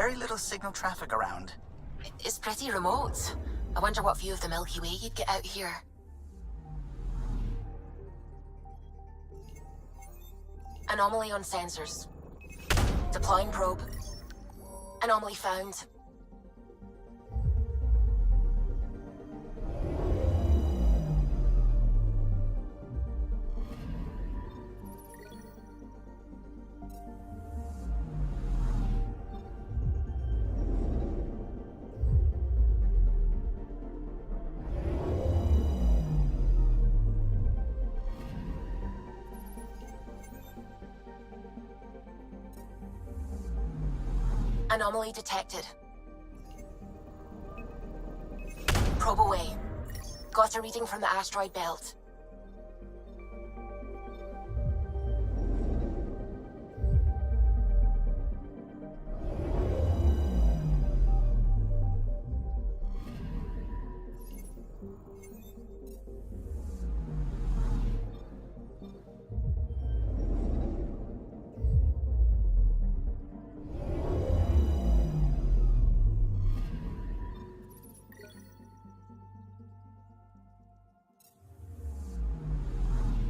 very little signal traffic around. It's pretty remote. I wonder what view of the Milky Way you'd get out here. Anomaly on sensors. Deploying probe. Anomaly found. Anomaly detected. Probe away. Got a reading from the asteroid belt.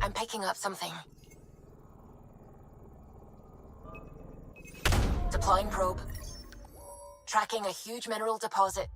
I'm picking up something. Deploying probe. Tracking a huge mineral deposit.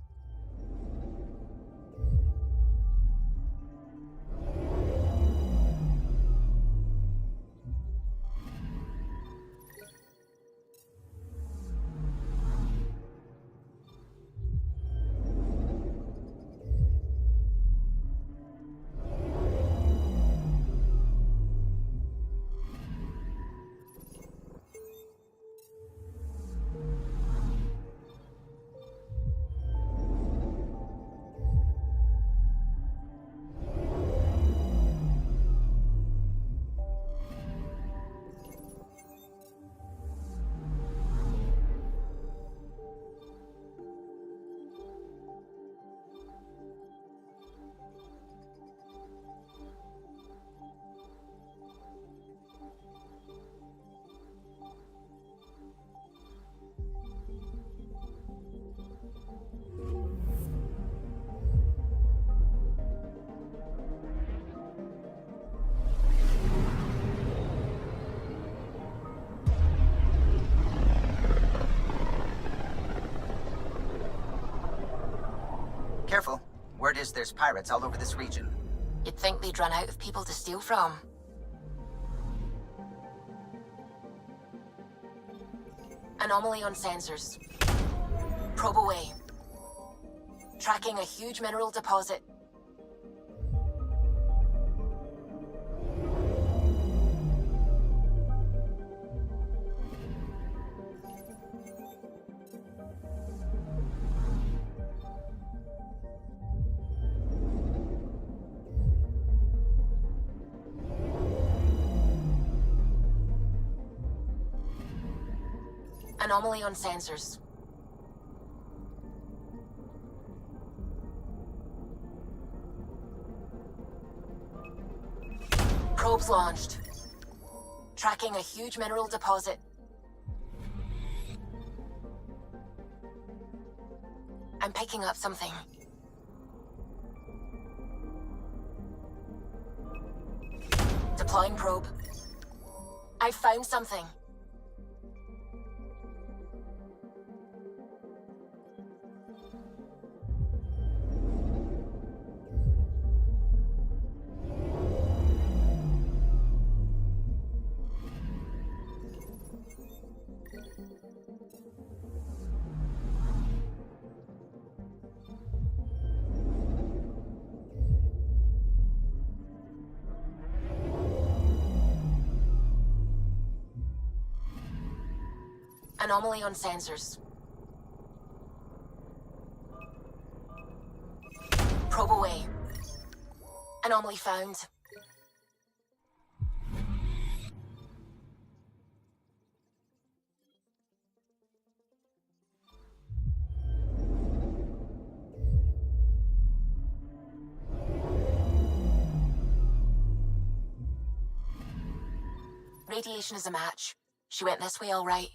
Careful. Word is there's pirates all over this region. You'd think they'd run out of people to steal from. Anomaly on sensors. Probe away. Tracking a huge mineral deposit. Anomaly on sensors. Probes launched. Tracking a huge mineral deposit. I'm picking up something. Deploying probe. I found something. Anomaly on sensors. Probe away. Anomaly found. Radiation is a match. She went this way all right.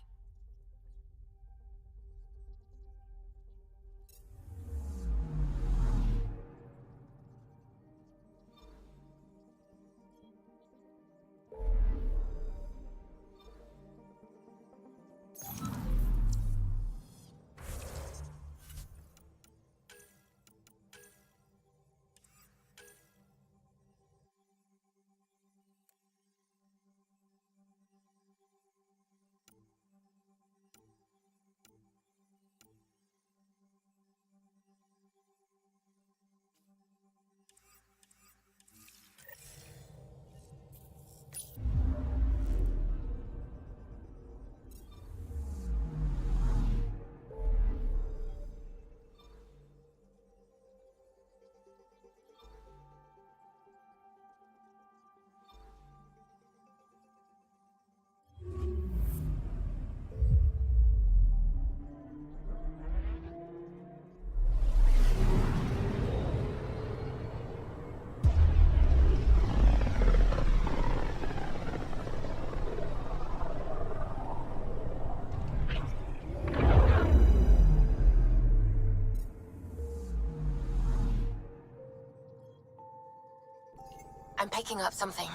I'm picking up something.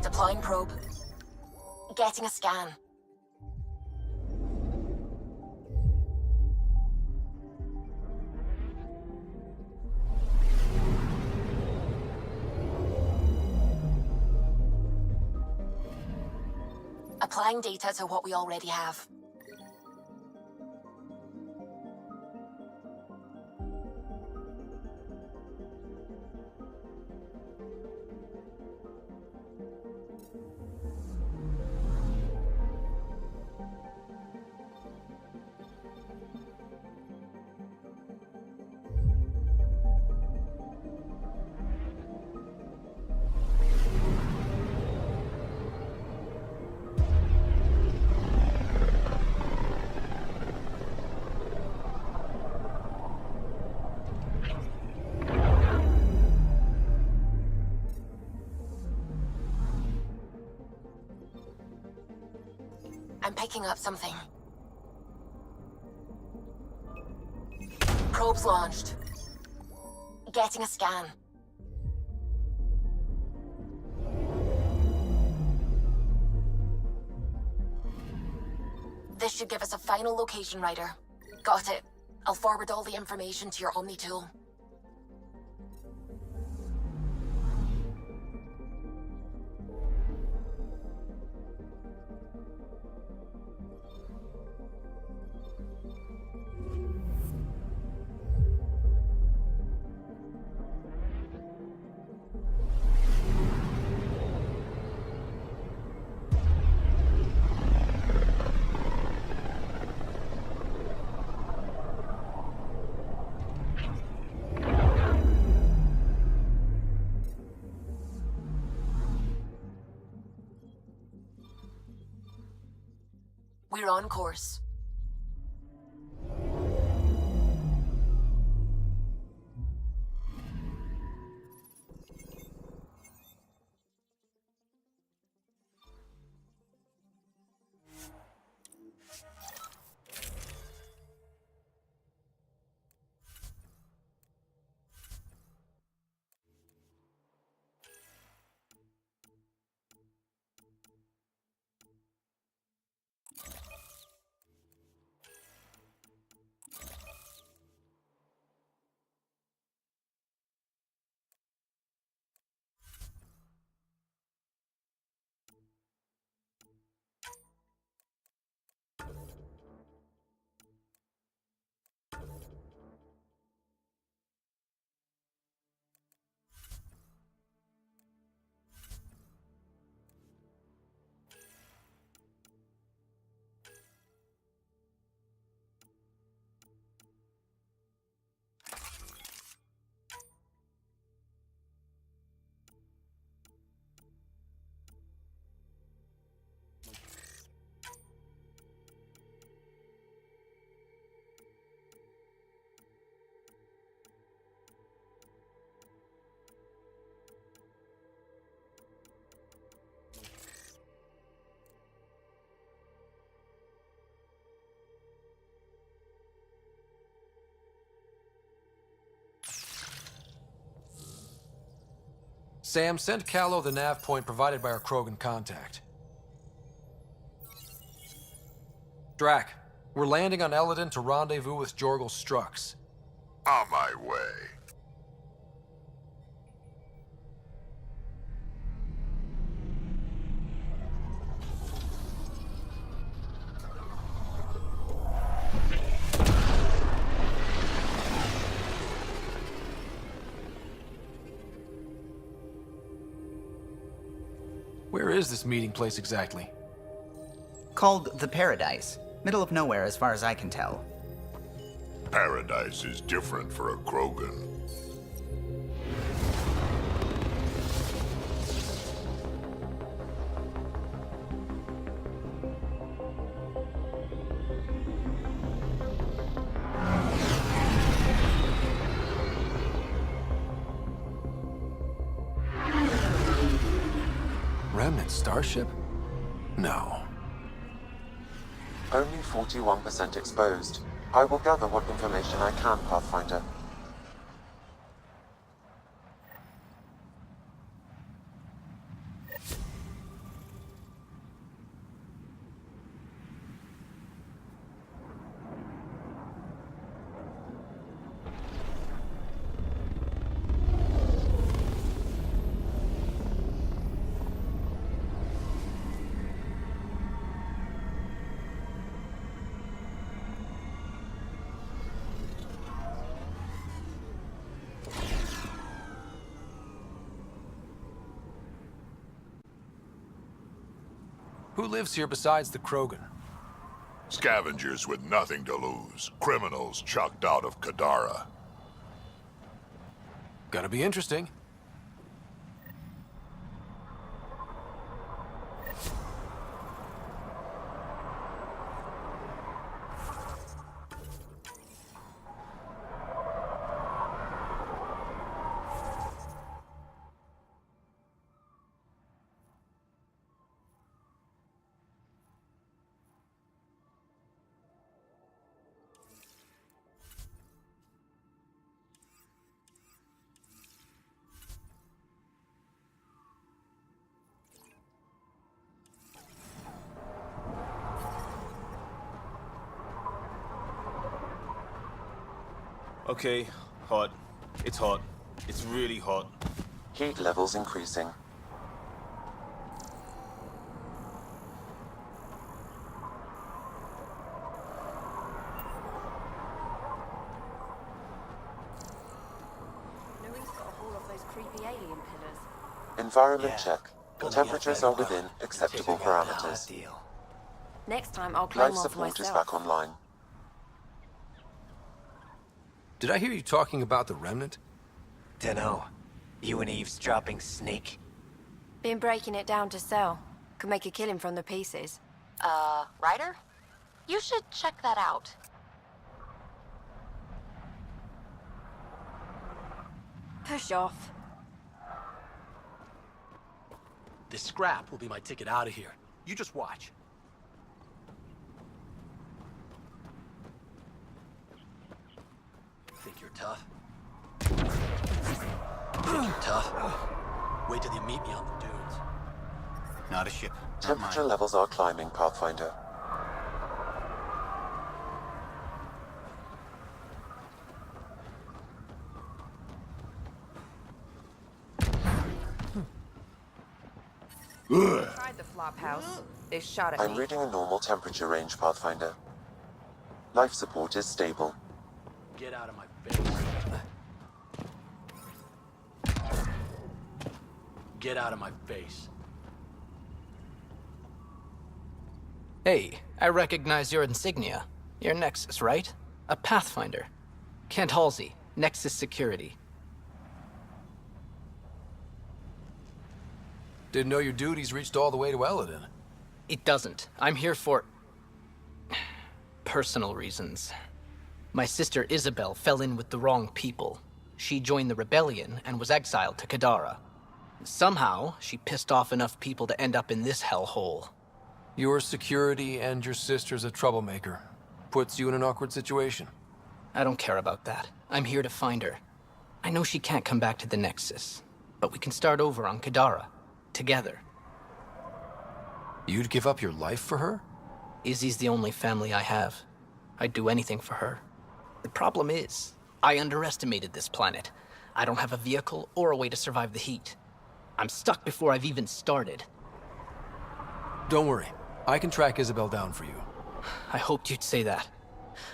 Deploying probe. Getting a scan. Applying data to what we already have. I'm picking up something. Probes launched. Getting a scan. This should give us a final location, Ryder. Got it. I'll forward all the information to your Omni tool. We're on course. Sam, send Callow the nav point provided by our Krogan contact. Drac, we're landing on Elaaden to rendezvous with Jorgal Strux. On my way. Where is this meeting place exactly? Called the Paradise. Middle of nowhere as far as I can tell. Paradise is different for a Krogan. remnant starship? No. Only 41% exposed. I will gather what information I can, Pathfinder. Who lives here besides the Krogan? Scavengers with nothing to lose. Criminals chucked out of Kadara. Gonna be interesting. Okay, hot. It's hot. It's really hot. Heat levels increasing. Louis got a hold of those creepy alien pillars. Environment Yeah. check. Gonna Temperatures get are better. within acceptable Figuring out how parameters. to deal. Next time I'll claim Life one for support is myself. back online. Did I hear you talking about the remnant? Dunno. You an eavesdropping snake? Been breaking it down to sell. Could make a killing from the pieces. Ryder? You should check that out. Push off. This scrap will be my ticket out of here. You just watch. Think you're tough? Think you're tough? Wait till you meet me on the dunes. Not a ship. Not Temperature mine. levels are climbing, Pathfinder. Tried the flop house. They shot at I'm me. reading a normal temperature range, Pathfinder. Life support is stable. Get out of my face. Get out of my face. Hey, I recognize your insignia. Your Nexus, right? A Pathfinder. Kent Halsey, Nexus Security. Didn't know your duties reached all the way to Elaaden. It doesn't. I'm here for... personal reasons. My sister Isabel fell in with the wrong people. She joined the rebellion and was exiled to Kadara. Somehow, she pissed off enough people to end up in this hellhole. Your security and your sister's a troublemaker. Puts you in an awkward situation. I don't care about that. I'm here to find her. I know she can't come back to the Nexus, but we can start over on Kadara. Together. You'd give up your life for her? Izzy's the only family I have. I'd do anything for her. The problem is, I underestimated this planet. I don't have a vehicle or a way to survive the heat. I'm stuck before I've even started. Don't worry. I can track Isabel down for you. I hoped you'd say that.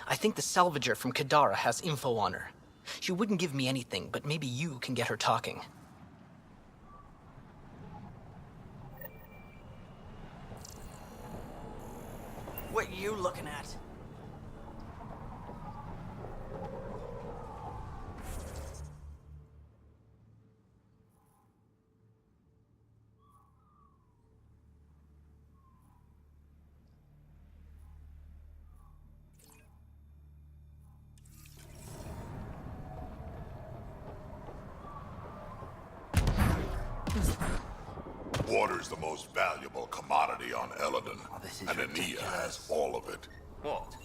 I think the salvager from Kadara has info on her. She wouldn't give me anything, but maybe you can get her talking. What you looking at? Water's the most valuable commodity on Elaaden, Oh, this is and Ania ridiculous. has all of it. What?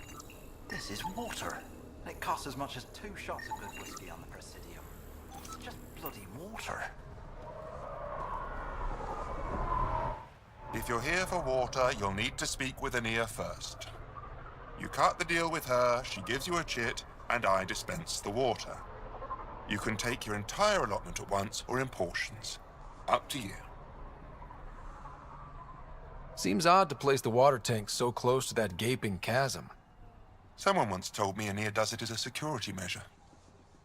This is water. It costs as much as 2 shots of good whiskey on the Presidium. It's just bloody water. If you're here for water, you'll need to speak with Ania first. You cut the deal with her, she gives you a chit, and I dispense the water. You can take your entire allotment at once or in portions. Up to you. Seems odd to place the water tank so close to that gaping chasm. Someone once told me Ania does it as a security measure.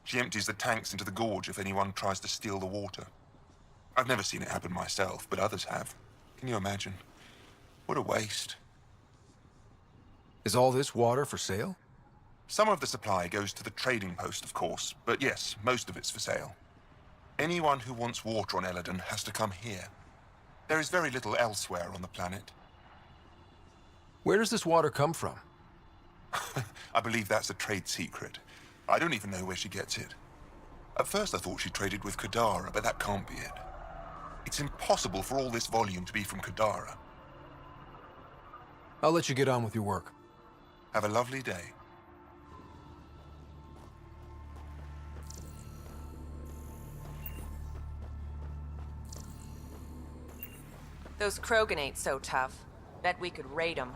She empties the tanks into the gorge if anyone tries to steal the water. I've never seen it happen myself, but others have. Can you imagine? What a waste. Is all this water for sale? Some of the supply goes to the trading post, of course, but yes, most of it's for sale. Anyone who wants water on Elaaden has to come here. There is very little elsewhere on the planet. Where does this water come from? I believe that's a trade secret. I don't even know where she gets it. At first I thought she traded with Kadara, but that can't be it. It's impossible for all this volume to be from Kadara. I'll let you get on with your work. Have a lovely day. Those Krogan ain't so tough. Bet we could raid them.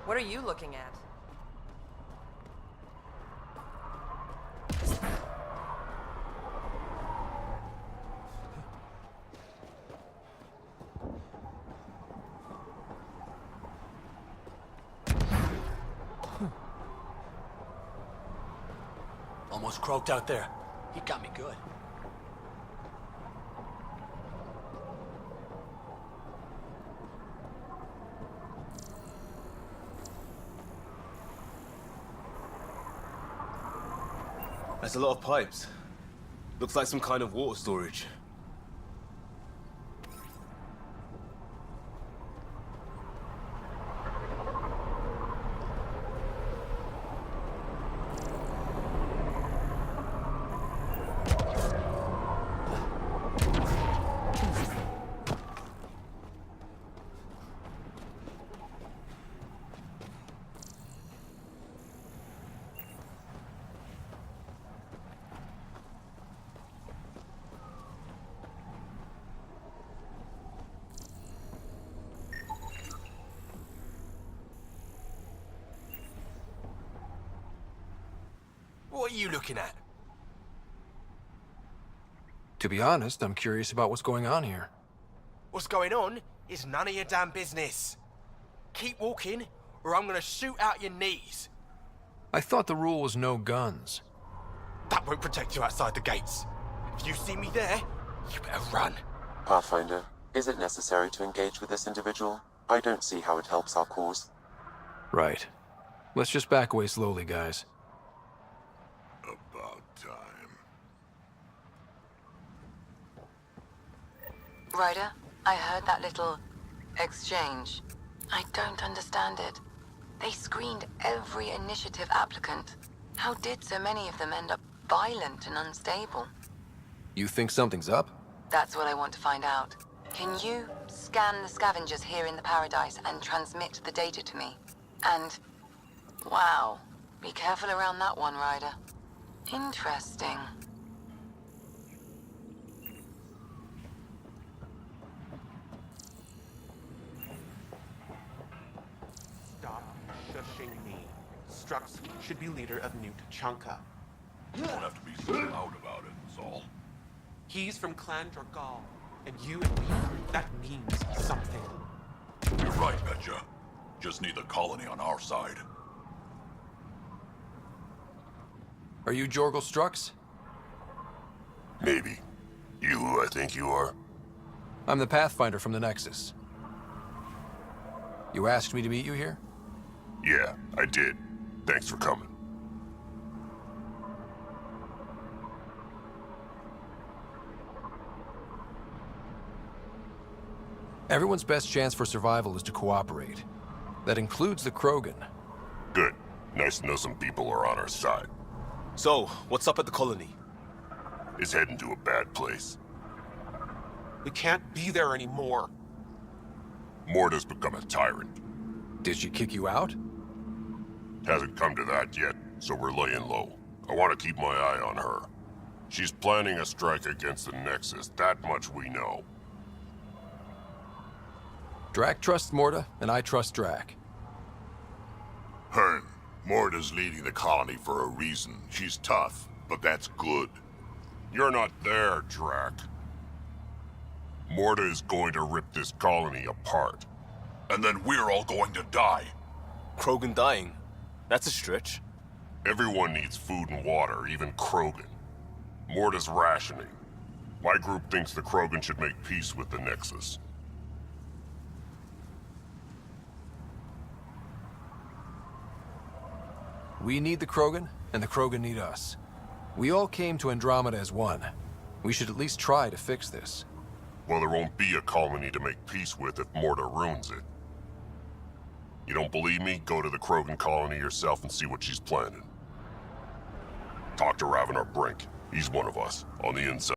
What are you looking at? Almost croaked out there. He got me good. That's a lot of pipes. Looks like some kind of water storage. What are you looking at? To be honest, I'm curious about what's going on here. What's going on is none of your damn business. Keep walking, or I'm gonna shoot out your knees. I thought the rule was no guns. That won't protect you outside the gates. If you see me there, you better run. Pathfinder, is it necessary to engage with this individual? I don't see how it helps our cause. Right. Let's just back away slowly, guys. About time. Ryder, I heard that little exchange. I don't understand it. They screened every initiative applicant. How did so many of them end up violent and unstable? You think something's up? That's what I want to find out. Can you scan the scavengers here in the Paradise and transmit the data to me? And... wow. Be careful around that one, Ryder. Interesting. Stop shushing me. Strux should be leader of New Tachanka. You don't have to be so loud about it, that's all. He's from Clan Dragal, and you and me, that means something. You're right, Betcha. Just need the colony on our side. Are you Jorgal Strux? Maybe. You who I think you are? I'm the Pathfinder from the Nexus. You asked me to meet you here? Yeah, I did. Thanks for coming. Everyone's best chance for survival is to cooperate. That includes the Krogan. Good. Nice to know some people are on our side. So, what's up at the colony? It's heading to a bad place. We can't be there anymore. Morta's become a tyrant. Did she kick you out? Hasn't come to that yet, so we're laying low. I want to keep my eye on her. She's planning a strike against the Nexus, that much we know. Drac trusts Morta, and I trust Drac. Hearn, Morta's leading the colony for a reason. She's tough, but that's good. You're not there, Drac. Morta is going to rip this colony apart. And then we're all going to die. Krogan dying? That's a stretch. Everyone needs food and water, even Krogan. Morta's rationing. My group thinks the Krogan should make peace with the Nexus. We need the Krogan, and the Krogan need us. We all came to Andromeda as one. We should at least try to fix this. Well, there won't be a colony to make peace with if Morta ruins it. You don't believe me? Go to the Krogan colony yourself and see what she's planning. Talk to Ravenar Brink. He's one of us, on the inside.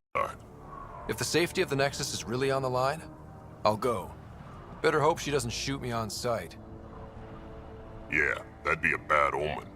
If the safety of the Nexus is really on the line, I'll go. Better hope she doesn't shoot me on sight. Yeah, that'd be a bad omen.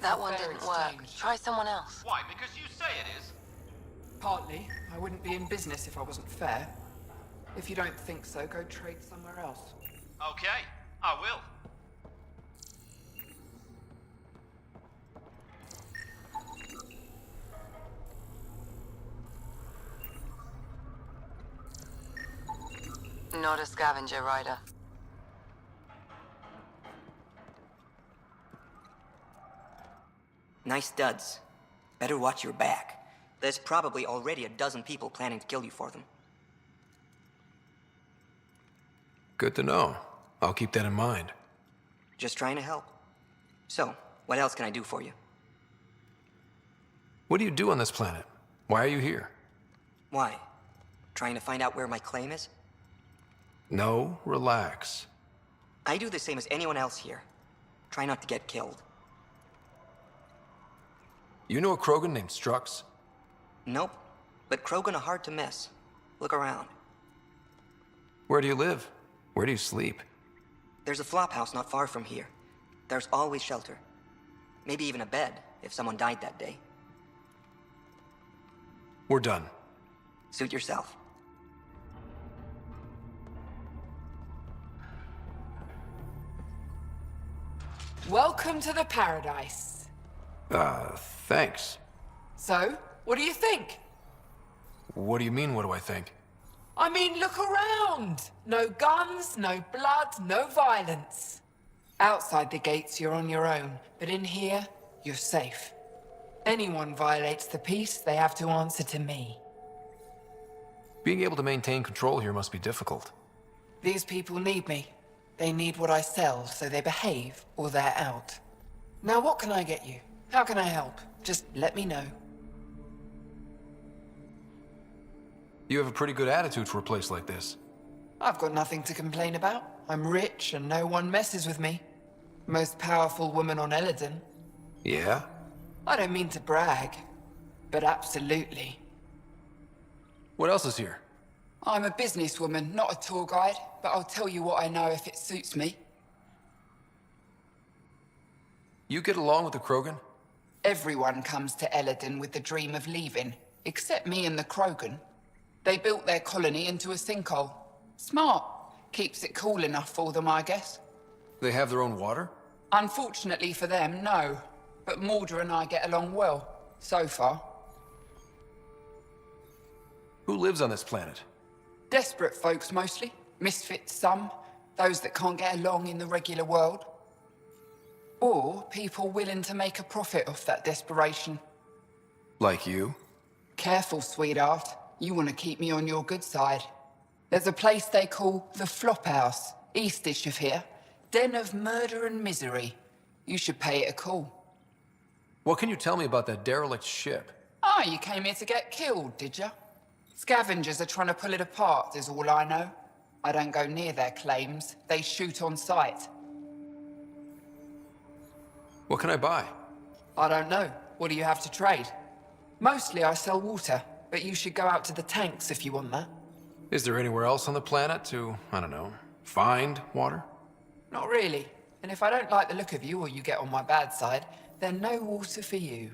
That one didn't work. Try someone else. Why? Because you say it is? Partly. I wouldn't be in business if I wasn't fair. If you don't think so, go trade somewhere else. Okay, I will. Not a scavenger rider. Nice duds. Better watch your back. There's probably already a dozen people planning to kill you for them. Good to know. I'll keep that in mind. Just trying to help. So, what else can I do for you? What do you do on this planet? Why are you here? Why? Trying to find out where my claim is? No, relax. I do the same as anyone else here. Try not to get killed. You know a Krogan named Strux? Nope, but Krogan are hard to miss. Look around. Where do you live? Where do you sleep? There's a flophouse not far from here. There's always shelter. Maybe even a bed, if someone died that day. We're done. Suit yourself. Welcome to the paradise. Thanks. So, what do you think? What do you mean, what do I think? I mean, look around! No guns, no blood, no violence. Outside the gates, you're on your own, but in here, you're safe. Anyone violates the peace, they have to answer to me. Being able to maintain control here must be difficult. These people need me. They need what I sell, so they behave, or they're out. Now what can I get you? How can I help? Just let me know. You have a pretty good attitude for a place like this. I've got nothing to complain about. I'm rich and no one messes with me. Most powerful woman on Elaaden. Yeah? I don't mean to brag, but absolutely. What else is here? I'm a businesswoman, not a tour guide, but I'll tell you what I know if it suits me. You get along with the Krogan? Everyone comes to Elaaden with the dream of leaving, except me and the Krogan. They built their colony into a sinkhole. Smart. Keeps it cool enough for them, I guess. They have their own water? Unfortunately for them, no. But Mordor and I get along well, so far. Who lives on this planet? Desperate folks, mostly. Misfits, some. Those that can't get along in the regular world. Or people willing to make a profit off that desperation. Like you? Careful, sweetheart. You want to keep me on your good side. There's a place they call the Flophouse, eastish of here. Den of murder and misery. You should pay it a call. What can you tell me about that derelict ship? Ah, you came here to get killed, did you? Scavengers are trying to pull it apart, is all I know. I don't go near their claims. They shoot on sight. What can I buy? I don't know. What do you have to trade? Mostly I sell water, but you should go out to the tanks if you want that. Is there anywhere else on the planet to, I don't know, find water? Not really. And if I don't like the look of you or you get on my bad side, then no water for you.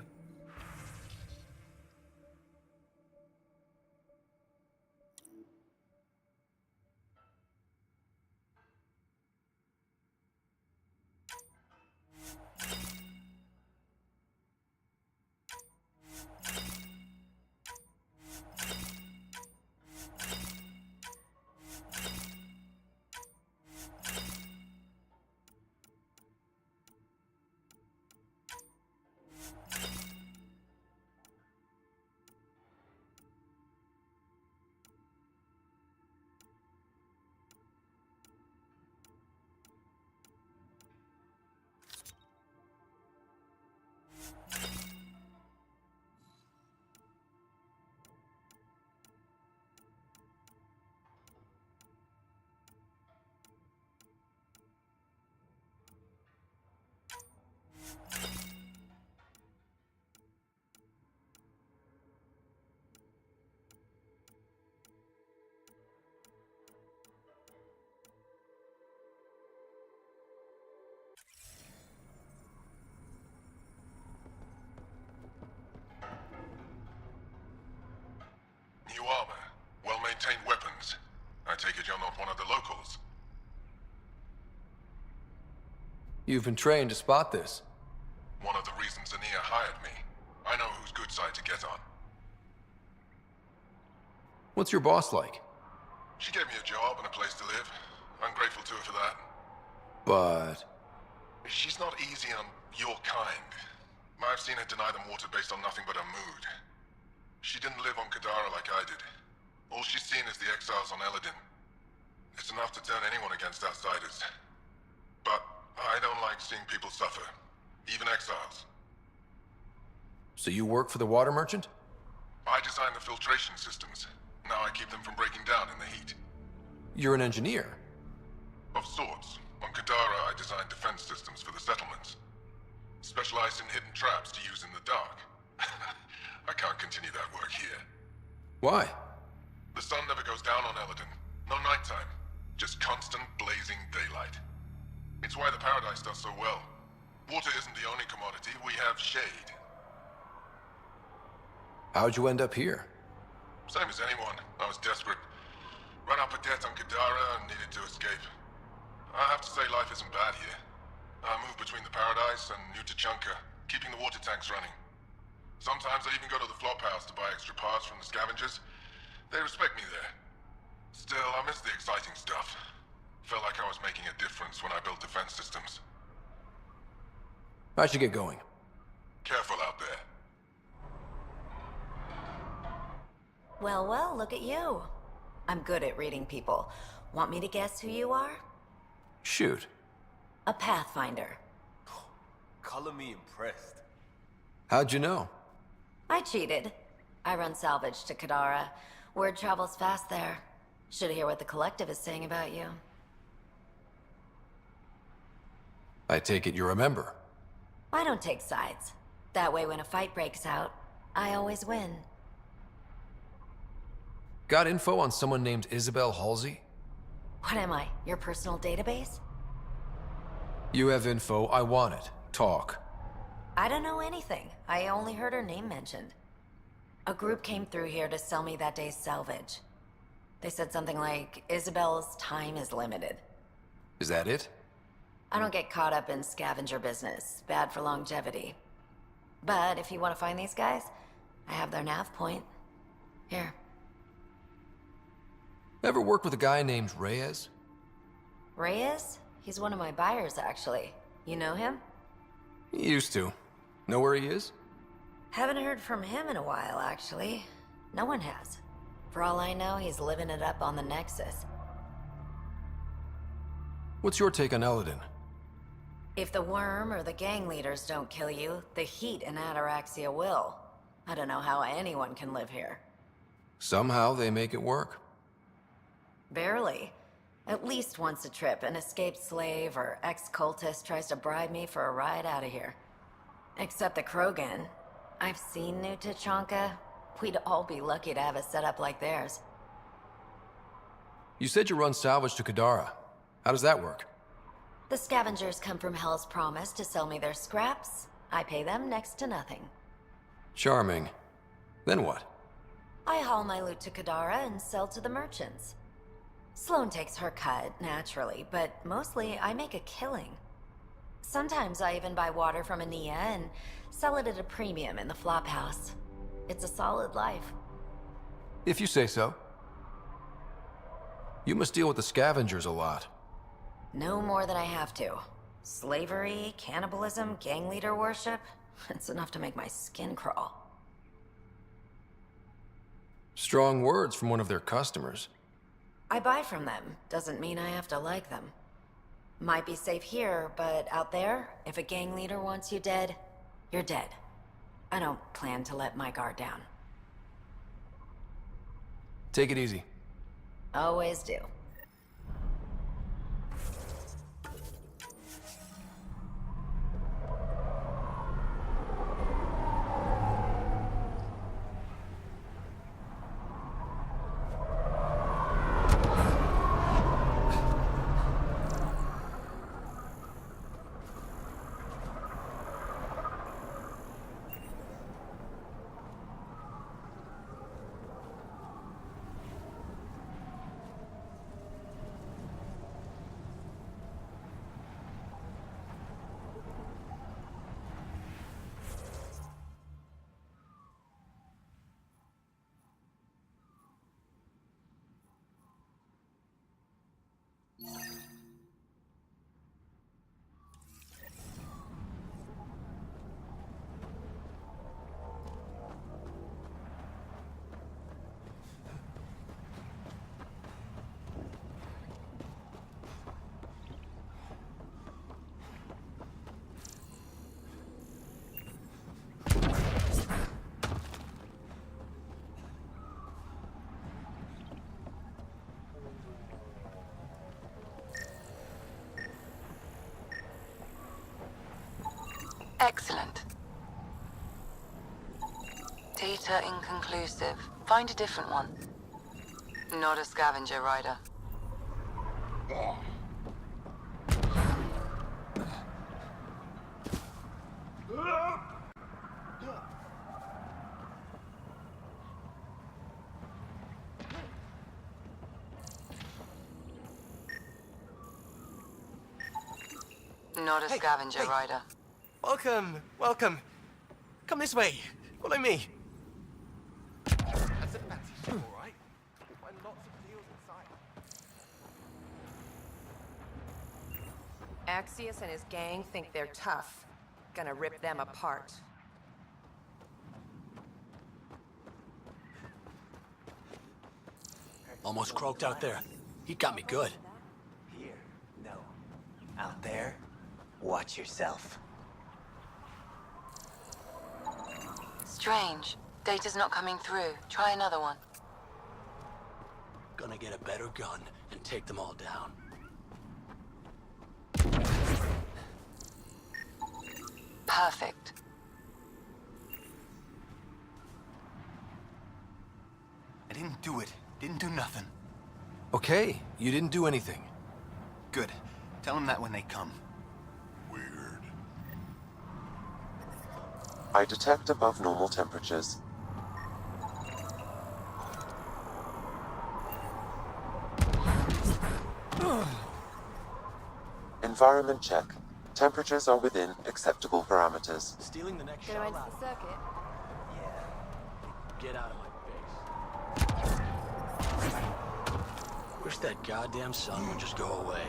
New armor, well-maintained weapons. I take it you're not one of the locals. You've been trained to spot this. One of the reasons Ania hired me. I know whose good side to get on. What's your boss like? She gave me a job and a place to live. I'm grateful to her for that. But... She's not easy on your kind. I've seen her deny them water based on nothing but her mood. She didn't live on Kadara like I did. All she's seen is the exiles on Elaaden. It's enough to turn anyone against outsiders. But I don't like seeing people suffer, even exiles. So you work for the water merchant? I design the filtration systems. Now I keep them from breaking down in the heat. You're an engineer? Of sorts. On Kadara, I designed defense systems for the settlements. Specialized in hidden traps to use in the dark. I can't continue that work here. Why? The sun never goes down on Elaaden. No nighttime. Just constant blazing daylight. It's why the Paradise does so well. Water isn't the only commodity. We have shade. How'd you end up here? Same as anyone. I was desperate. Ran up a debt on Kadara and needed to escape. I have to say life isn't bad here. I move between the Paradise and New Tachanka, keeping the water tanks running. Sometimes I even go to the Flophouse to buy extra parts from the scavengers. They respect me there. Still, I miss the exciting stuff. Felt like I was making a difference when I built defense systems. I should get going. Careful out there. Well, well, look at you. I'm good at reading people. Want me to guess who you are? Shoot. A Pathfinder. Color me impressed. How'd you know? I cheated. I run salvage to Kadara. Word travels fast there. Should hear what the Collective is saying about you. I take it you're a member. I don't take sides. That way when a fight breaks out, I always win. Got info on someone named Isabel Halsey? What am I, your personal database? You have info, I want it. Talk. I don't know anything. I only heard her name mentioned. A group came through here to sell me that day's salvage. They said something like, Isabel's time is limited. Is that it? I don't get caught up in scavenger business. Bad for longevity. But if you want to find these guys, I have their nav point. Here. Ever work with a guy named Reyes? Reyes? He's one of my buyers, actually. You know him? He used to. Know where he is? Haven't heard from him in a while, actually. No one has. For all I know, he's living it up on the Nexus. What's your take on Elaaden? If the worm or the gang leaders don't kill you, the heat in Ataraxia will. I don't know how anyone can live here. Somehow they make it work. Barely. At least once a trip, an escaped slave or ex-cultist tries to bribe me for a ride out of here. Except the Krogan. I've seen New Tachanka. We'd all be lucky to have a setup like theirs. You said you run salvage to Kadara. How does that work? The scavengers come from Hell's Promise to sell me their scraps. I pay them next to nothing. Charming. Then what? I haul my loot to Kadara and sell to the merchants. Sloane takes her cut, naturally, but mostly I make a killing. Sometimes I even buy water from Ania and sell it at a premium in the flop house. It's a solid life. If you say so. You must deal with the scavengers a lot. No more than I have to. Slavery, cannibalism, gang leader worship. It's enough to make my skin crawl. Strong words from one of their customers. I buy from them. Doesn't mean I have to like them. Might be safe here, but out there, if a gang leader wants you dead, you're dead. I don't plan to let my guard down. Take it easy. Always do. Excellent. Data inconclusive. Find a different one. Not a scavenger rider. Not a scavenger rider. Welcome, welcome. Come this way. Follow me. That's a fancy shop, all right. Find lots of deals inside. Axios and his gang think they're tough. Gonna rip them apart. Almost croaked out there. He got me good. Here, no. Out there, watch yourself. Strange. Data's not coming through. Try another one. Gonna get a better gun and take them all down. Perfect. I didn't do it. Didn't do nothing. Okay, you didn't do anything. Good. Tell them that when they come. Weird. I detect above normal temperatures. Environment check. Temperatures are within acceptable parameters. Stealing the next Gonna shuttle enter the circuit? Get out of my face. Wish that goddamn sun would just go away.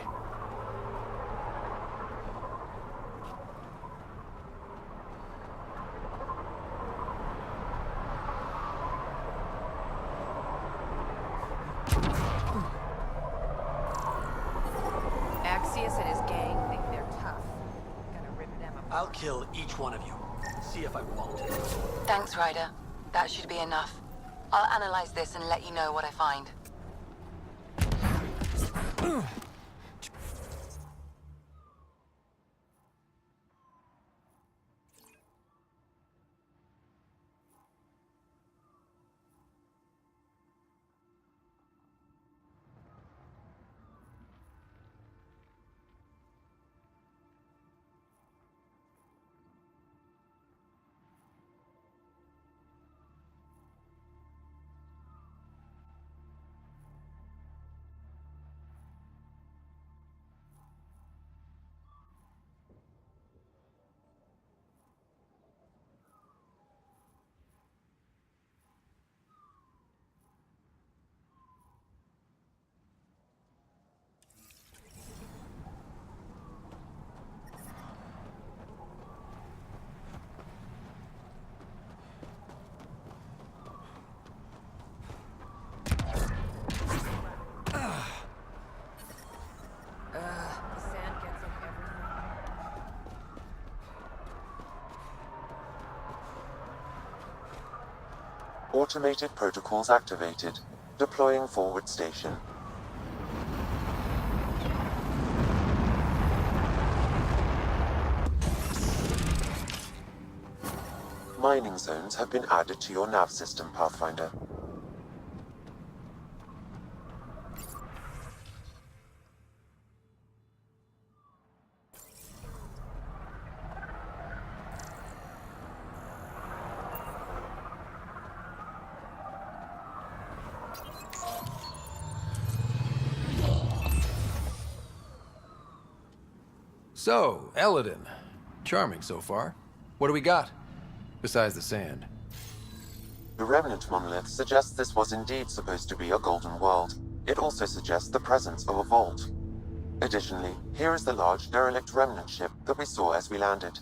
Axios and his gang think they're tough. Gonna rip them apart. I'll kill each one of you. See if I won't. Thanks, Ryder. That should be enough. I'll analyze this and let you know what I find. The sand gets in everything. Automated protocols activated. Deploying forward station. Mining zones have been added to your nav system, Pathfinder. So, Elaaden. Charming so far. What do we got? Besides the sand. The remnant monolith suggests this was indeed supposed to be a golden world. It also suggests the presence of a vault. Additionally, here is the large derelict remnant ship that we saw as we landed.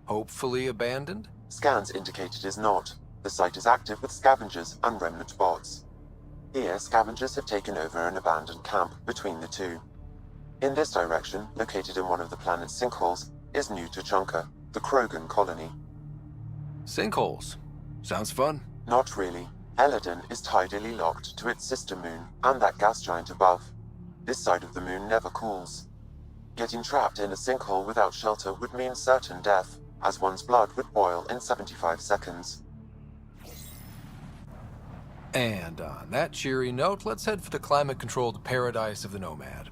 Hopefully abandoned? Scans indicate it is not. The site is active with scavengers and remnant bots. Here, scavengers have taken over an abandoned camp between the two. In this direction, located in one of the planet's sinkholes, is New Tachanka, the Krogan colony. Sinkholes. Sounds fun. Not really. Elaaden is tidally locked to its sister moon and that gas giant above. This side of the moon never cools. Getting trapped in a sinkhole without shelter would mean certain death, as one's blood would boil in 75 seconds. And on that cheery note, let's head for the climate-controlled paradise of the Nomad.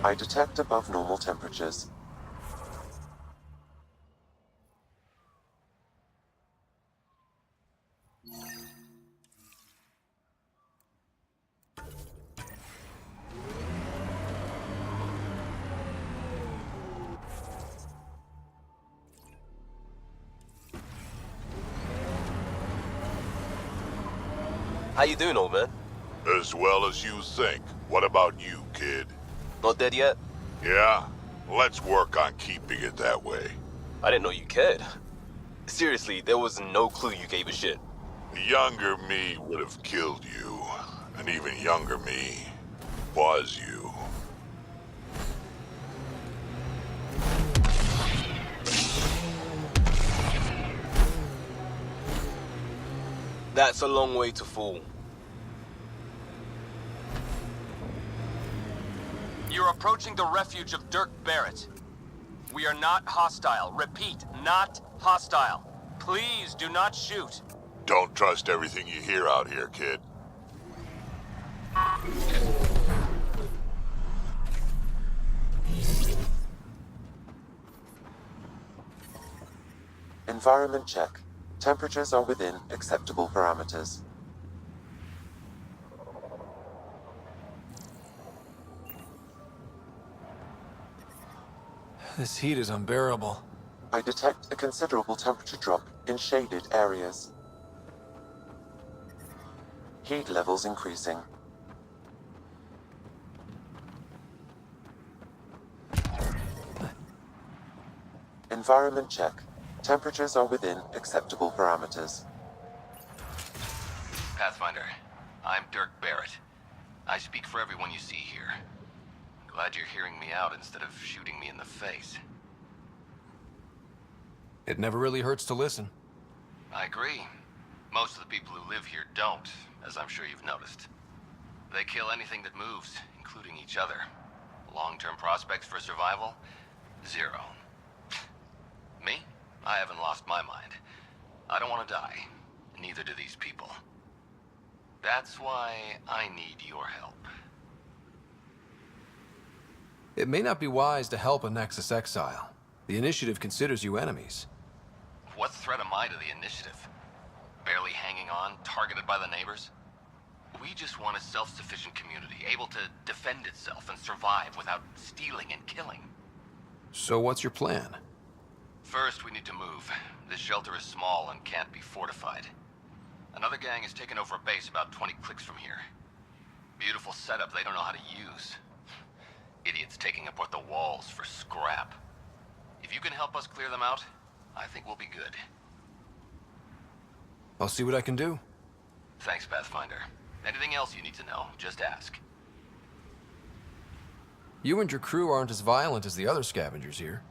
I detect above normal temperatures. How you doing, old man? As well as you think. What about you, kid? Not dead yet? Yeah? Let's work on keeping it that way. I didn't know you cared. Seriously, there was no clue you gave a shit. Younger me would have killed you. And even younger me was you. That's a long way to fall. You're approaching the refuge of Dirk Barrett. We are not hostile. Repeat, not hostile. Please do not shoot. Don't trust everything you hear out here, kid. Environment check. Temperatures are within acceptable parameters. This heat is unbearable. I detect a considerable temperature drop in shaded areas. Heat levels increasing. Environment check. Temperatures are within acceptable parameters. Pathfinder, I'm Dirk Barrett. I speak for everyone you see here. Glad you're hearing me out instead of shooting me in the face. It never really hurts to listen. I agree. Most of the people who live here don't, as I'm sure you've noticed. They kill anything that moves, including each other. Long-term prospects for survival? Zero. Me? I haven't lost my mind. I don't want to die. Neither do these people. That's why I need your help. It may not be wise to help a Nexus exile. The Initiative considers you enemies. What threat am I to the Initiative? Barely hanging on, targeted by the neighbors? We just want a self-sufficient community, able to defend itself and survive without stealing and killing. So what's your plan? First, we need to move. This shelter is small and can't be fortified. Another gang has taken over a base about 20 clicks from here. Beautiful setup they don't know how to use. Idiots taking apart the walls for scrap. If you can help us clear them out, I think we'll be good. I'll see what I can do. Thanks, Pathfinder. Anything else you need to know, just ask. You and your crew aren't as violent as the other scavengers here.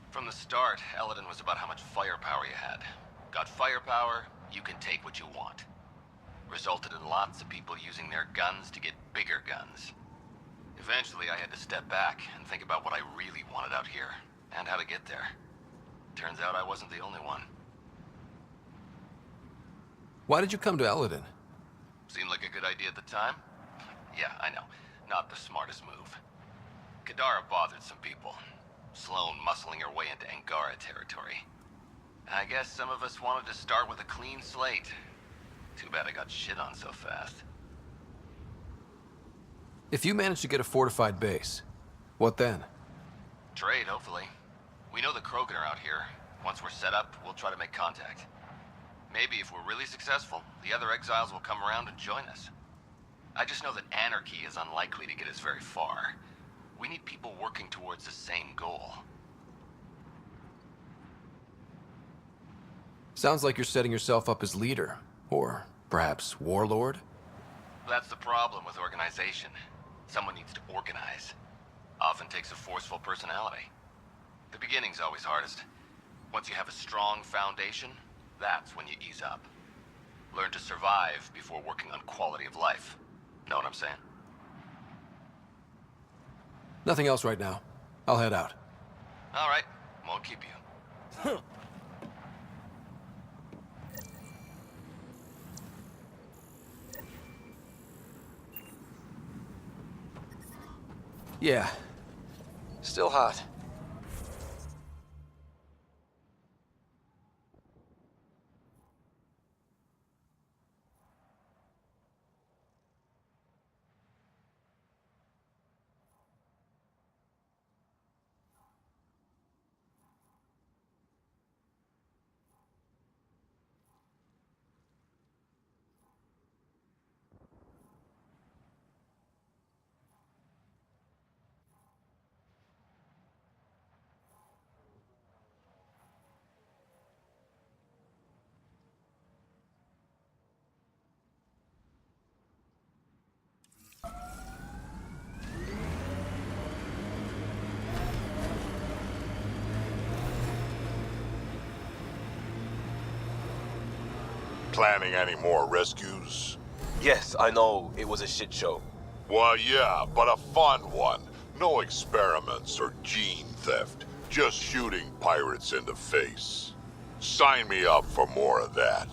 From the start, Elaaden was about how much firepower you had. Got firepower, you can take what you want. Resulted in lots of people using their guns to get bigger guns. Eventually, I had to step back and think about what I really wanted out here, and how to get there. Turns out I wasn't the only one. Why did you come to Elaaden? Seemed like a good idea at the time? Yeah, I know. Not the smartest move. Kadara bothered some people. Sloane muscling her way into Angara territory. I guess some of us wanted to start with a clean slate. Too bad I got shit on so fast. If you manage to get a fortified base, what then? Trade, hopefully. We know the Krogan are out here. Once we're set up, we'll try to make contact. Maybe if we're really successful, the other exiles will come around and join us. I just know that anarchy is unlikely to get us very far. We need people working towards the same goal. Sounds like you're setting yourself up as leader, or perhaps warlord? That's the problem with organization. Someone needs to organize. Often takes a forceful personality. The beginning's always hardest. Once you have a strong foundation, that's when you ease up. Learn to survive before working on quality of life. Know what I'm saying? Nothing else right now. I'll head out. All right. Won't keep you. Yeah. Still hot. Planning any more rescues? Yes, I know it was a shit show. Well, yeah, but a fun one. No experiments or gene theft. Just shooting pirates in the face. Sign me up for more of that.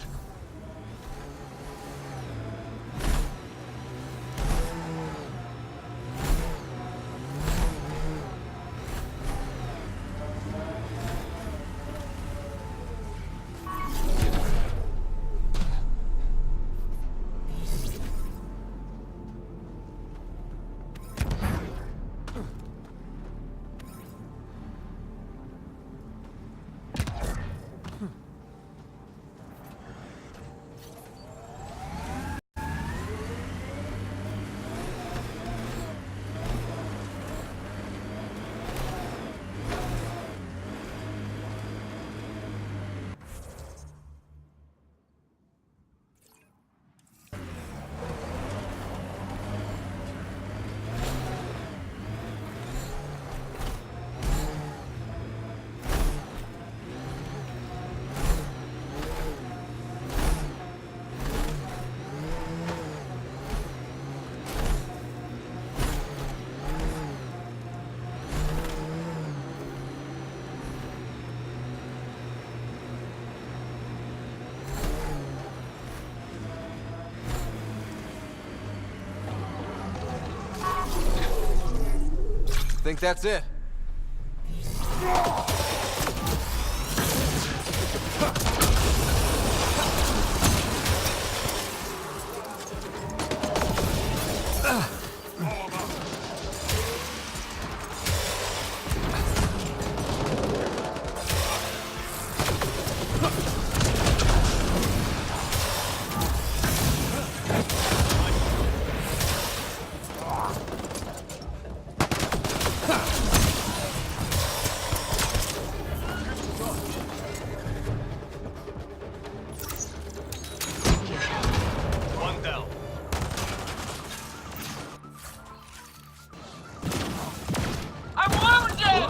Think that's it? One down. I'm wounded!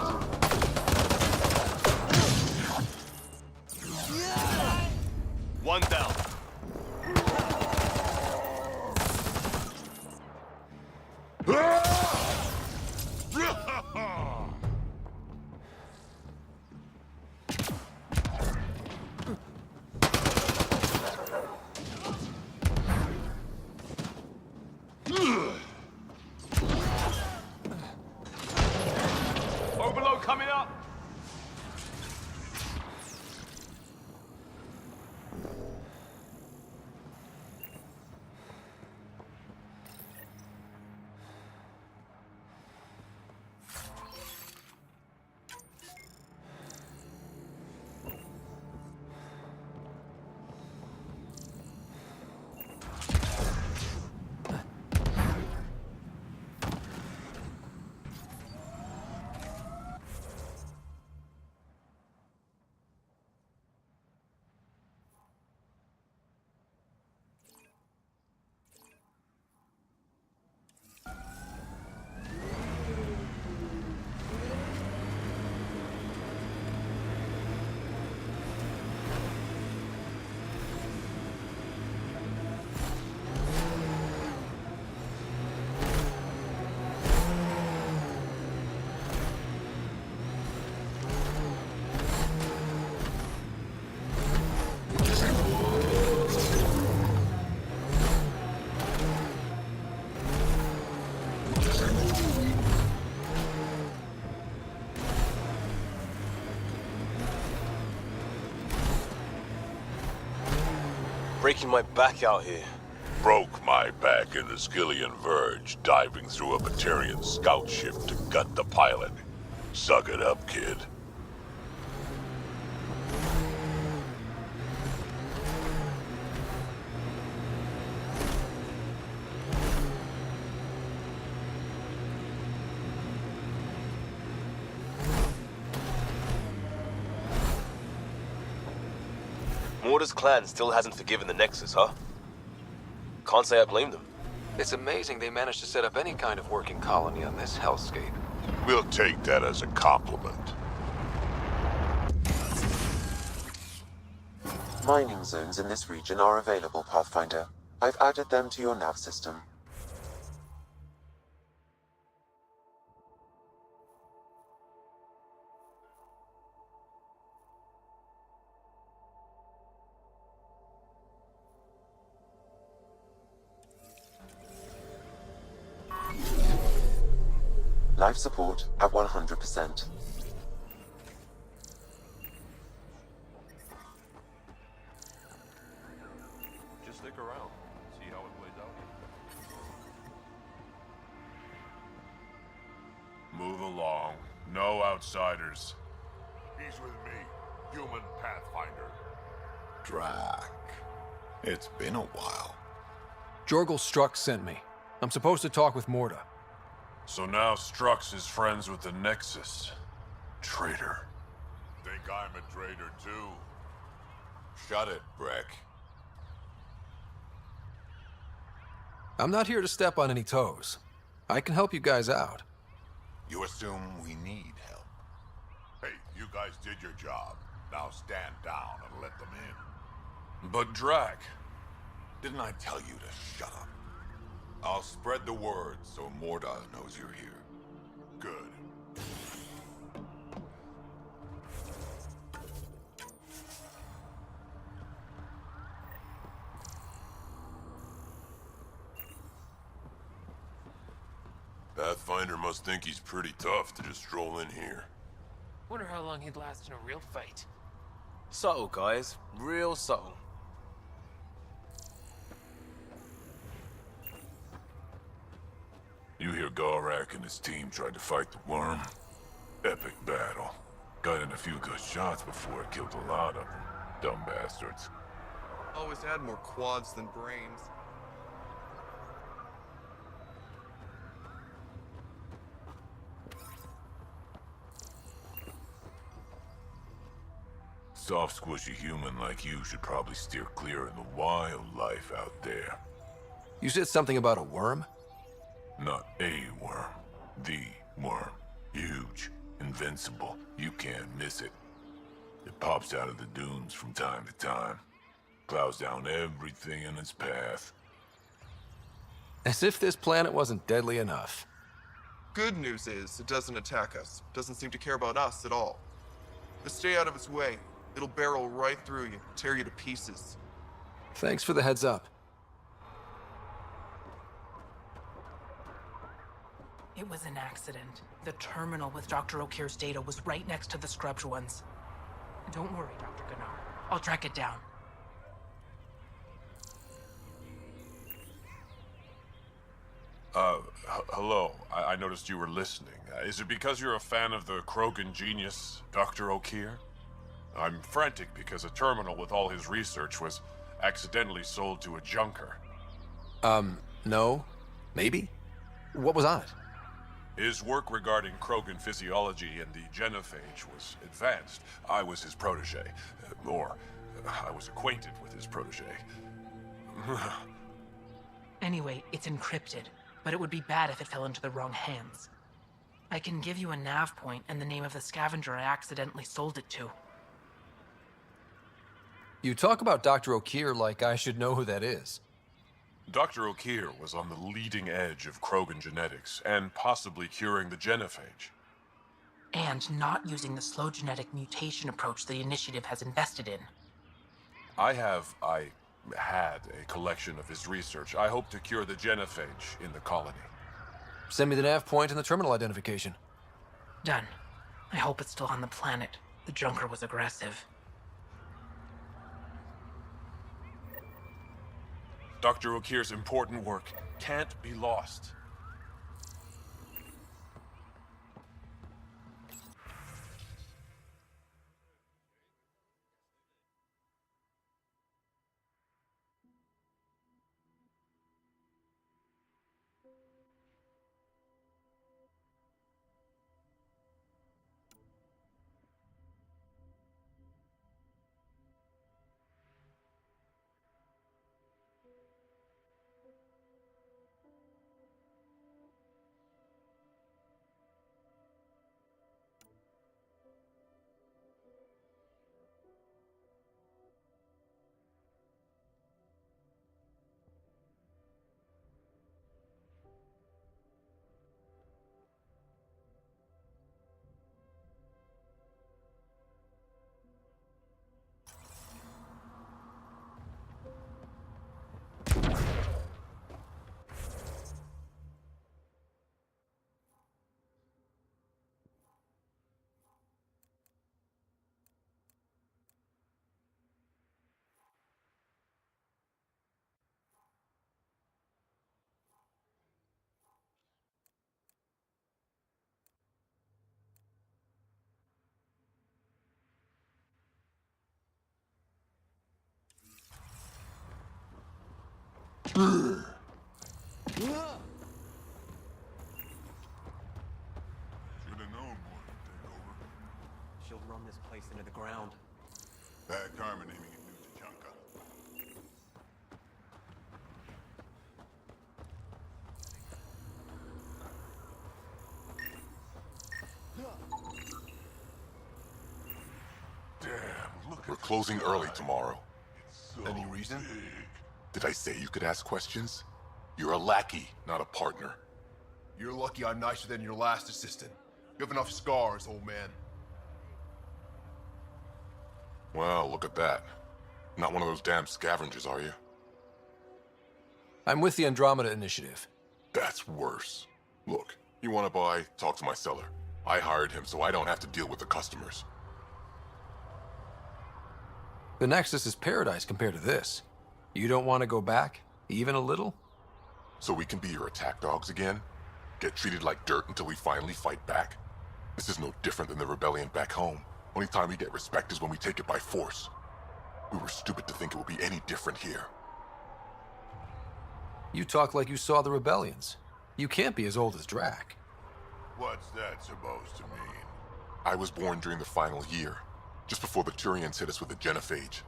One down. Overload coming up. Breaking my back out here. Broke my back in the Skillian Verge, diving through a Batarian scout ship to gut the pilot. Suck it up, kid. Morta's clan still hasn't forgiven the Nexus, huh? Can't say I blame them. It's amazing they managed to set up any kind of working colony on this hellscape. We'll take that as a compliment. Mining zones in this region are available, Pathfinder. I've added them to your nav system. Life support at 100%. Just stick around. See how it plays out. Move along. No outsiders. He's with me, human Pathfinder. Drac. It's been a while. Jorgel Strux sent me. I'm supposed to talk with Morta. So now Strux is friends with the Nexus. Traitor. Think I'm a traitor too? Shut it, Breck. I'm not here to step on any toes. I can help you guys out. You assume we need help. Hey, you guys did your job. Now stand down and let them in. But Drac. Didn't I tell you to shut up? I'll spread the word so Morta knows you're here. Good. Pathfinder must think he's pretty tough to just stroll in here. Wonder how long he'd last in a real fight. Subtle, guys. Real subtle. You hear Gorak and his team tried to fight the worm? Epic battle. Got in a few good shots before it killed a lot of them. Dumb bastards. Always had more quads than brains. Soft, squishy human like you should probably steer clear of the wildlife out there. You said something about a worm? Not a worm. The worm. Huge. Invincible. You can't miss it. It pops out of the dunes from time to time. Plows down everything in its path. As if this planet wasn't deadly enough. Good news is, it doesn't attack us. Doesn't seem to care about us at all. Just stay out of its way. It'll barrel right through you, tear you to pieces. Thanks for the heads up. It was an accident. The terminal with Dr. Okir's data was right next to the scrubbed ones. Don't worry, Dr. Gunnar. I'll track it down. Hello. I noticed you were listening. Is it because you're a fan of the Krogan genius, Dr. Okir? I'm frantic because a terminal with all his research was accidentally sold to a junker. No. Maybe? What was on it? His work regarding Krogan physiology and the genophage was advanced. I was his protege. I was acquainted with his protege. Anyway, it's encrypted, but it would be bad if it fell into the wrong hands. I can give you a nav point and the name of the scavenger I accidentally sold it to. You talk about Dr. Okir like I should know who that is. Dr. Okir was on the leading edge of Krogan genetics, and possibly curing the genophage. And not using the slow genetic mutation approach the Initiative has invested in. I had a collection of his research. I hope to cure the genophage in the colony. Send me the nav point and the terminal identification. Done. I hope it's still on the planet. The junker was aggressive. Dr. Okir's important work can't be lost. Should've known more to take over. She'll run this place into the ground. Bad karma naming it New Tachanka. We're closing early tomorrow. Any reason? Did I say you could ask questions? You're a lackey, not a partner. You're lucky I'm nicer than your last assistant. You have enough scars, old man. Well, look at that. Not one of those damn scavengers, are you? I'm with the Andromeda Initiative. That's worse. Look, You want to buy? Talk to my seller. I hired him so I don't have to deal with the customers. The Nexus is paradise compared to this. You don't want to go back? Even a little? So we can be your attack dogs again? Get treated like dirt until we finally fight back? This is no different than the rebellion back home. Only time we get respect is when we take it by force. We were stupid to think it would be any different here. You talk like you saw the rebellions. You can't be as old as Drac. What's that supposed to mean? I was born during the final year, just before the Turians hit us with the genophage.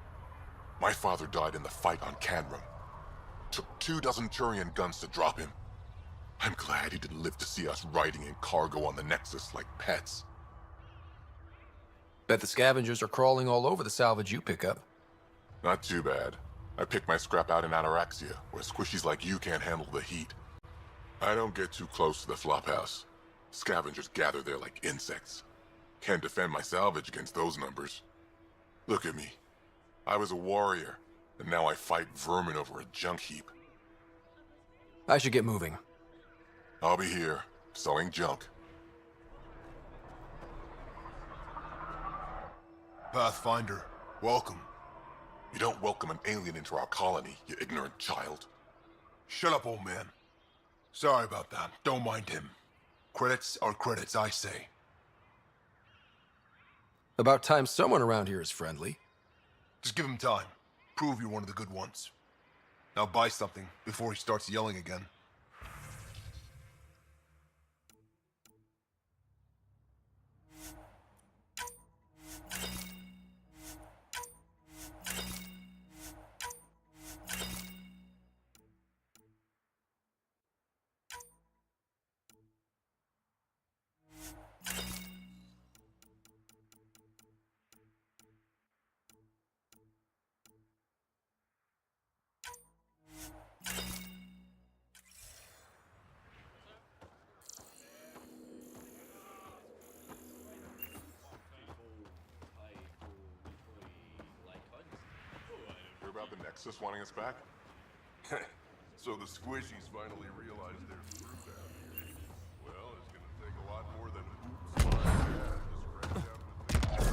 My father died in the fight on Canrum. Took 24 Turian guns to drop him. I'm glad he didn't live to see us riding in cargo on the Nexus like pets. Bet the scavengers are crawling all over the salvage you pick up. Not too bad. I pick my scrap out in Ataraxia, where squishies like you can't handle the heat. I don't get too close to the flophouse. Scavengers gather there like insects. Can't defend my salvage against those numbers. Look at me. I was a warrior, and now I fight vermin over a junk heap. I should get moving. I'll be here, selling junk. Pathfinder, welcome. You don't welcome an alien into our colony, you ignorant child. Shut up, old man. Sorry about that. Don't mind him. Credits are credits, I say. About time someone around here is friendly. Just give him time. Prove you're one of the good ones. Now buy something before he starts yelling again. Hear about the Nexus wanting us back? So the squishies finally realized they're screwed out here. Well, it's gonna take a lot more than a hoop slide to scratch out the thing.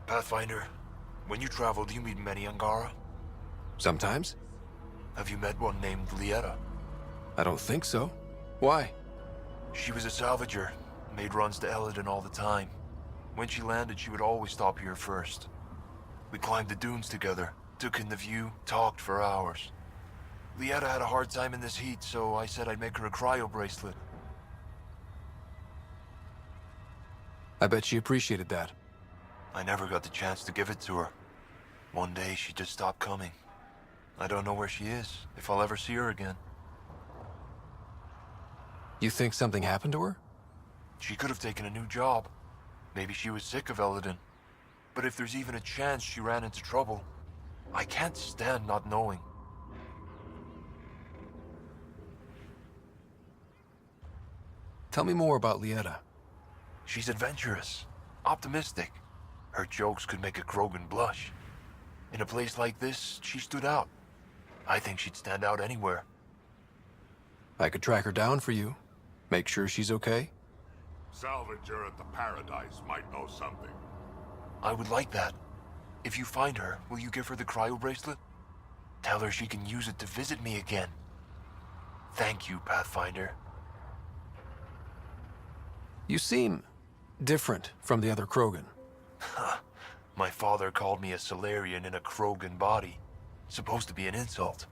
Pathfinder, when you travel, do you meet many Angara? Sometimes. Have you met one named Lieta? I don't think so. Why? She was a salvager, made runs to Elaaden all the time. When she landed, she would always stop here first. We climbed the dunes together, took in the view, talked for hours. Lieta had a hard time in this heat, so I said I'd make her a cryo bracelet. I bet she appreciated that. I never got the chance to give it to her. One day, she just stopped coming. I don't know where she is, if I'll ever see her again. You think something happened to her? She could have taken a new job. Maybe she was sick of Elaaden. But if there's even a chance she ran into trouble, I can't stand not knowing. Tell me more about Lieta. She's adventurous, optimistic. Her jokes could make a Krogan blush. In a place like this, she stood out. I think she'd stand out anywhere. I could track her down for you. Make sure she's okay. Salvager at the Paradise might know something. I would like that. If you find her, will you give her the cryo bracelet? Tell her she can use it to visit me again. Thank you, Pathfinder. You seem different from the other Krogan. My father called me a Solarian in a Krogan body. Supposed to be an insult.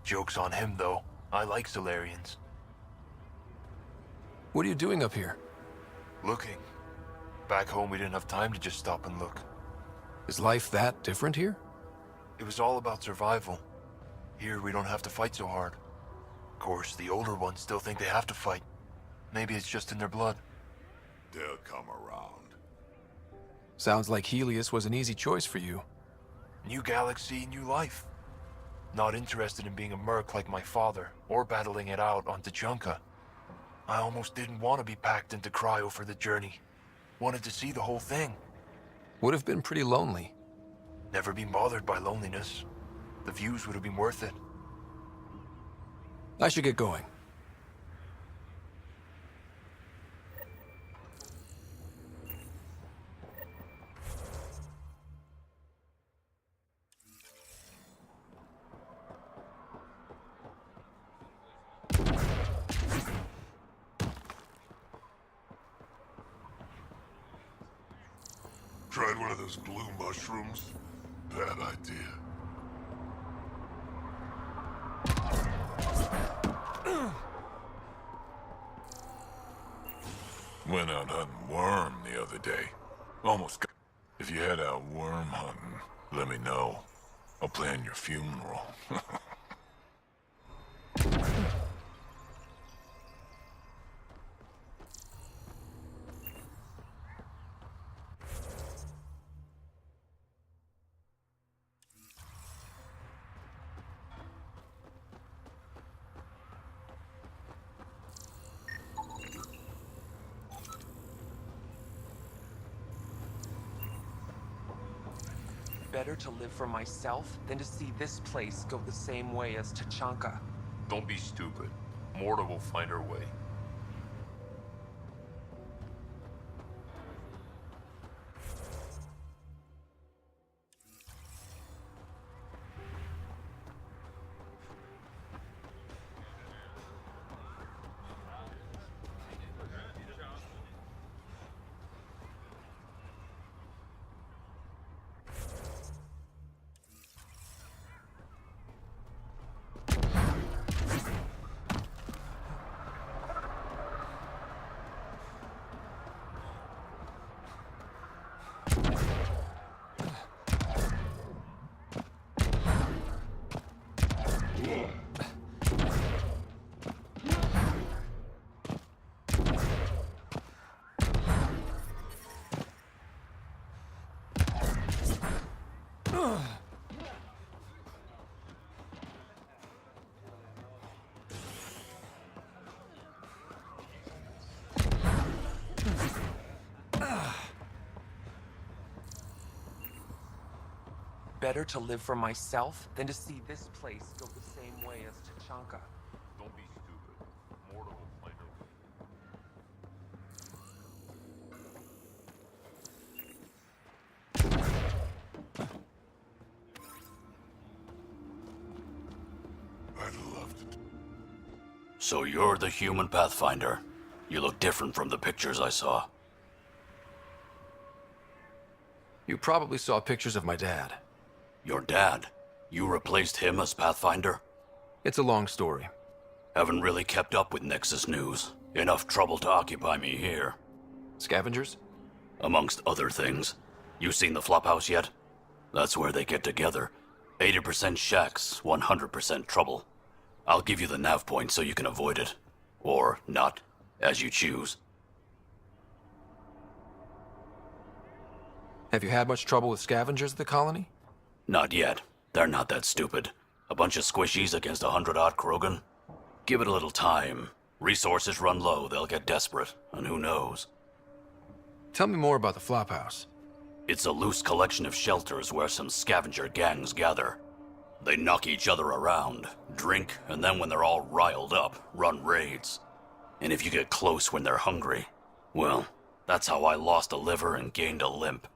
Joke's on him, though. I like Solarians. What are you doing up here? Looking. Back home, we didn't have time to just stop and look. Is life that different here? It was all about survival. Here, we don't have to fight so hard. Of course, the older ones still think they have to fight. Maybe it's just in their blood. They'll come around. Sounds like Helios was an easy choice for you. New galaxy, new life. Not interested in being a merc like my father, or battling it out on Tachanka. I almost didn't want to be packed into cryo for the journey. Wanted to see the whole thing. Would have been pretty lonely. Never been bothered by loneliness. The views would have been worth it. I should get going. Tried one of those blue mushrooms? Bad idea. Went out hunting worm the other day. Almost got... If you head out worm hunting, let me know. I'll plan your funeral. Better to live for myself than to see this place go the same way as Tachanka. Don't be stupid. Morta will find her way. Better to live for myself than to see this place go the same way as Tachanka. Don't be stupid. Morta will find her way. I'd love to. So you're the human Pathfinder. You look different from the pictures I saw. You probably saw pictures of my dad. Your dad? You replaced him as Pathfinder? It's a long story. Haven't really kept up with Nexus news. Enough trouble to occupy me here. Scavengers? Amongst other things. You seen the flophouse yet? That's where they get together. 80% shacks, 100% trouble. I'll give you the nav point so you can avoid it. Or not, as you choose. Have you had much trouble with scavengers at the colony? Not yet. They're not that stupid. A bunch of squishies against 100-odd Krogan? Give it a little time, Resources run low, they'll get desperate, and who knows? Tell me more about the Flophouse. It's a loose collection of shelters where some scavenger gangs gather. They knock each other around, drink, and then when they're all riled up, run raids. And if you get close when they're hungry, well, that's how I lost a liver and gained a limp.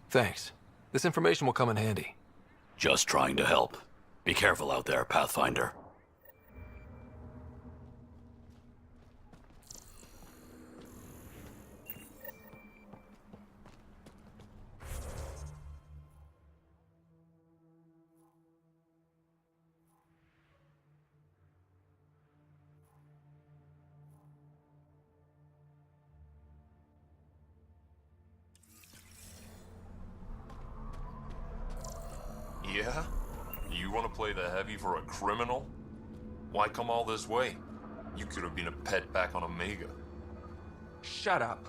Thanks. This information will come in handy. Just trying to help. Be careful out there, Pathfinder. Yeah? You want to play the heavy for a criminal? Why come all this way? You could have been a pet back on Omega. Shut up.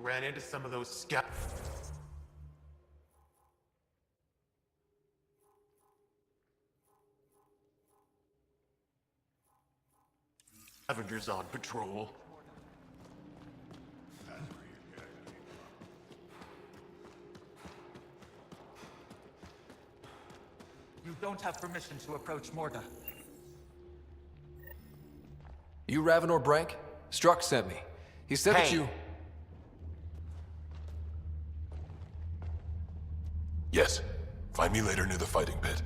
Ran into some of those scavengers on patrol. You don't have permission to approach Morda. You Ravenor Brank? Struck sent me. He said that you... Yes. Find me later near the fighting pit.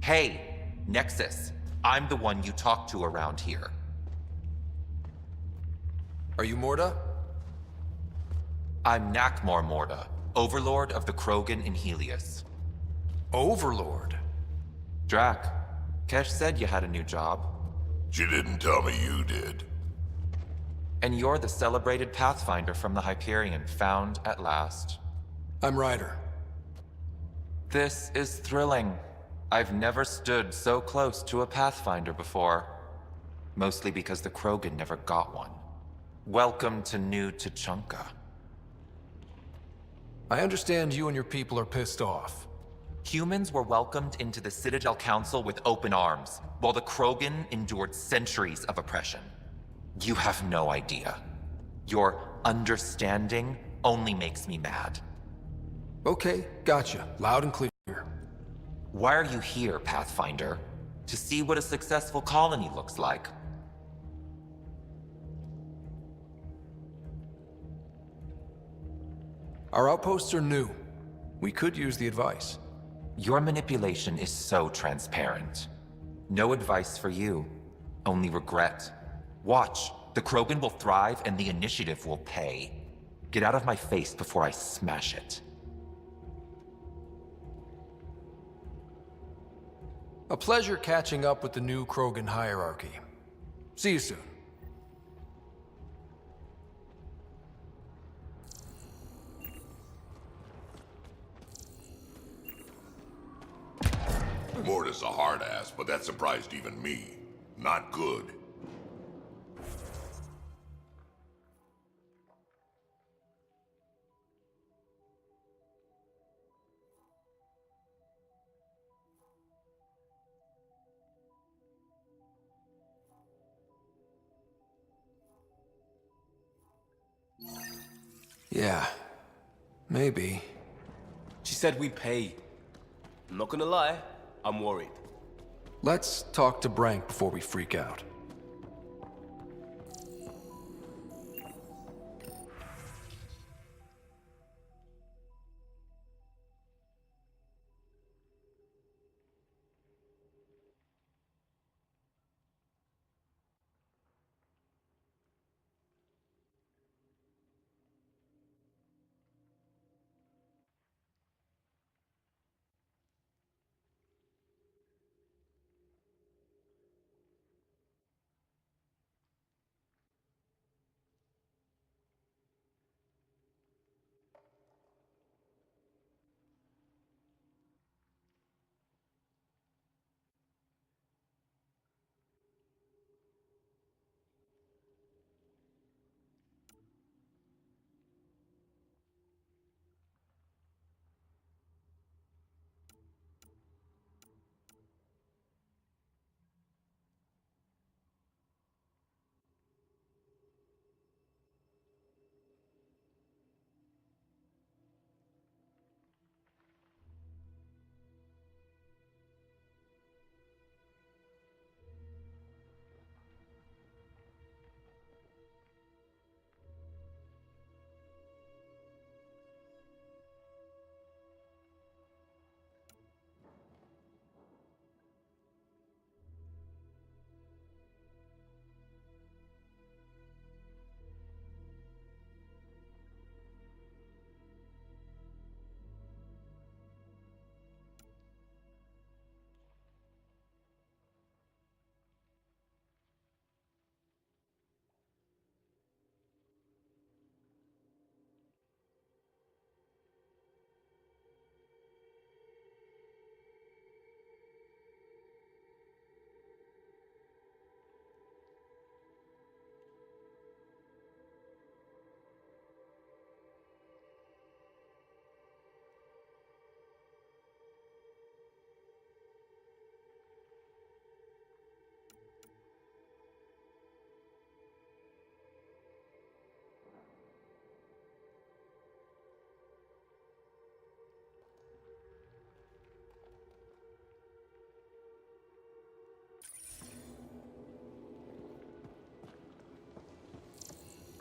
Hey, Nexus. I'm the one you talk to around here. Are you Morda? I'm Nakmor Morda, Overlord of the Krogan in Helios. Overlord? Drac, Kesh said you had a new job. She didn't tell me you did. And you're the celebrated Pathfinder from the Hyperion, found at last. I'm Ryder. This is thrilling. I've never stood so close to a Pathfinder before. Mostly because the Krogan never got one. Welcome to New Tuchanka. I understand you and your people are pissed off. Humans were welcomed into the Citadel Council with open arms, while the Krogan endured centuries of oppression. You have no idea. Your understanding only makes me mad. Okay, gotcha. Loud and clear. Why are you here, Pathfinder? To see what a successful colony looks like. Our outposts are new. We could use the advice. Your manipulation is so transparent. No advice for you, only regret. Watch, the Krogan will thrive and the initiative will pay. Get out of my face before I smash it. A pleasure catching up with the new Krogan hierarchy. See you soon. Morda's a hard ass, but that surprised even me. Not good. Yeah, maybe. She said we'd pay. I'm not gonna lie, I'm worried. Let's talk to Brank before we freak out.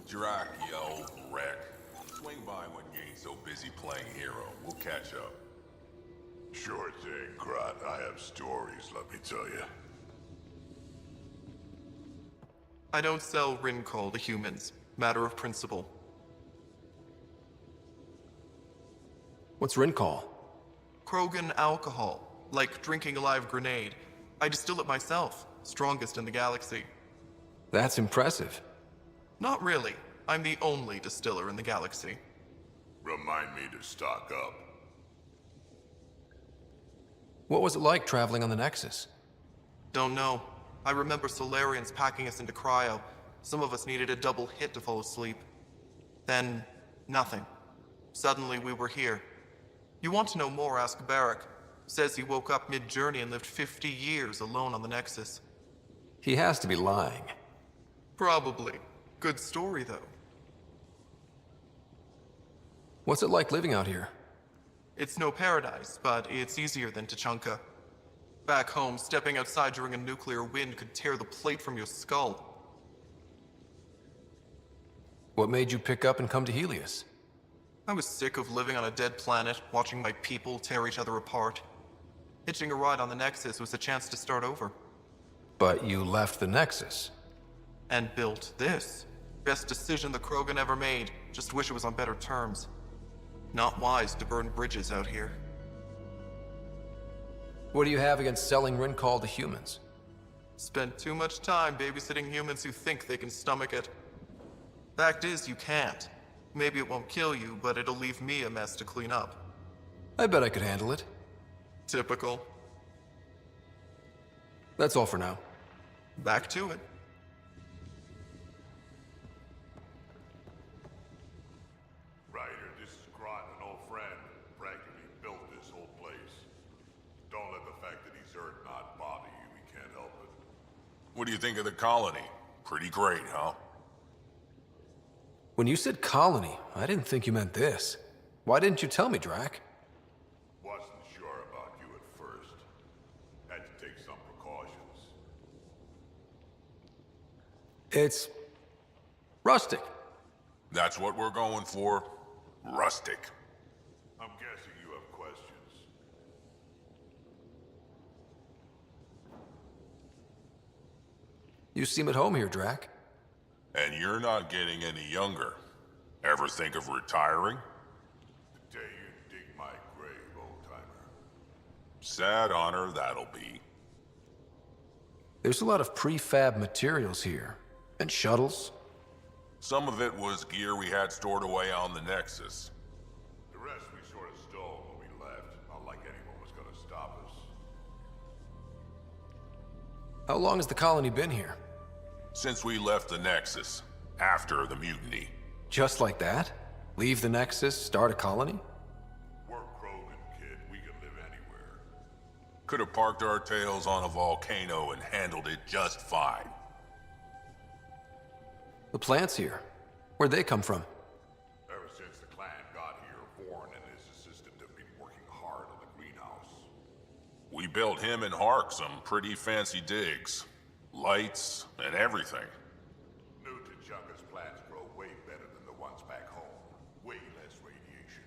Drac, you old wreck. Swing by when you ain't so busy playing hero. We'll catch up. Sure thing, Grot. I have stories, let me tell you. I don't sell Rincol to humans. Matter of principle. What's Rincol? Krogan alcohol. Like drinking a live grenade. I distill it myself. Strongest in the galaxy. That's impressive. Not really. I'm the only distiller in the galaxy. Remind me to stock up. What was it like traveling on the Nexus? Don't know. I remember Solarians packing us into cryo. Some of us needed a double hit to fall asleep. Then, nothing. Suddenly we were here. You want to know more, ask Barrack. Says he woke up mid-journey and lived 50 years alone on the Nexus. He has to be lying. Probably. Good story, though. What's it like living out here? It's no paradise, but it's easier than Tachanka. Back home, stepping outside during a nuclear wind could tear the plate from your skull. What made you pick up and come to Helios? I was sick of living on a dead planet, watching my people tear each other apart. Hitching a ride on the Nexus was a chance to start over. But you left the Nexus. And built this. Best decision the Krogan ever made. Just wish it was on better terms. Not wise to burn bridges out here. What do you have against selling Rincol to humans? Spent too much time babysitting humans who think they can stomach it. Fact is, you can't. Maybe it won't kill you, but it'll leave me a mess to clean up. I bet I could handle it. Typical. That's all for now. Back to it. Ryder, this is Grot, an old friend. Practically built this whole place. Don't let the fact that he's Earth not bother you. He can't help it. What do you think of the colony? Pretty great, huh? When you said colony, I didn't think you meant this. Why didn't you tell me, Drac? Wasn't sure about you at first. Had to take some precautions. It's rustic. That's what we're going for. Rustic. I'm guessing you have questions. You seem at home here, Drac. And you're not getting any younger. Ever think of retiring? The day you dig my grave, old-timer. Sad honor that'll be. There's a lot of prefab materials here. And shuttles. Some of it was gear we had stored away on the Nexus. The rest we sort of stole when we left. Not like anyone was gonna stop us. How long has the colony been here? Since we left the Nexus. After the mutiny. Just like that? Leave the Nexus, start a colony? We're Krogan, kid. We can live anywhere. Could have parked our tails on a volcano and handled it just fine. The plants here. Where'd they come from? Ever since the clan got here, Warren and his assistant have been working hard on the greenhouse. We built him and Hark some pretty fancy digs. Lights and everything. New Tachanka's plants grow way better than the ones back home. Way less radiation.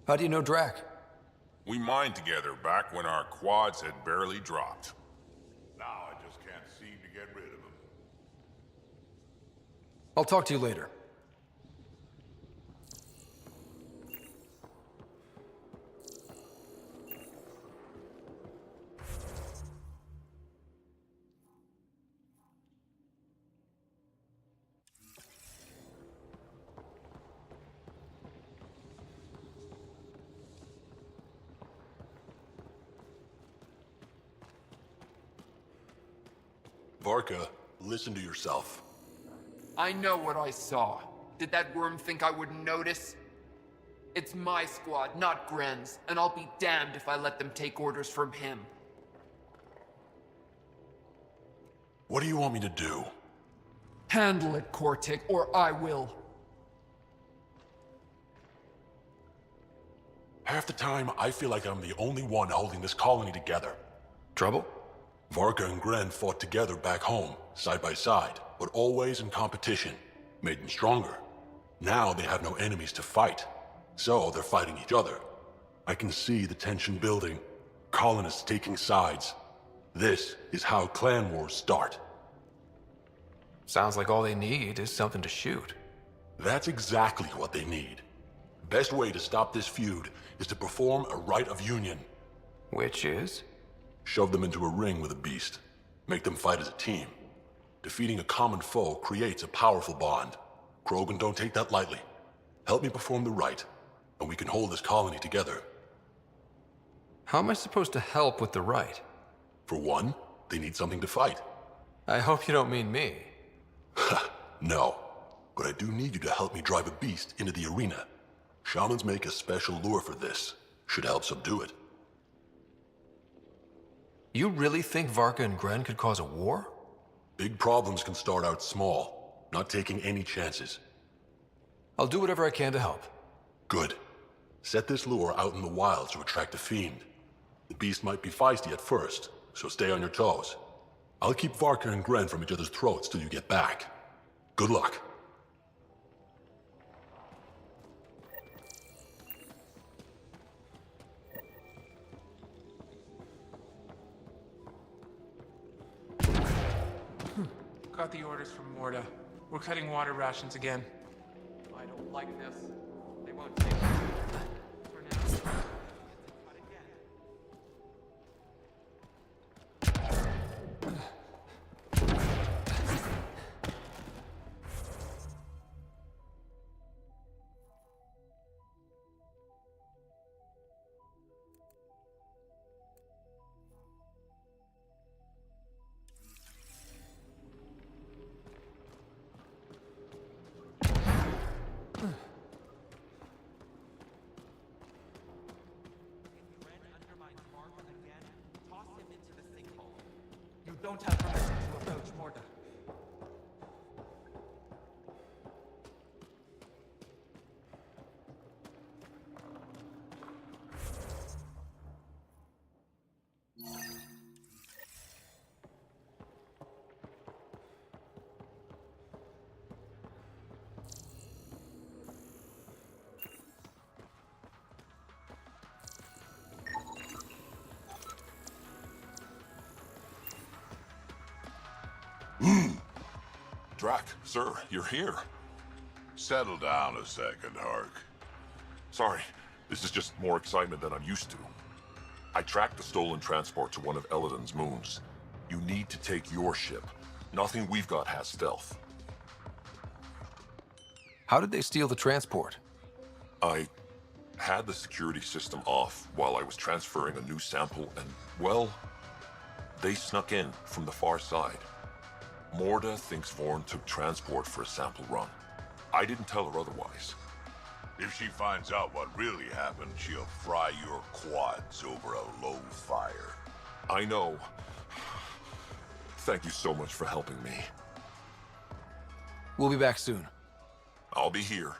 How do you know Drac? We mined together back when our quads had barely dropped. Now I just can't seem to get rid of him. I'll talk to you later. Varka, listen to yourself. I know what I saw. Did that worm think I wouldn't notice? It's my squad, not Gren's, and I'll be damned if I let them take orders from him. What do you want me to do? Handle it, Kortik, or I will. Half the time, I feel like I'm the only one holding this colony together. Trouble? Varka and Gren fought together back home, side by side, but always in competition. Made them stronger. Now they have no enemies to fight, so they're fighting each other. I can see the tension building, colonists taking sides. This is how clan wars start. Sounds like all they need is something to shoot. That's exactly what they need. Best way to stop this feud is to perform a rite of union. Which is? Shove them into a ring with a beast. Make them fight as a team. Defeating a common foe creates a powerful bond. Krogan don't take that lightly. Help me perform the rite, and we can hold this colony together. How am I supposed to help with the rite? For one, they need something to fight. I hope you don't mean me. No, but I do need you to help me drive a beast into the arena. Shamans make a special lure for this. Should help subdue it. You really think Varka and Gren could cause a war? Big problems can start out small, not taking any chances. I'll do whatever I can to help. Good. Set this lure out in the wilds to attract a fiend. The beast might be feisty at first, so stay on your toes. I'll keep Varka and Gren from each other's throats till you get back. Good luck. Got the orders from Morda. We're cutting water rations again. I don't like this. They won't take it. For now. You don't have permission to approach Morda. Drac, sir, you're here. Settle down a second, Hark. Sorry, this is just more excitement than I'm used to. I tracked the stolen transport to one of Elaaden's moons. You need to take your ship. Nothing we've got has stealth. How did they steal the transport? I had the security system off while I was transferring a new sample and, well, they snuck in from the far side. Morda thinks Vorn took transport for a sample run. I didn't tell her otherwise. If she finds out what really happened, she'll fry your quads over a low fire. I know. Thank you so much for helping me. We'll be back soon. I'll be here.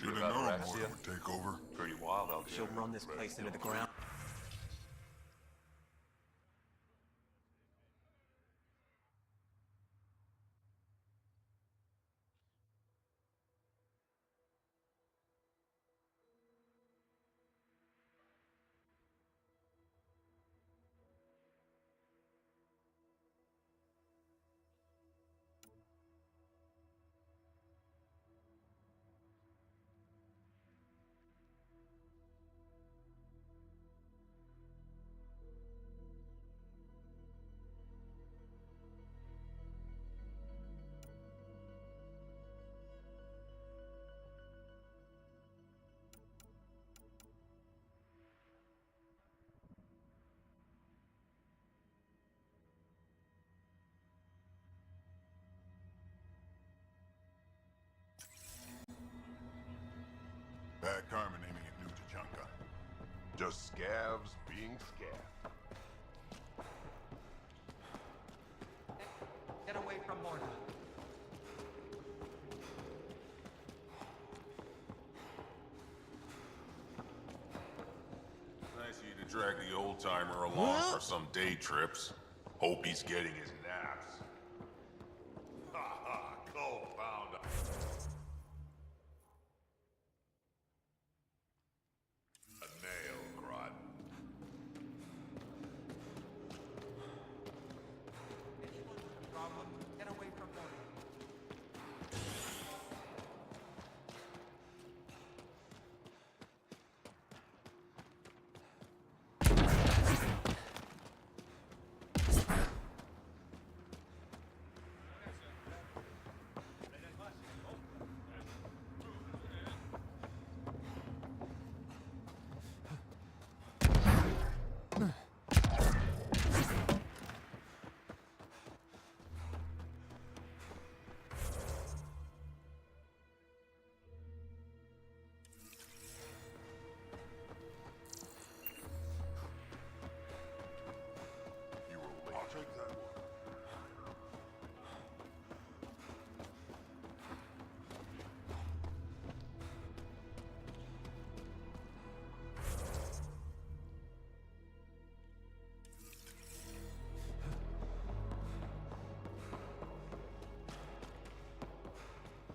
Should've known Morda would take over. Pretty wild out there. She'll run this place into the ground. Bad karma naming it New Tachanka. Just scavs being scavs. Get away from Morta. Nice of you to drag the old-timer along for some day trips. Hope he's getting his naps. Ha ha, co-founder. A nail, Grot. Anyone with a problem, get away from Morta. You were late. I'll take that one.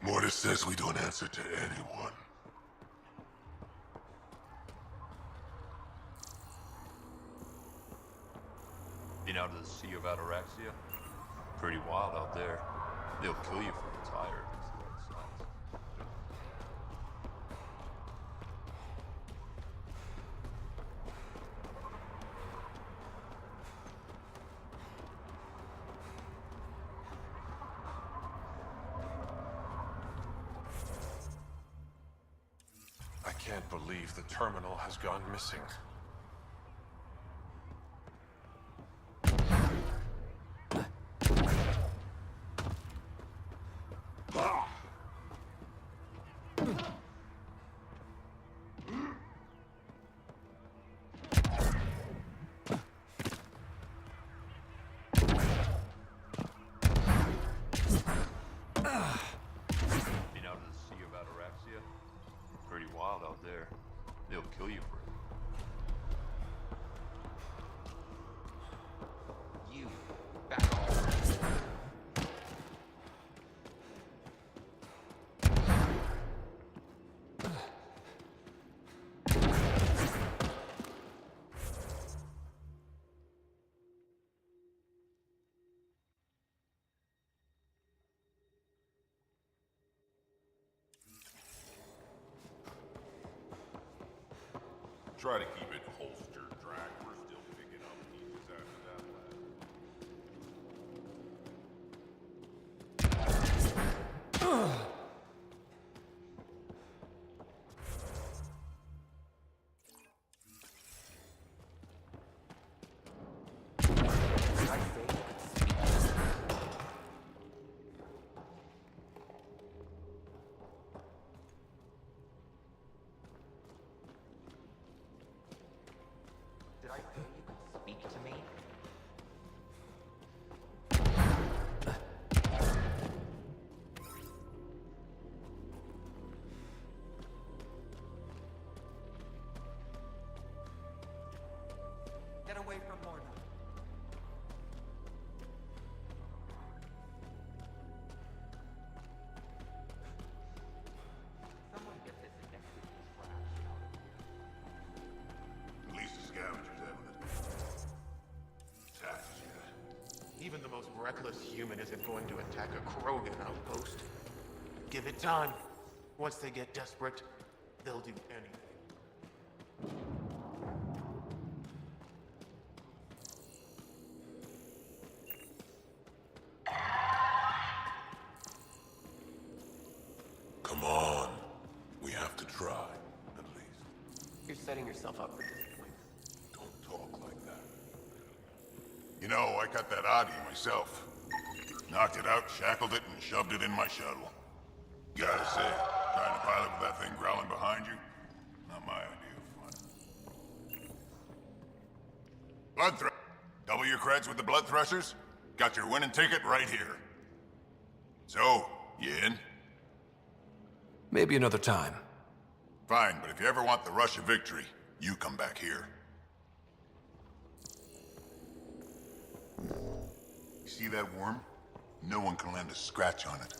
Mortis says we don't answer to anyone. Been out of the Sea of Ataraxia? Pretty wild out there. They'll kill you for the tired. That's the way it sounds. I can't believe the terminal has gone missing. Been out of the Sea of Ataraxia? Pretty wild out there. They'll kill you for it. You, back off. Try to keep it holstered, Drac. We're still picking up pieces after that last. Did I say you could speak to me? Get away from Morta. Someone get this iniquity trash out of here. At least the scavengers haven't attacked us yet. Even the most reckless human isn't going to attack a Krogan outpost. Give it time. Once they get desperate, they'll do anything. Come on. We have to try, at least. You're setting yourself up for disappointment. Don't talk like that. You know, I got that Adi myself. Knocked it out, shackled it, and shoved it in my shuttle. Gotta say, trying to pilot with that thing growling behind you, Double your creds with the blood threshers? Got your winning ticket right here. So, you in? Maybe another time. Fine, but if you ever want the rush of victory, you come back here. You see that worm? No one can land a scratch on it.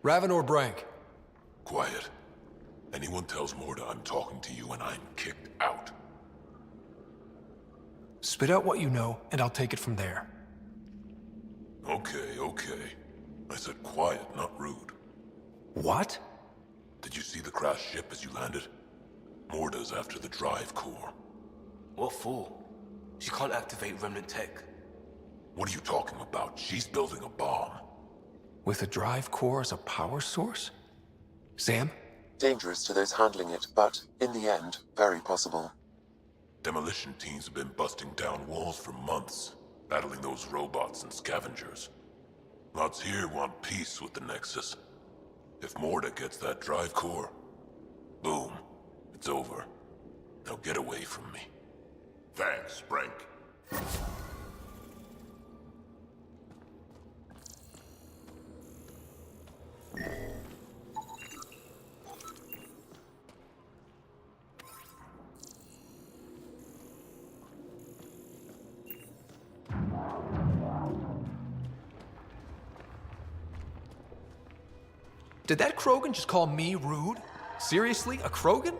Raven or Brank? Quiet. Anyone tells Morda I'm talking to you and I'm kicked out. Spit out what you know, and I'll take it from there. Okay, okay. I said quiet, not rude. What? Did you see the crashed ship as you landed? Morda's after the drive core. What for? She can't activate remnant tech. What are you talking about? She's building a bomb. With a drive core as a power source? Sam? Dangerous to those handling it, but, in the end, very possible. Demolition teams have been busting down walls for months, battling those robots and scavengers. Lots here want peace with the Nexus. If Morda gets that drive core, boom, it's over. Now get away from me. Thanks, Brank. Did that Krogan just call me rude? Seriously, a Krogan?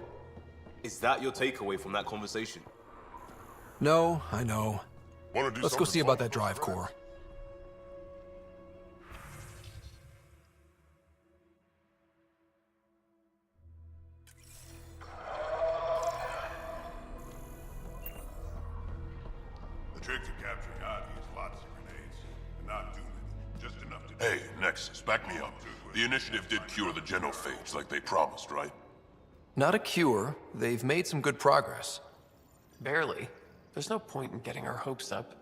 Is that your takeaway from that conversation? No, I know. Wanna do Let's go see about that drive core. The trick to capturing Adi is lots of grenades. And not too many. Just enough to... Hey, Nexus, back me up. The initiative did cure the genophage like they promised, right? Not a cure. They've made some good progress. Barely. There's no point in getting our hopes up.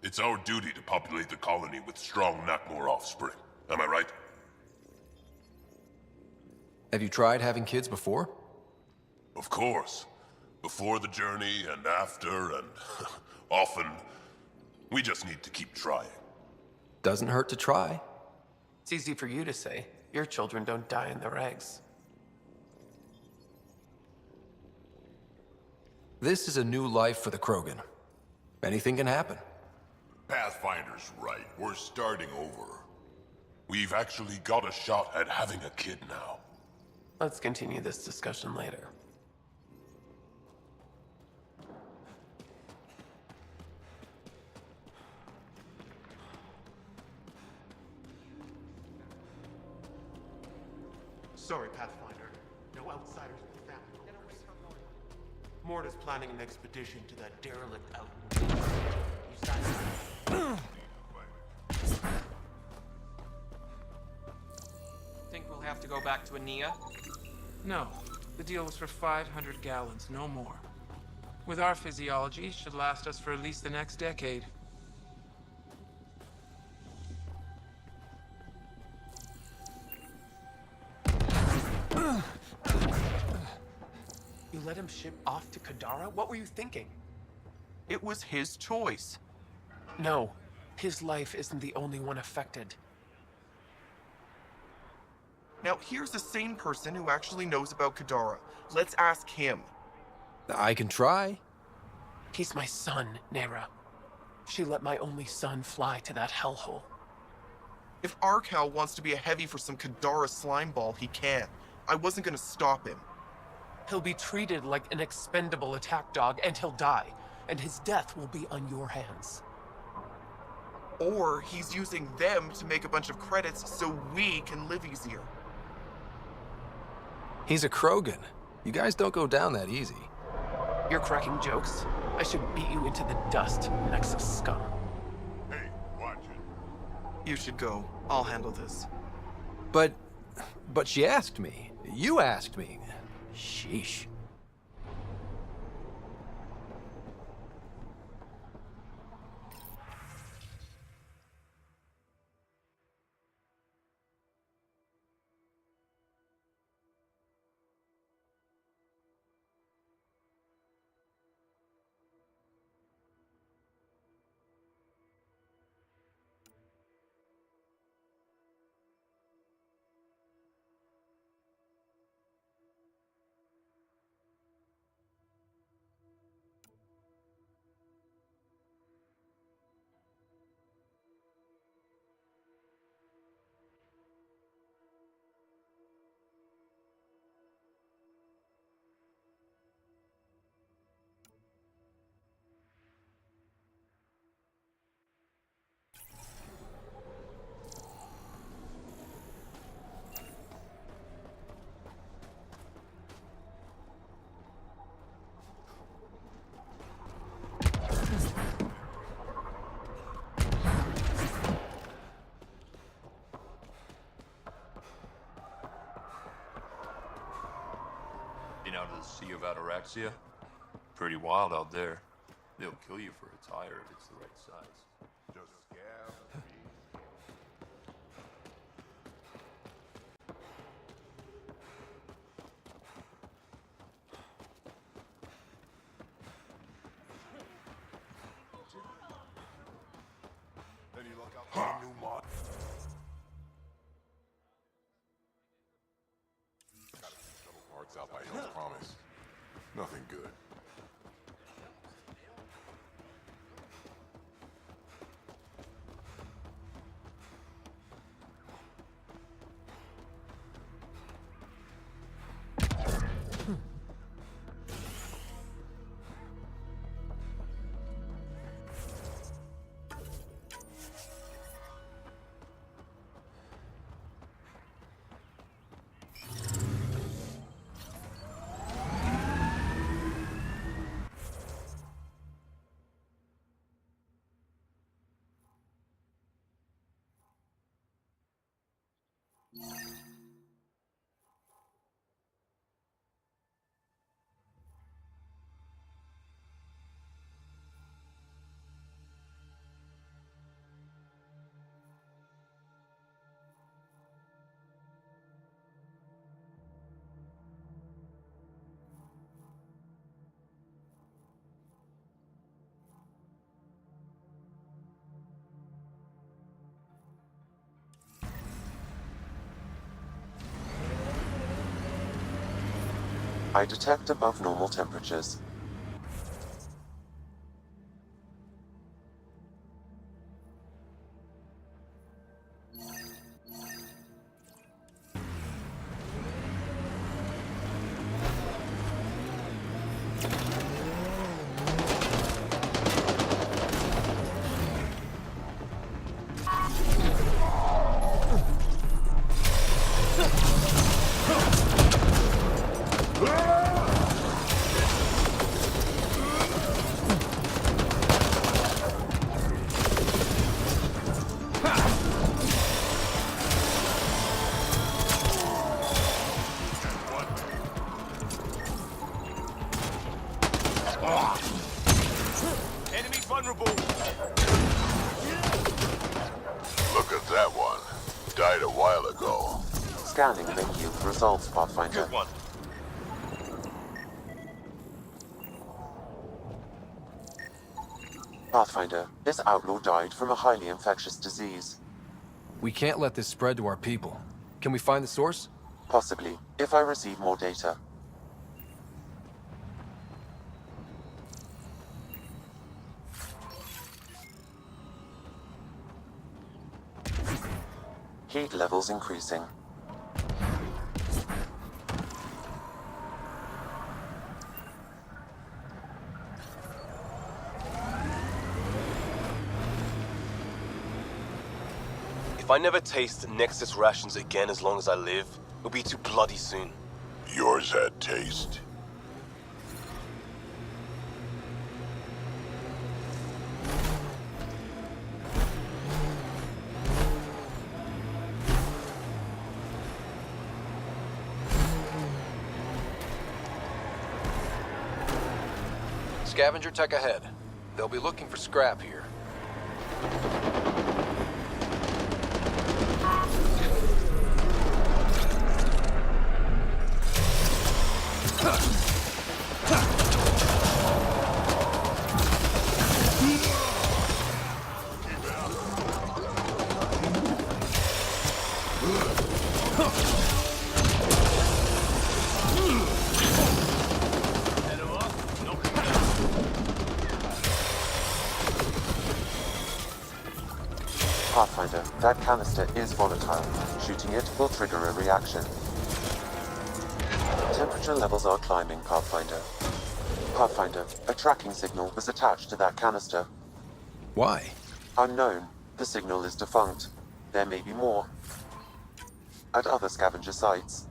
It's our duty to populate the colony with strong, not more offspring. Am I right? Have you tried having kids before? Of course. Before the journey and after and often. We just need to keep trying. Doesn't hurt to try. It's easy for you to say. Your children don't die in their eggs. This is a new life for the Krogan. Anything can happen. Pathfinder's right. We're starting over. We've actually got a shot at having a kid now. Let's continue this discussion later. Sorry, Pathfinder. No outsiders in the family. Get away from Morta. Morta's planning an expedition to that derelict out in the woods. You signed Think we'll have to go back to Ania? No. The deal was for 500 gallons, no more. With our physiology, it should last us for at least the next decade. You let him ship off to Kadara? What were you thinking? It was his choice. No. His life isn't the only one affected. Now, here's a sane person who actually knows about Kadara. Let's ask him. I can try. He's my son, Nera. She let my only son fly to that hellhole. If Arcal wants to be a heavy for some Kadara slime ball, he can. I wasn't gonna stop him. He'll be treated like an expendable attack dog, and he'll die. And his death will be on your hands. Or he's using them to make a bunch of credits so we can live easier. He's a Krogan. You guys don't go down that easy. You're cracking jokes? I should beat you into the dust, Nexus scum. Hey, watch it. You should go. I'll handle this. But she asked me. You asked me. Sheesh. Been out of the Sea of Ataraxia? Pretty wild out there. They'll kill you for a tire if it's the right size. Just scab. Then you look out for a new mod. Got a few trouble parts out by Hill's Promise. Nothing good. I detect above normal temperatures. Enemy vulnerable. Look at that one. Died a while ago. Scanning may yield results, Pathfinder. Good one. Pathfinder, this outlaw died from a highly infectious disease. We can't let this spread to our people. Can we find the source? Possibly, if I receive more data. Heat levels increasing. If I never taste Nexus rations again as long as I live, it'll be too bloody soon. Yours had taste. Scavenger tech ahead. They'll be looking for scrap here. Pathfinder, that canister is volatile. Shooting it will trigger a reaction. Temperature levels are climbing, Pathfinder. Pathfinder, a tracking signal was attached to that canister. Why? Unknown. The signal is defunct. There may be more. At other scavenger sites.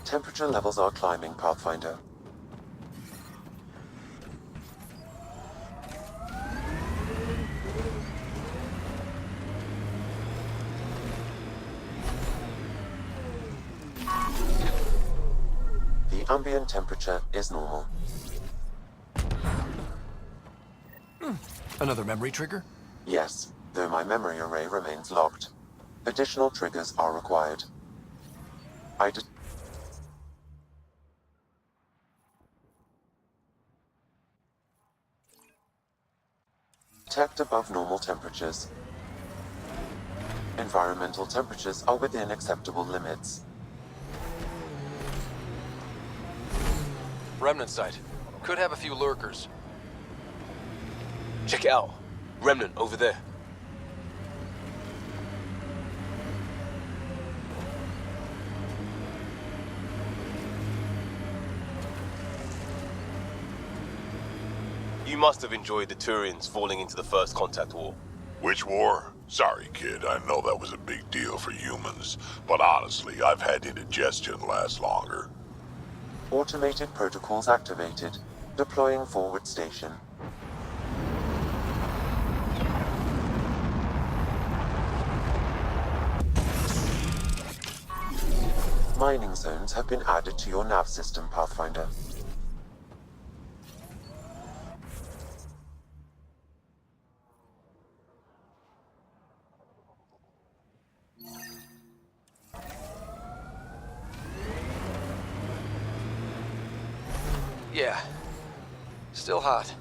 Temperature levels are climbing, Pathfinder. The ambient temperature is normal. Another memory trigger? Yes, though my memory array remains locked. Additional triggers are required. I detect above normal temperatures. Environmental temperatures are within acceptable limits. Remnant site. Could have a few lurkers. Check it out. Remnant over there. You must have enjoyed the Turians falling into the First Contact War. Which war? Sorry, kid, I know that was a big deal for humans, but honestly, I've had indigestion last longer. Automated protocols activated. Deploying forward station. Mining zones have been added to your nav system, Pathfinder. Yeah. Still hot.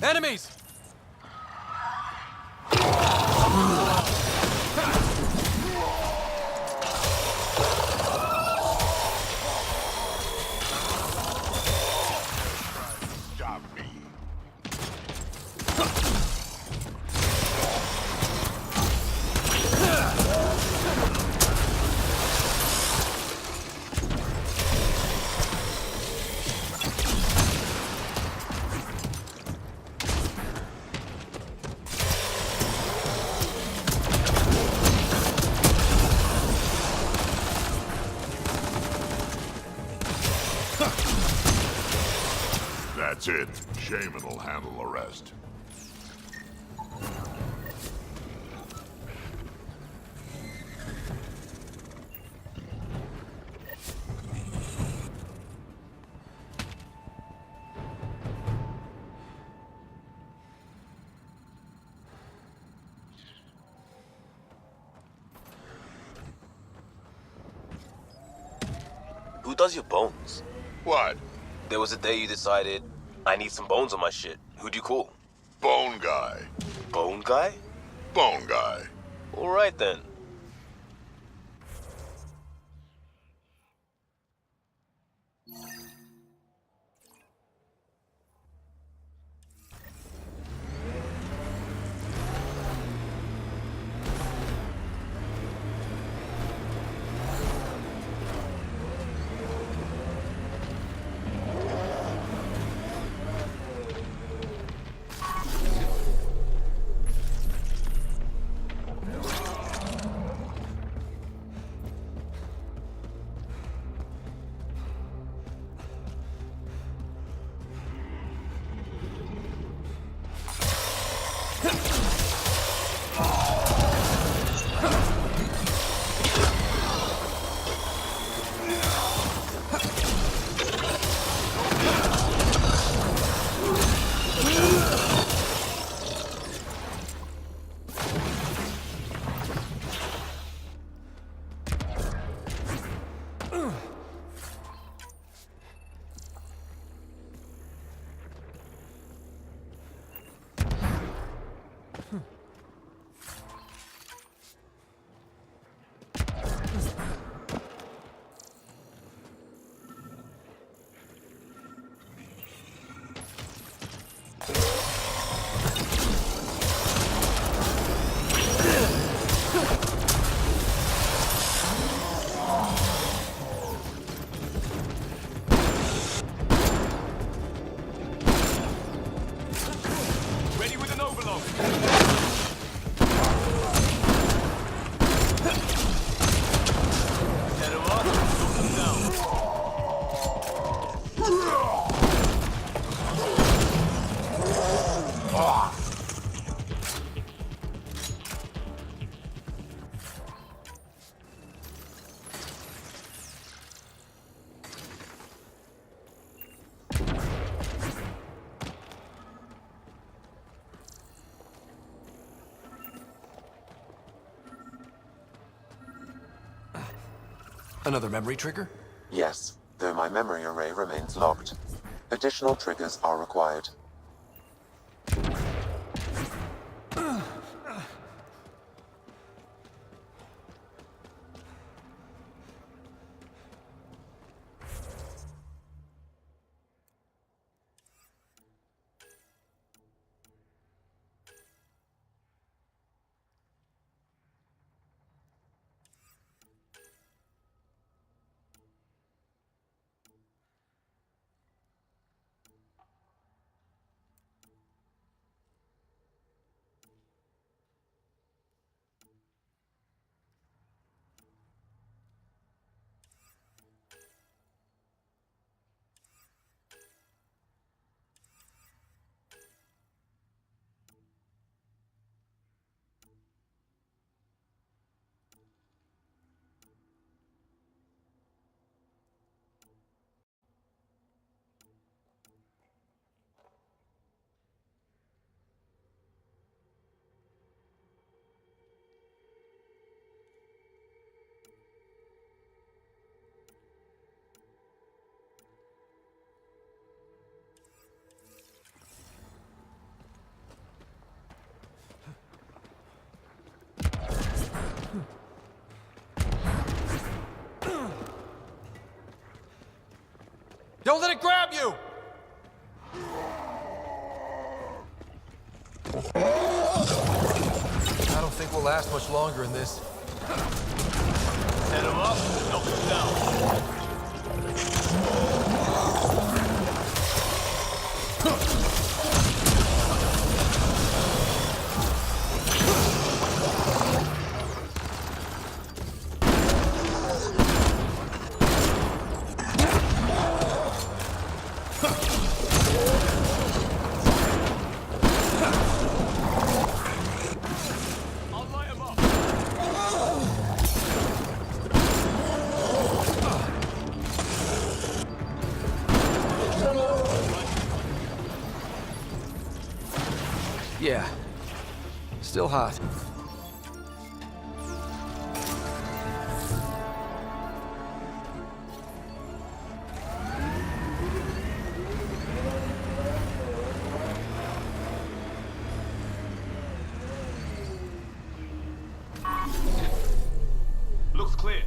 Enemies! Stop me. That's it. Shaman will handle the rest. Who does your bones? What? There was a day you decided, I need some bones on my shit. Who'd you call? Bone guy. Bone guy? Bone guy. Alright then. Another memory trigger? Yes, though my memory array remains locked. Additional triggers are required. Don't let it grab you! I don't think we'll last much longer in this. Set him up, knock him down. Yeah. Still hot. Looks clear.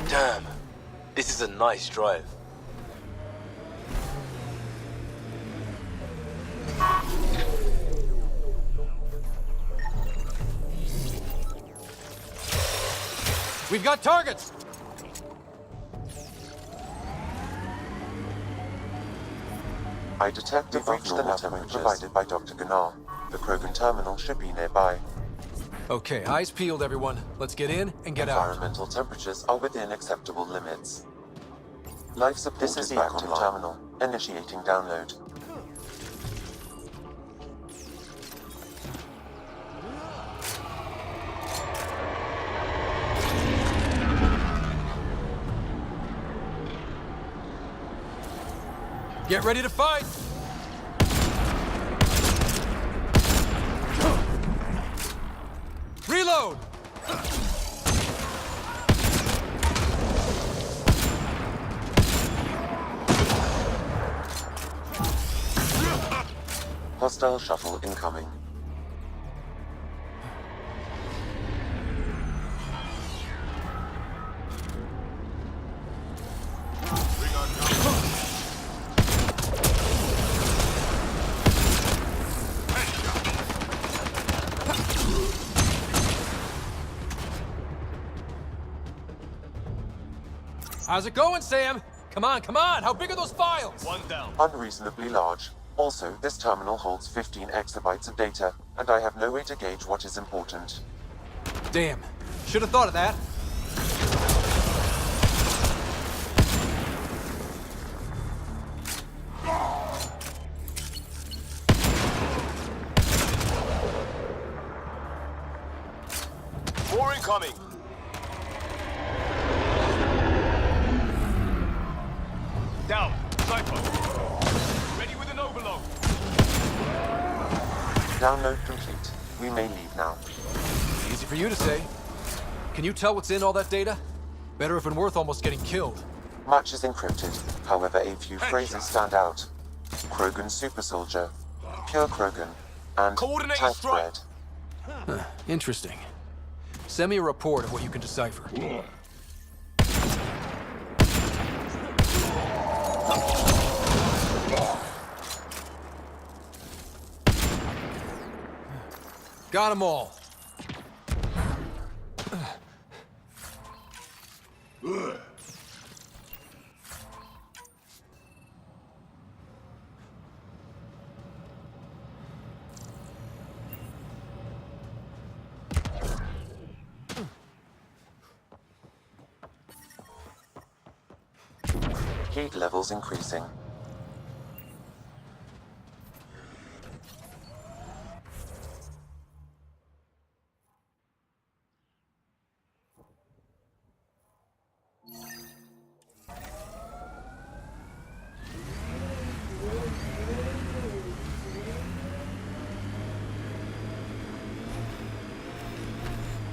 Damn, this is a nice drive. We've got targets! I detect the reached the nav provided by Dr. Gunnar. The Krogan terminal should be nearby. Okay, eyes peeled, everyone. Let's get in and get out. Environmental temperatures are within acceptable limits. Life support is active terminal. Initiating download. Get ready to fight! Reload! Hostile shuttle incoming. How's it going, Sam? Come on, come on! How big are those files? One down. Unreasonably large. Also, this terminal holds 15 exabytes of data, and I have no way to gauge what is important. Damn. Should have thought of that. More incoming. Down. Cypher. Ready with an overload. Download complete. We may leave now. Easy for you to say. Can you tell what's in all that data? Better have been worth almost getting killed. Much is encrypted. However, a few phrases stand out. Krogan super soldier, pure Krogan, and tank bread. Huh, interesting. Send me a report of what you can decipher. Got them all. Heat levels increasing.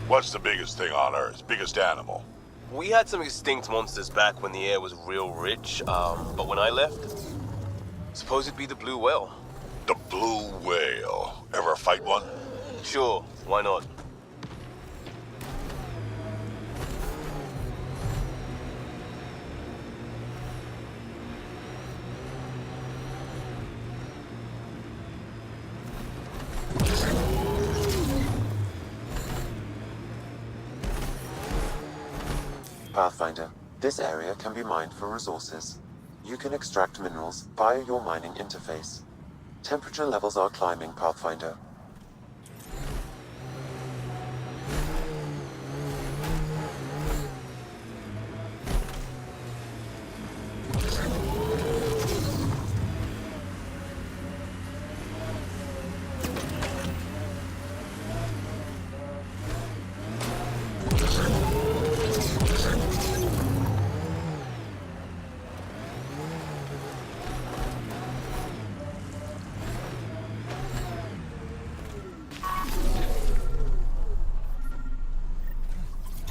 What's the biggest thing on Earth? Biggest animal? We had some extinct monsters back when the air was real rich, but when I left, suppose it'd be the blue whale. The blue whale. Ever fight one? Sure, why not? Pathfinder, this area can be mined for resources. You can extract minerals via your mining interface. Temperature levels are climbing, Pathfinder.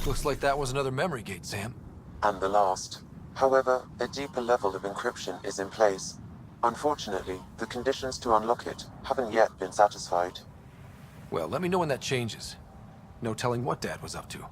Looks like that was another memory gate, Sam. And the last. However, a deeper level of encryption is in place. Unfortunately, the conditions to unlock it haven't yet been satisfied. Well, let me know when that changes. No telling what Dad was up to.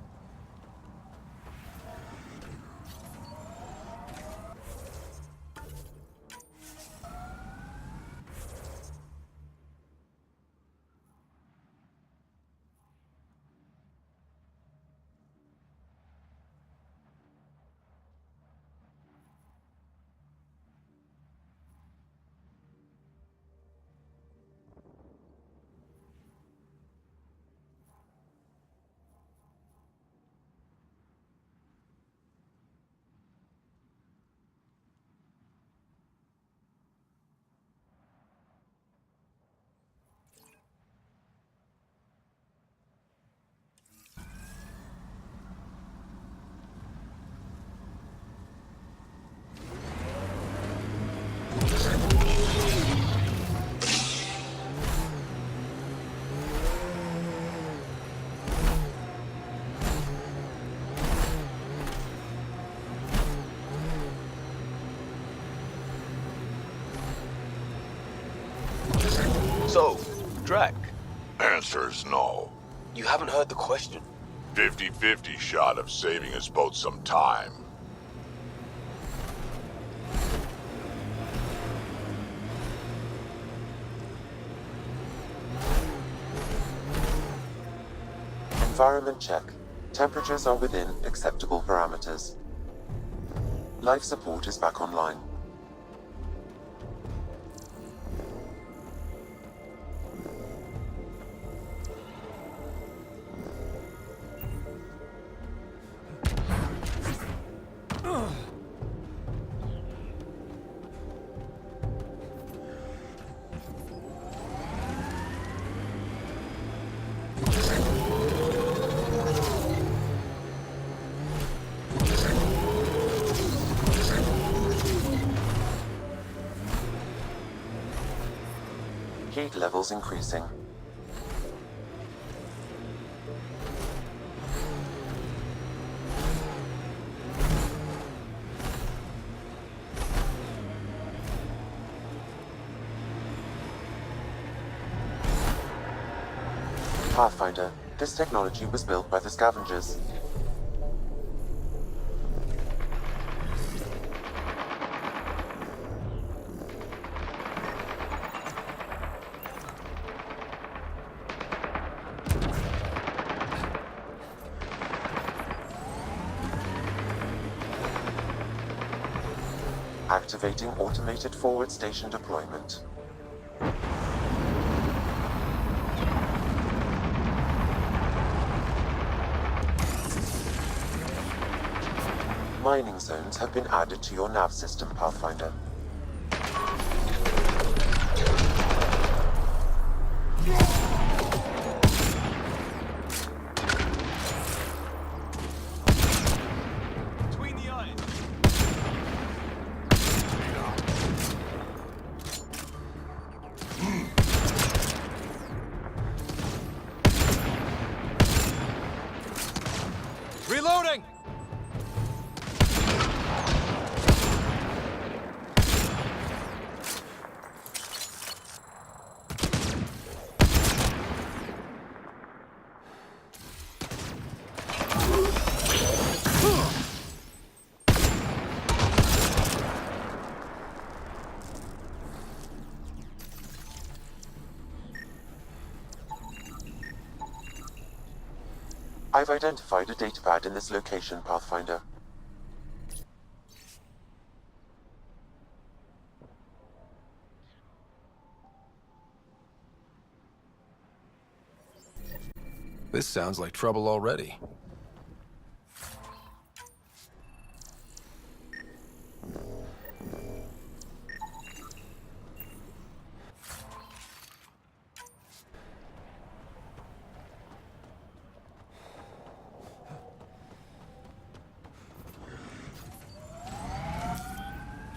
So, Drac. Answer's no. You haven't heard the question. 50-50 shot of saving us both some time. Environment check. Temperatures are within acceptable parameters. Life support is back online. Heat levels increasing. Pathfinder, this technology was built by the scavengers. Activating automated forward station deployment. Mining zones have been added to your nav system, Pathfinder. Between the eyes. Reloading! I've identified a datapad in this location, Pathfinder. This sounds like trouble already.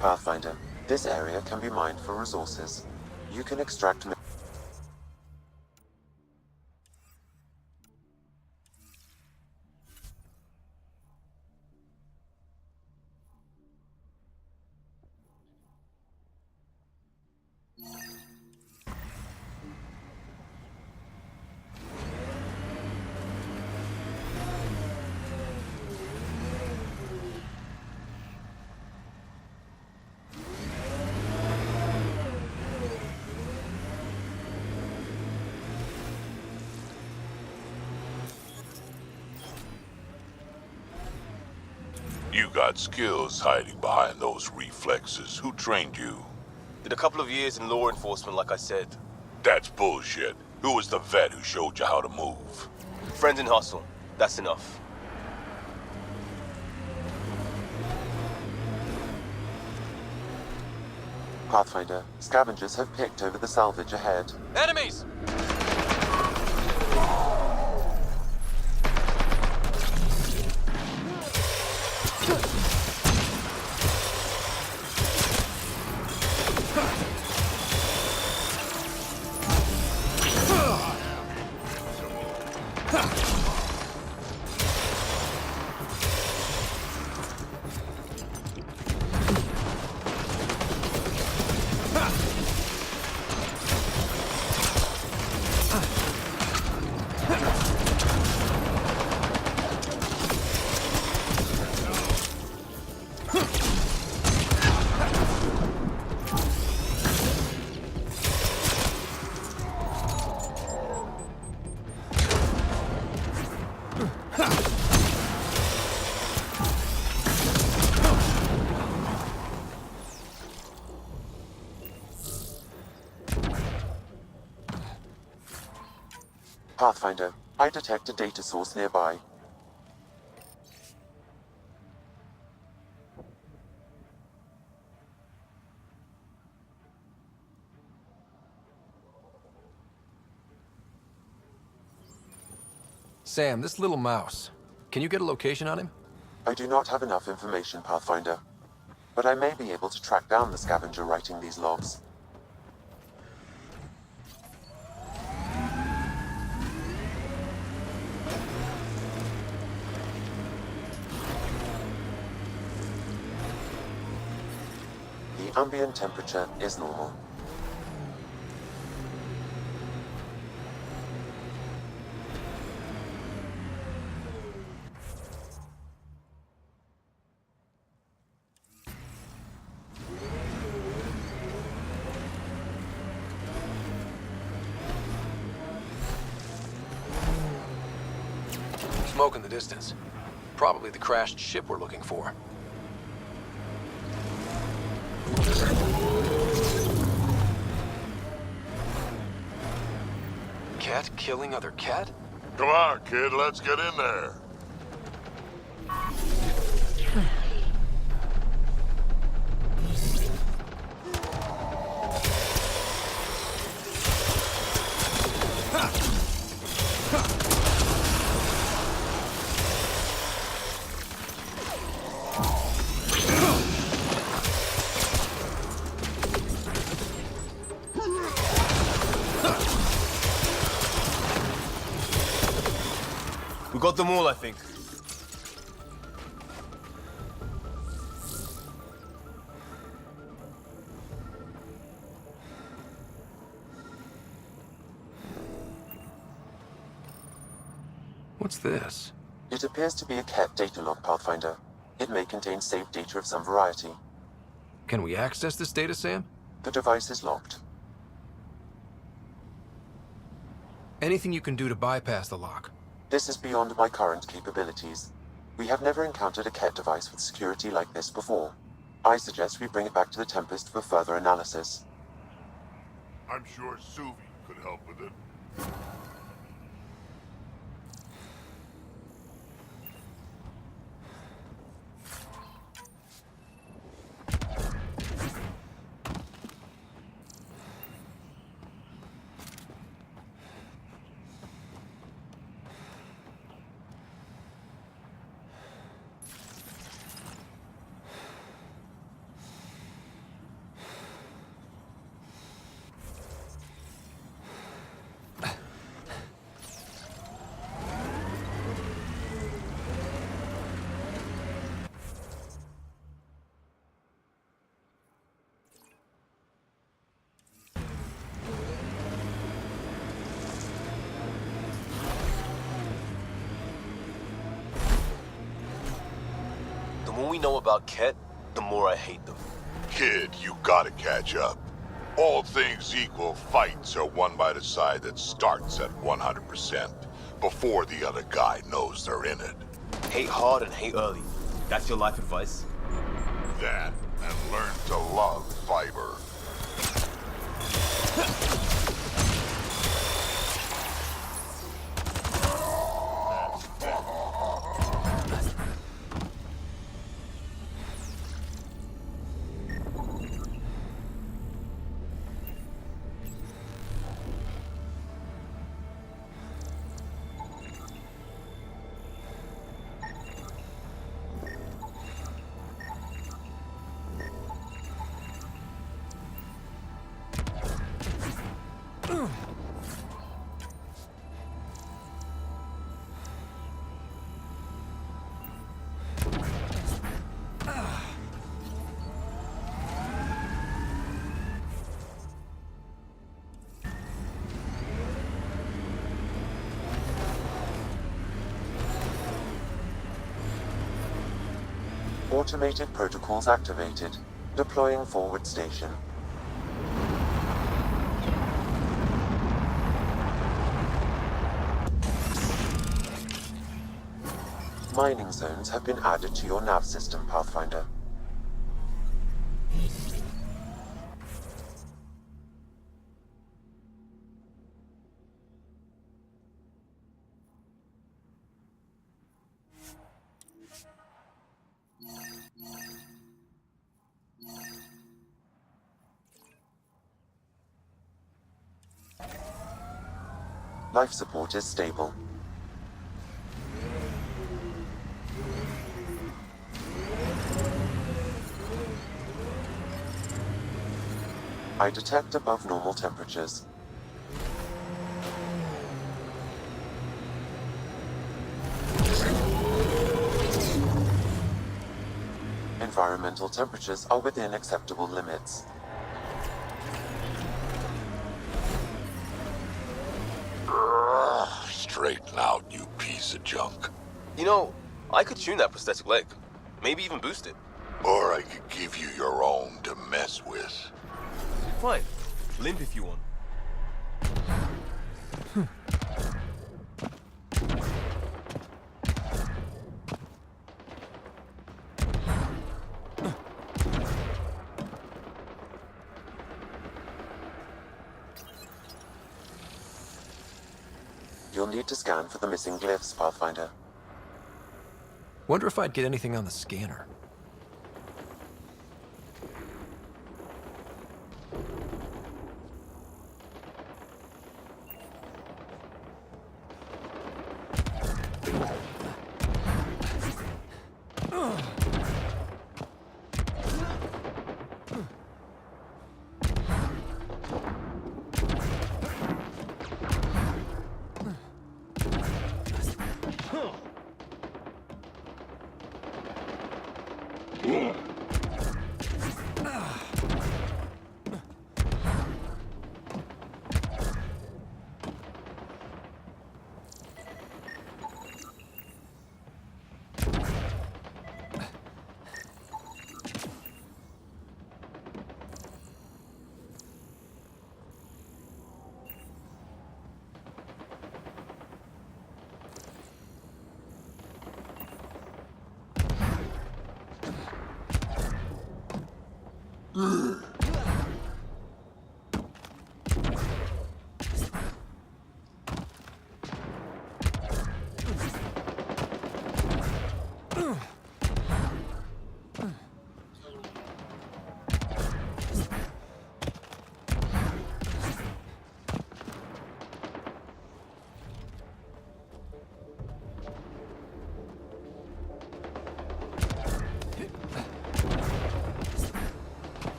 Pathfinder, this area can be mined for resources. You can extract You got skills hiding behind those reflexes. Who trained you? Did a couple of years in law enforcement, like I said. That's bullshit. Who was the vet who showed you how to move? Friends in hustle. That's enough. Pathfinder, scavengers have picked over the salvage ahead. Enemies! Pathfinder, I detect a data source nearby. Sam, this little mouse. Can you get a location on him? I do not have enough information, Pathfinder, but I may be able to track down the scavenger writing these logs. The ambient temperature is normal. Smoke in the distance. Probably the crashed ship we're looking for. Cat killing other cat? Come on, kid, let's get in there. We got them all, I think. What's this? It appears to be a Ket data log, Pathfinder. It may contain saved data of some variety. Can we access this data, Sam? The device is locked. Anything you can do to bypass the lock? This is beyond my current capabilities. We have never encountered a Ket device with security like this before. I suggest we bring it back to the Tempest for further analysis. I'm sure Suvi could help with it. The more we know about Ket, the more I hate them. Kid, you gotta catch up. All things equal, fights are won by the side that starts at 100%, before the other guy knows they're in it. Hate hard and hate early. That's your life advice? That, and learn to love fiber. Automated protocols activated. Deploying forward station. Mining zones have been added to your nav system, Pathfinder. Life support is stable. I detect above normal temperatures. Environmental temperatures are within acceptable limits. Straighten out, you piece of junk. You know, I could tune that prosthetic leg. Maybe even boost it. Or I could give you your own to mess with. Fine. Limp if you want. You'll need to scan for the missing glyphs, Pathfinder. Wonder if I'd get anything on the scanner.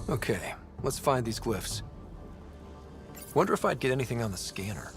Okay, let's find these glyphs. Wonder if I'd get anything on the scanner.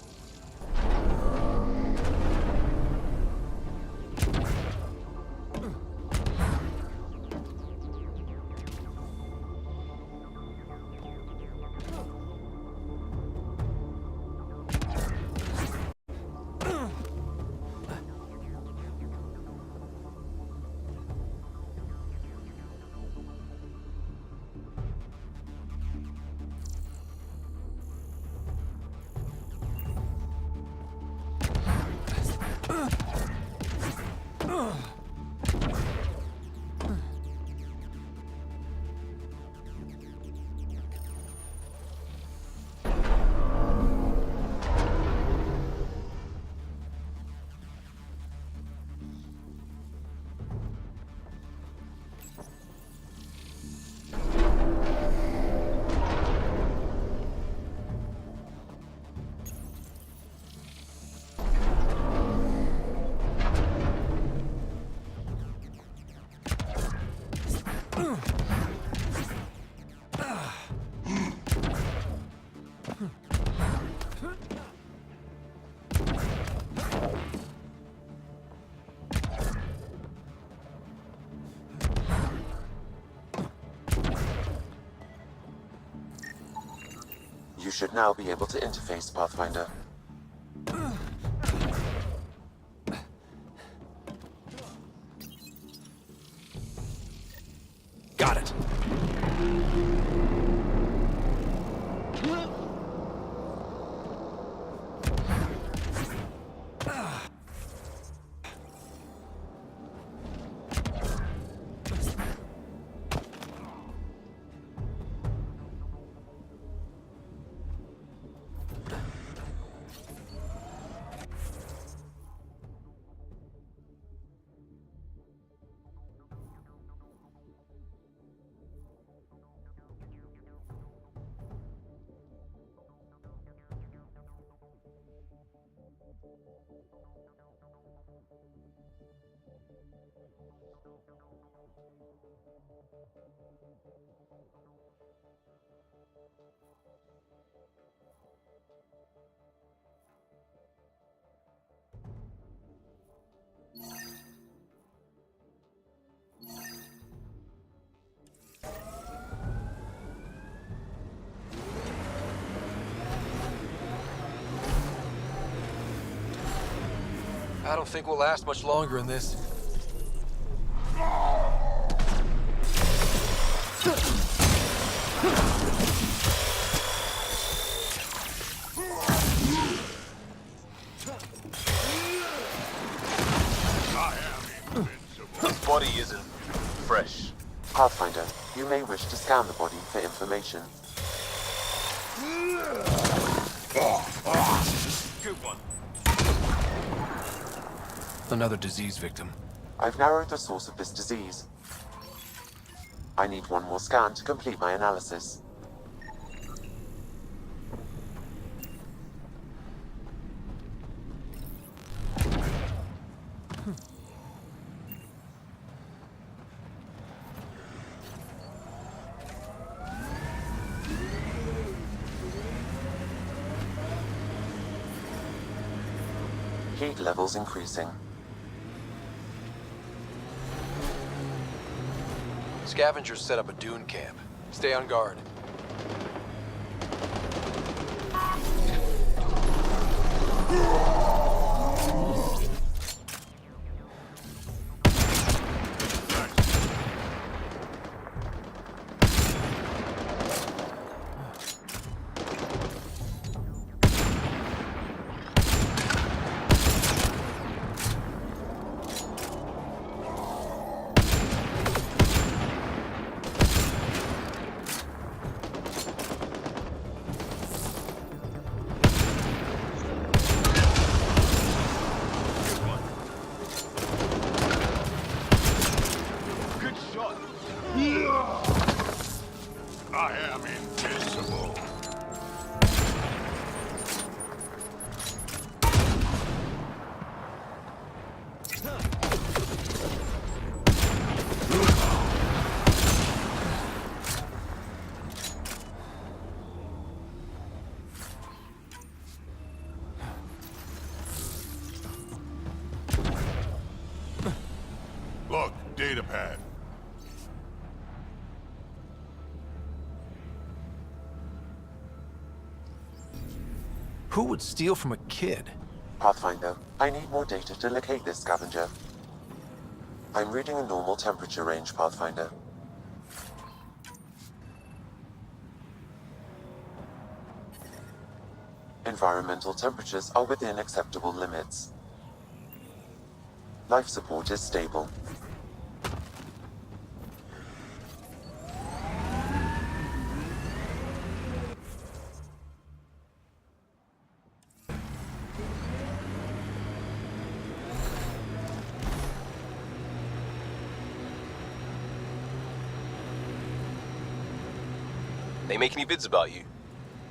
You should now be able to interface, Pathfinder. Got it. I don't think we'll last much longer in this. His body isn't fresh. Pathfinder, you may wish to scan the body for information. Good one. Another disease victim. I've narrowed the source of this disease. I need one more scan to complete my analysis. Heat levels increasing. Scavengers set up a dune camp. Stay on guard. I am invincible. Look, data pad. Who would steal from a kid? Pathfinder, I need more data to locate this scavenger. I'm reading a normal temperature range, Pathfinder. Environmental temperatures are within acceptable limits. Life support is stable. They make any bids about you?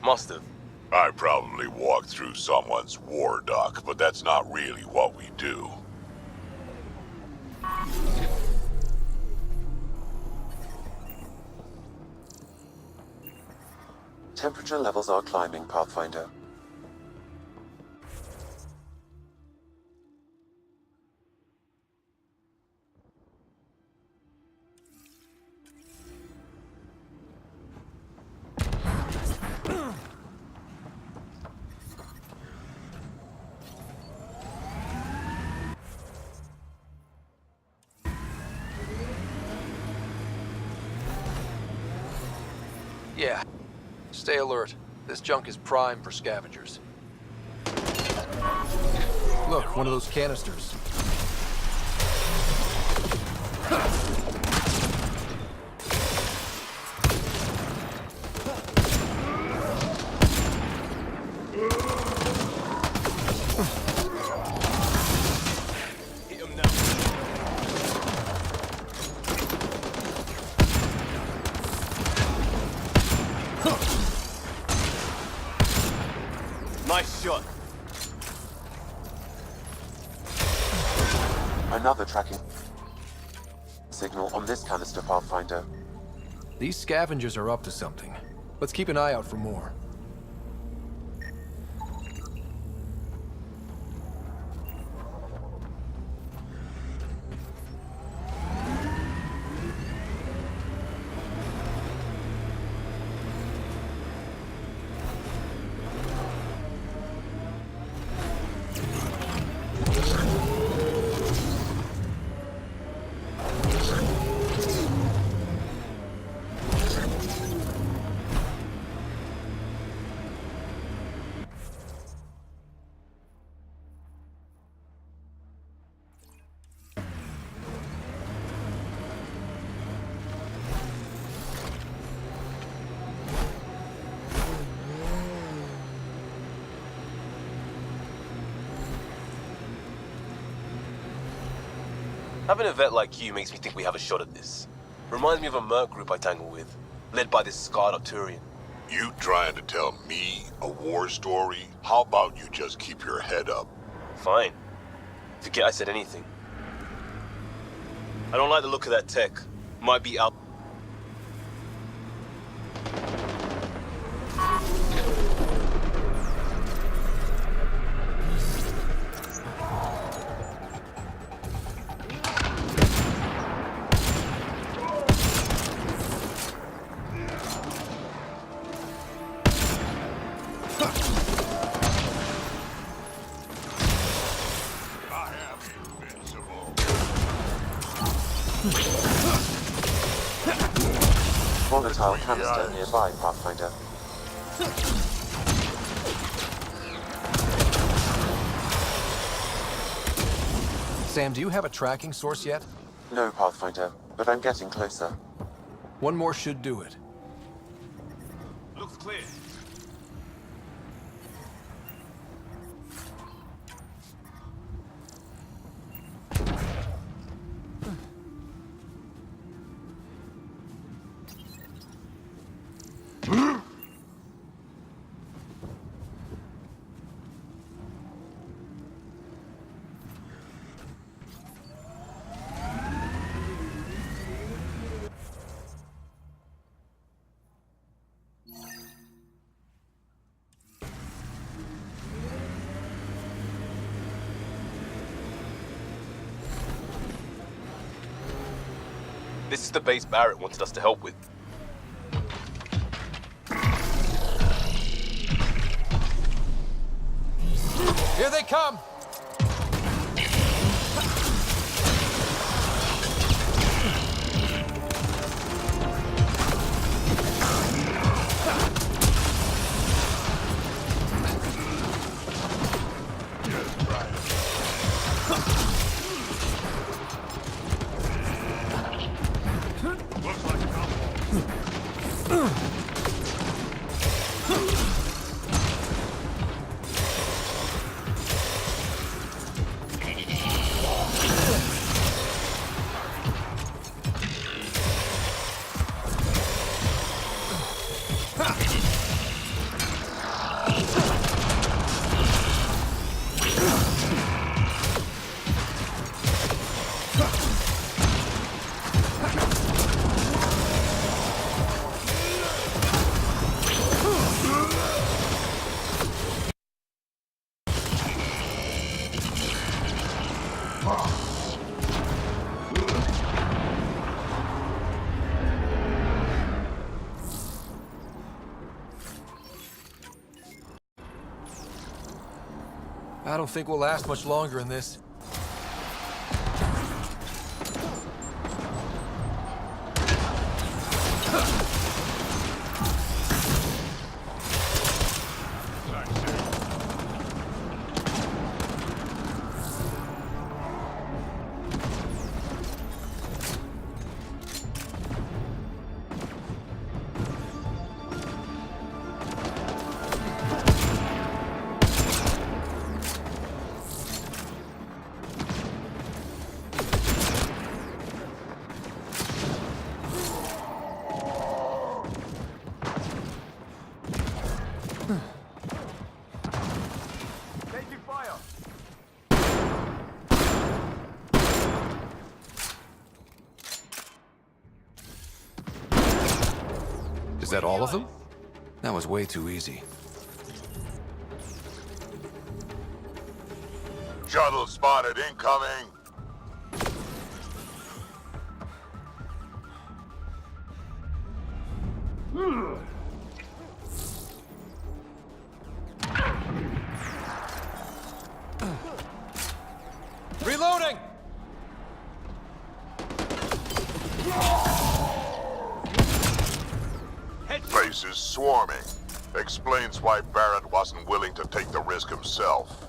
Must have. I probably walked through someone's war dock, but that's not really what we do. Temperature levels are climbing, Pathfinder. Yeah. Stay alert. This junk is prime for scavengers. Look, one of those canisters. Nice shot. Another tracking signal on this canister, Pathfinder. These scavengers are up to something. Let's keep an eye out for more. Having a vet like you makes me think we have a shot at this. Reminds me of a merc group I tangle with, led by this scarred Arcturian. You trying to tell me a war story? How about you just keep your head up? Fine. Forget I said anything. I don't like the look of that tech. Might be out. Volatile canister nearby, Pathfinder. Sam, do you have a tracking source yet? No, Pathfinder, but I'm getting closer. One more should do it. Looks clear. This is the base Barrett wanted us to help with. Here they come! I don't think we'll last much longer in this. Taking fire. Is that all of them? That was way too easy. Shuttle spotted incoming. Reloading! Base is swarming. Explains why Barrett wasn't willing to take the risk himself.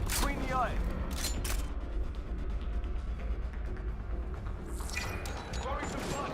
Between the eyes. Throwing some fire.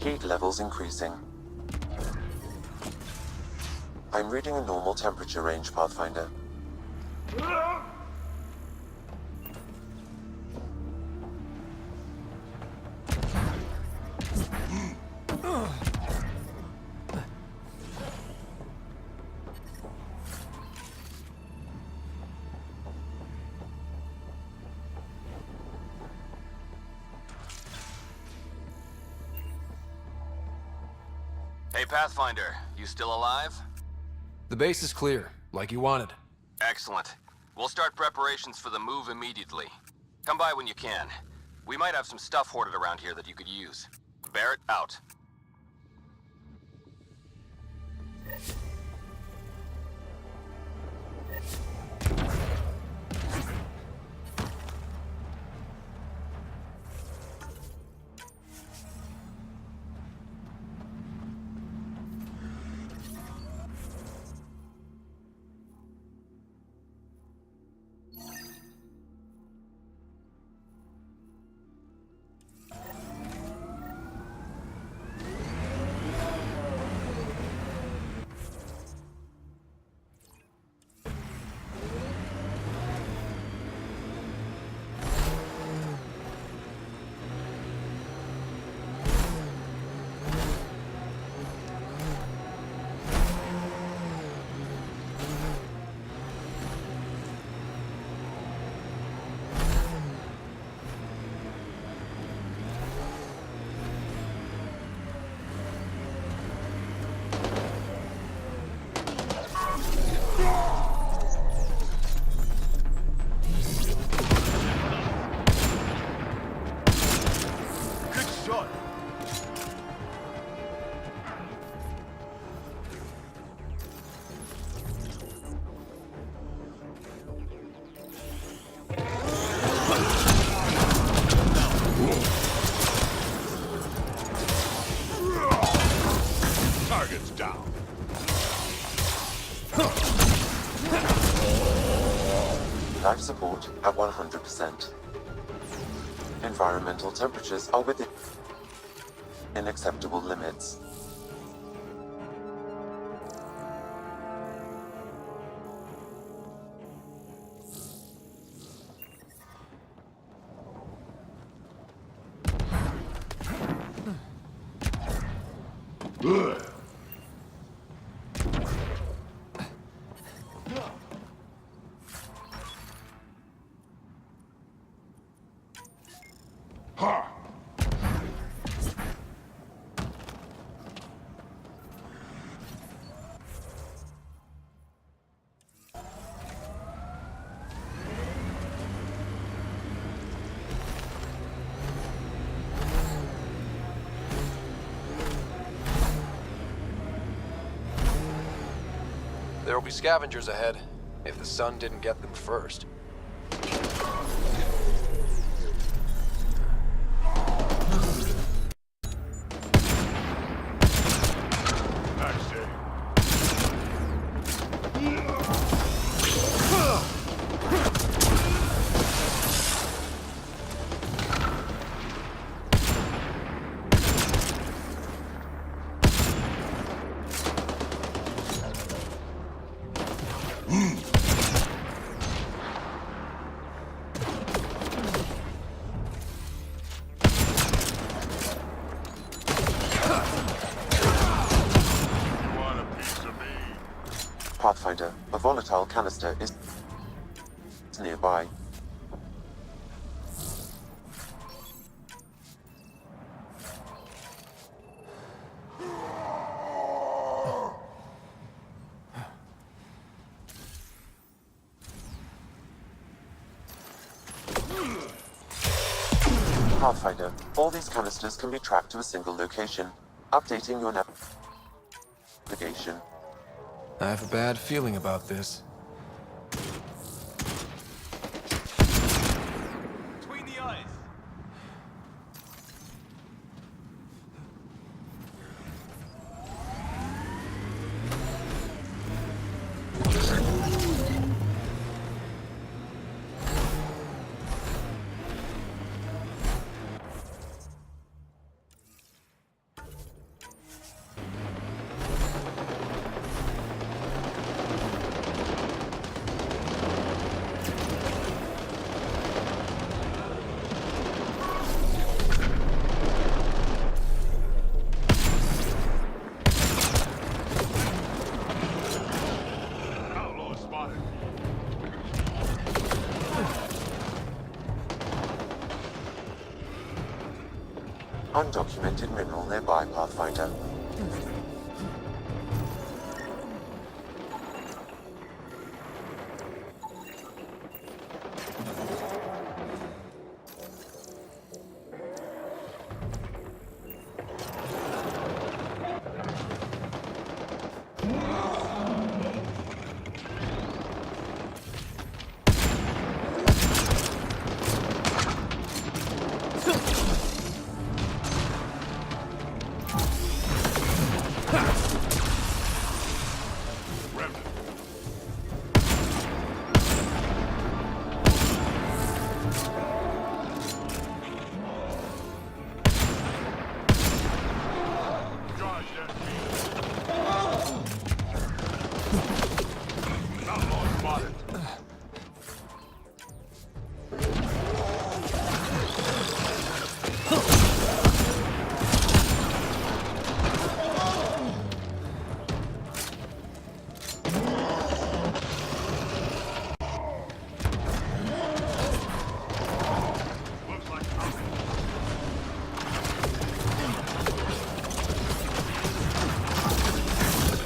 Heat levels increasing. I'm reading a normal temperature range, Pathfinder. Hey, Pathfinder, you still alive? The base is clear, like you wanted. Excellent. We'll start preparations for the move immediately. Come by when you can. We might have some stuff hoarded around here that you could use. Barrett, out. Target's down. Life support at 100%. Environmental temperatures are within acceptable limits. There will be scavengers ahead, if the sun didn't get them first. Pathfinder, a volatile canister is nearby. Pathfinder, all these canisters can be tracked to a single location, updating your navigation. I have a bad feeling about this. Between the eyes. Undocumented mineral nearby, Pathfinder.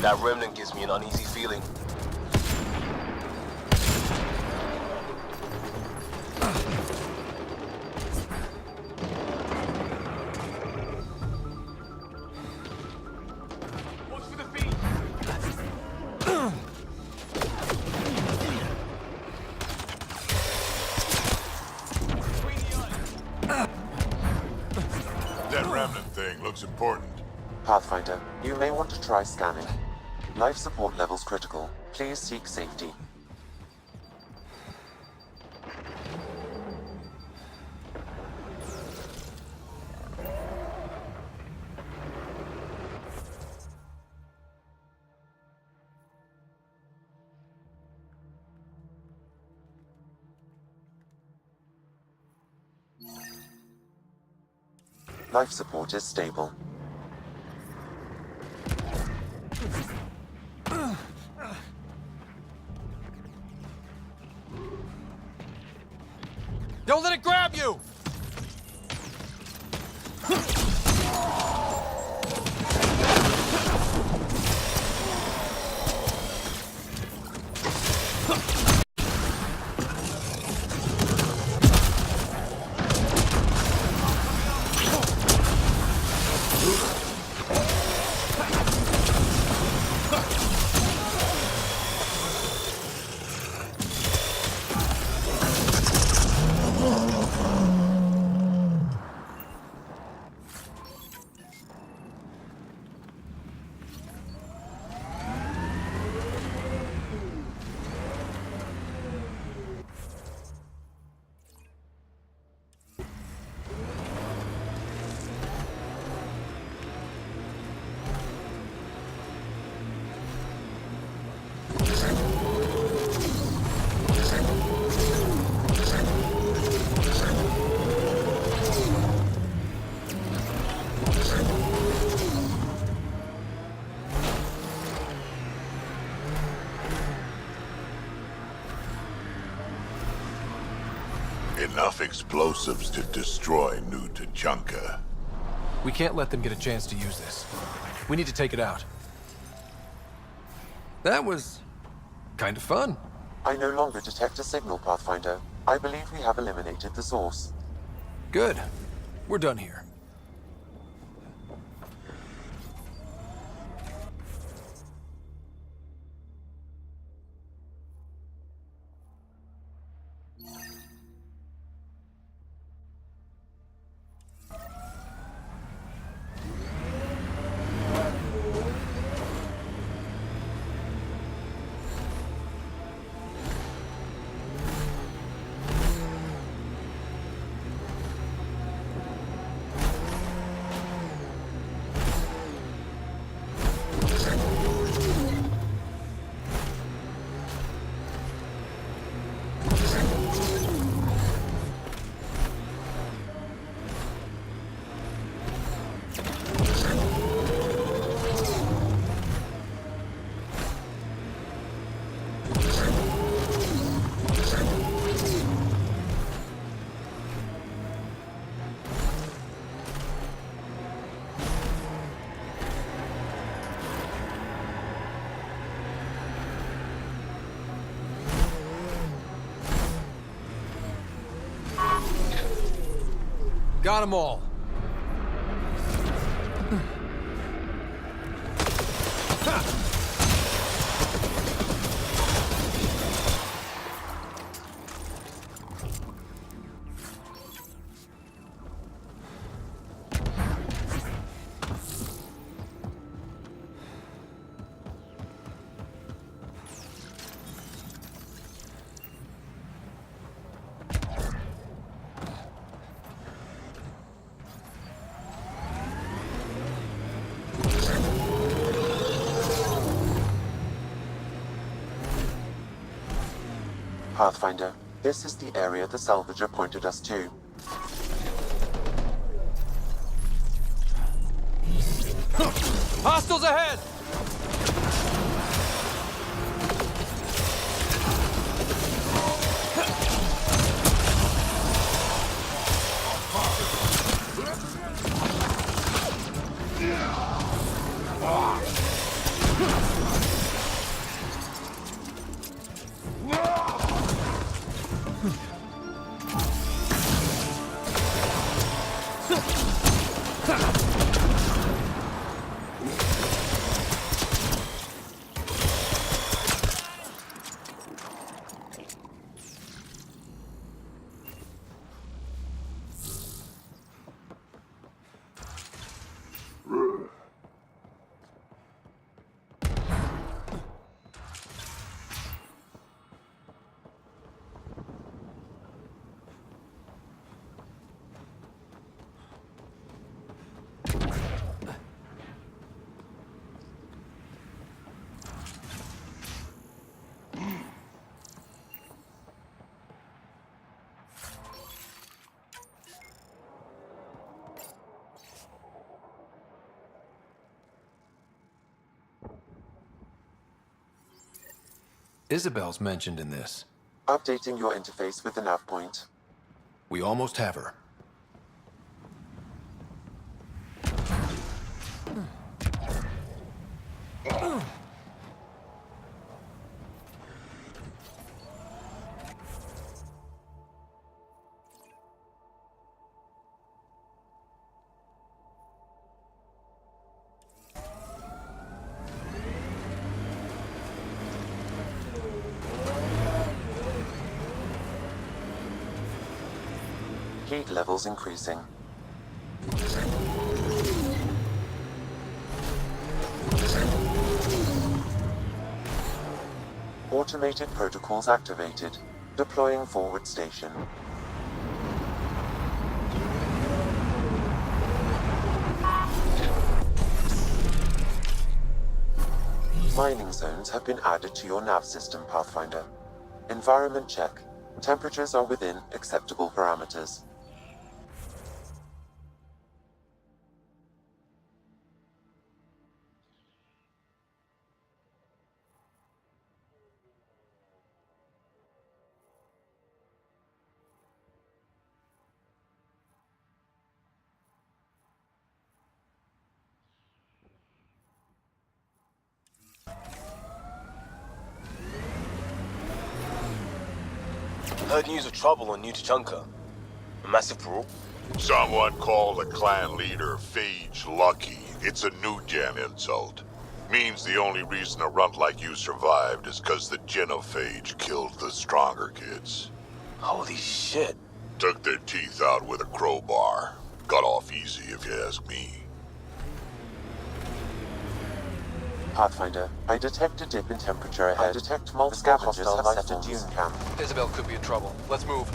That remnant gives me an uneasy feeling. That remnant thing looks important. Pathfinder, you may want to try scanning. Life support levels critical. Please seek safety. Life support is stable. Don't let it grab you! Enough explosives to destroy New Tachanka. We can't let them get a chance to use this. We need to take it out. That was kind of fun. I no longer detect a signal, Pathfinder. I believe we have eliminated the source. Good. We're done here. Got them all. Pathfinder, this is the area the salvager pointed us to. Hostiles ahead! Isabel's mentioned in this. Updating your interface with the nav point. We almost have her. Heat levels increasing. Automated protocols activated. Deploying forward station. Mining zones have been added to your nav system, Pathfinder. Environment check. Temperatures are within acceptable parameters. Heard news of trouble on New Tachanka. A massive brawl. Someone called the clan leader Phage lucky. It's a new gen insult. Means the only reason a runt like you survived is because the Genophage killed the stronger kids. Holy shit. Took their teeth out with a crowbar. Got off easy if you ask me. Pathfinder, I detect a dip in temperature ahead. I detect multiple hostile have set a dune camp. Isabel could be in trouble. Let's move.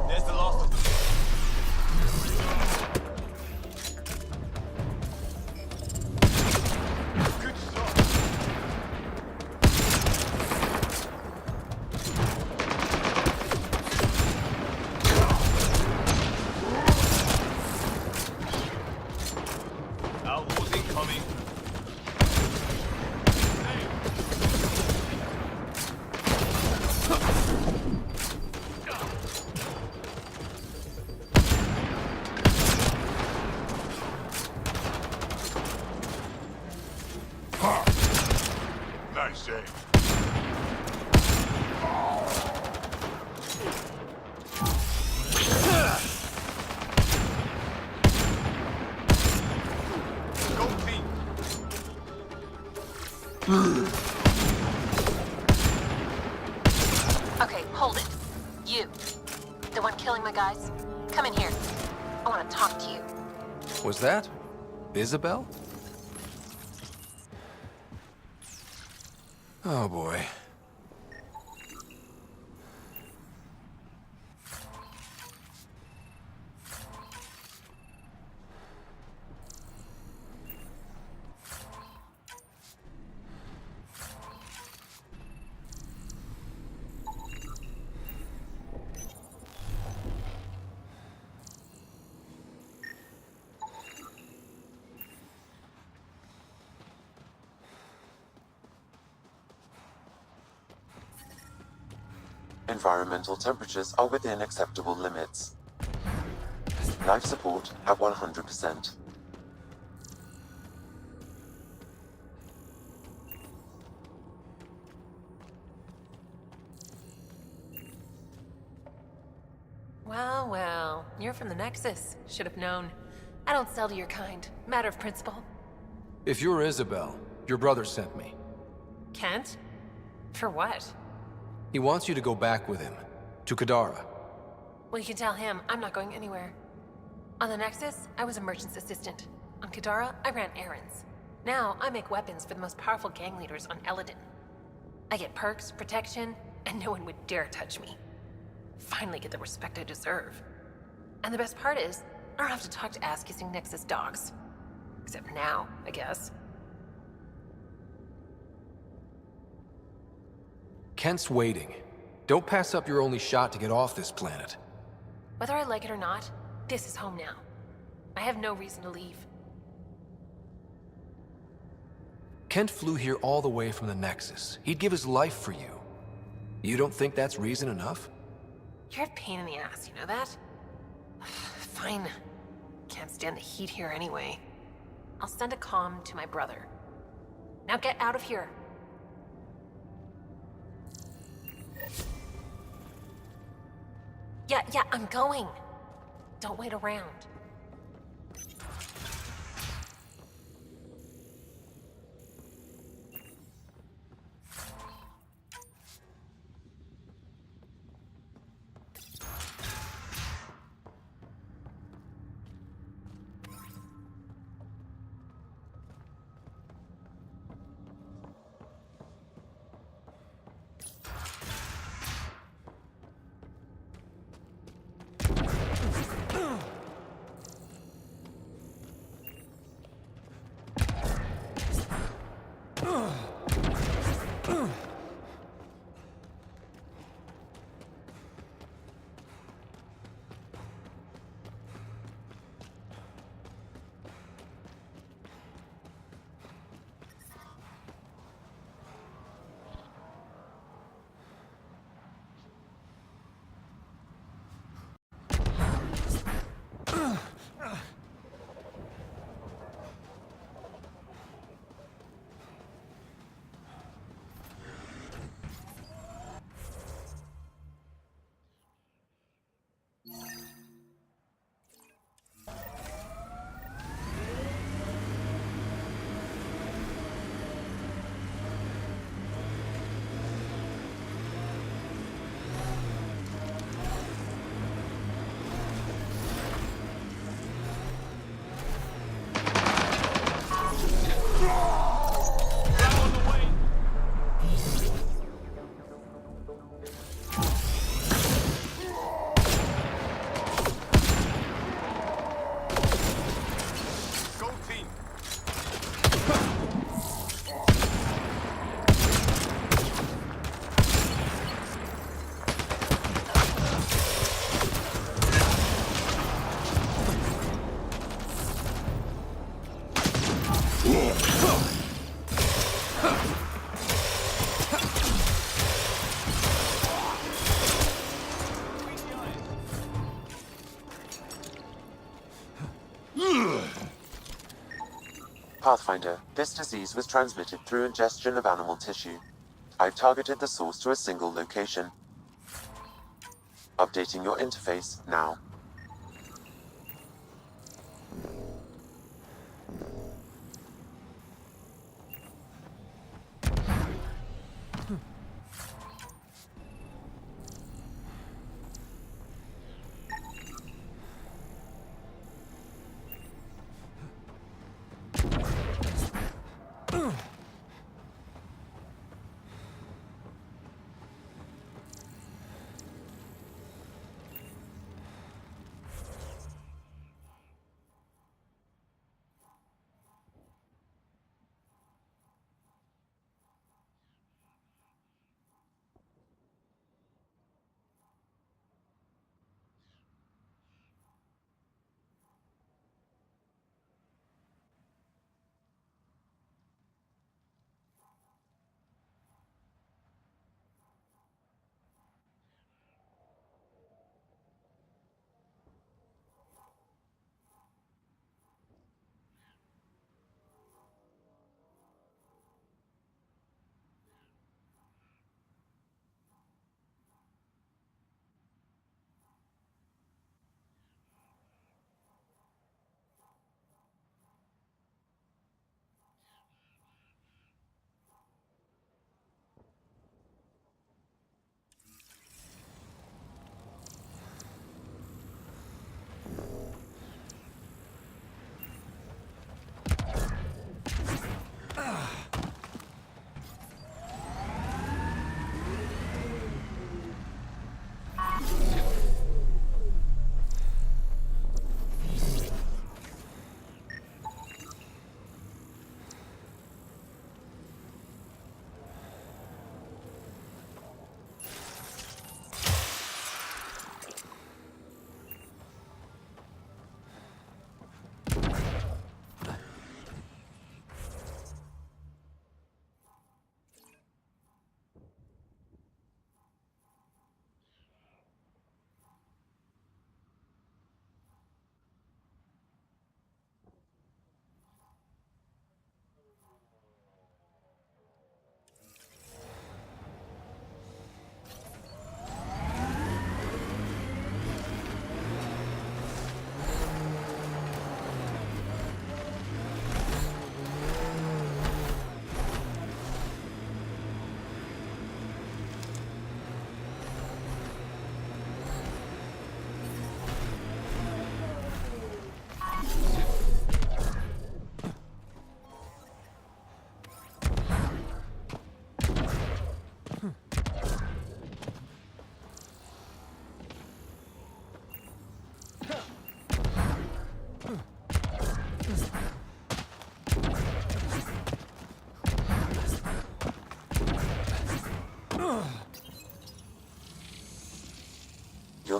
There's the last of them. Good shot. Outlaws incoming. Nice aim. Okay, hold it. You. The one killing my guys? Come in here. I want to talk to you. Was that Isabel? Oh boy. Environmental temperatures are within acceptable limits. Life support at 100%. Well, well. You're from the Nexus. Should have known. I don't sell to your kind. Matter of principle. If you're Isabel, your brother sent me. Kent? For what? He wants you to go back with him. To Kadara. Well, you can tell him I'm not going anywhere. On the Nexus, I was a merchant's assistant. On Kadara, I ran errands. Now, I make weapons for the most powerful gang leaders on Elaaden. I get perks, protection, and no one would dare touch me. Finally get the respect I deserve. And the best part is, I don't have to talk to ass-kissing Nexus dogs. Except now, I guess. Kent's waiting. Don't pass up your only shot to get off this planet. Whether I like it or not, this is home now. I have no reason to leave. Kent flew here all the way from the Nexus. He'd give his life for you. You don't think that's reason enough? You're a pain in the ass, you know that? Fine. Can't stand the heat here anyway. I'll send a comm to my brother. Now get out of here. Yeah, I'm going. Don't wait around. Pathfinder, this disease was transmitted through ingestion of animal tissue. I've targeted the source to a single location. Updating your interface now.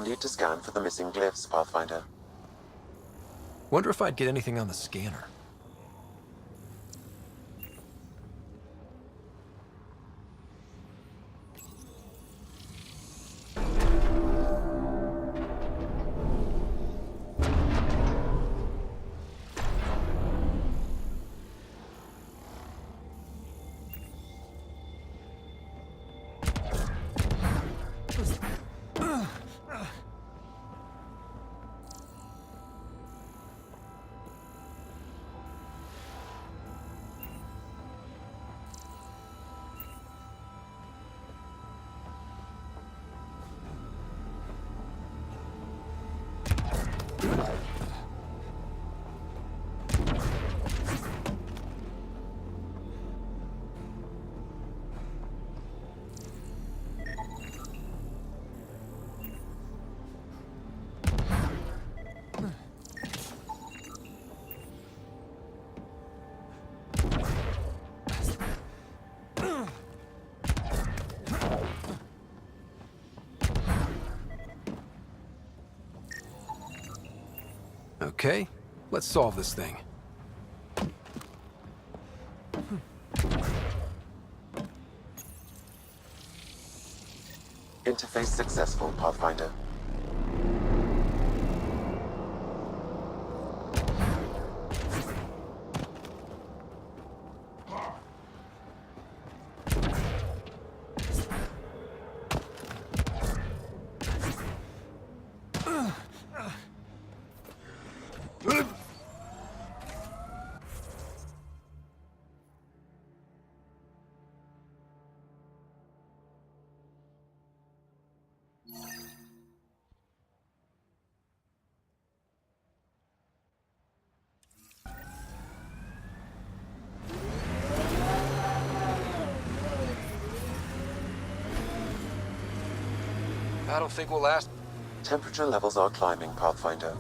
need to scan for the missing glyphs, Pathfinder. Wonder if I'd get anything on the scanner. Okay, let's solve this thing. Interface successful, Pathfinder. I don't think we'll last. Temperature levels are climbing, Pathfinder.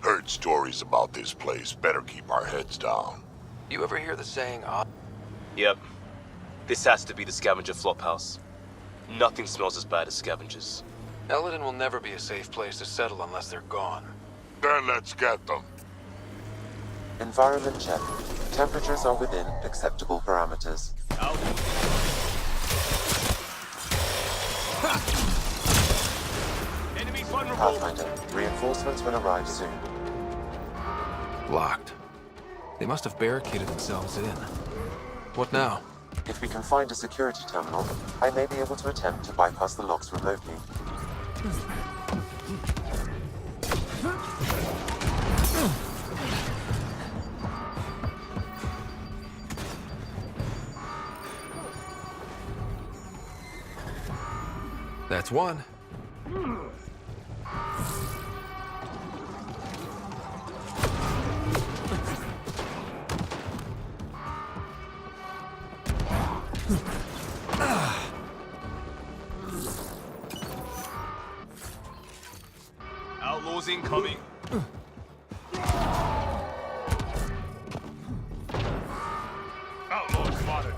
Heard stories about this place. Better keep our heads down. You ever hear the saying, Yep. This has to be the scavenger flophouse. Nothing smells as bad as scavengers. Elaaden will never be a safe place to settle unless they're gone. Then let's get them. Environment check. Temperatures are within acceptable parameters. Pathfinder, reinforcements will arrive soon. Locked. They must have barricaded themselves in. What now? If we can find a security terminal, I may be able to attempt to bypass the locks remotely. That's one. Outlaws incoming. Outlaw spotted.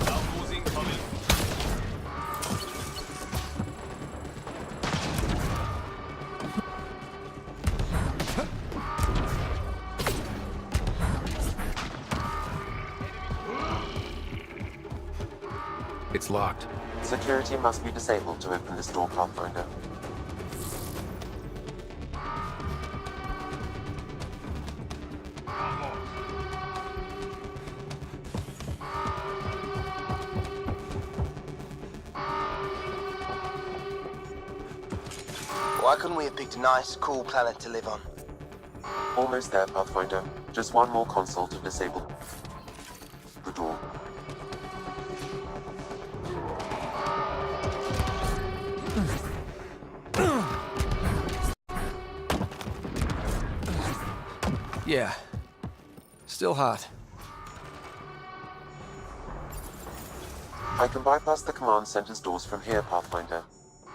Outlaws incoming. It's locked. Security must be disabled to open this door, Pathfinder. Why couldn't we have picked a nice, cool planet to live on? Almost there, Pathfinder. Just one more console to disable the door. Yeah. Still hot. I can bypass the command center's doors from here, Pathfinder.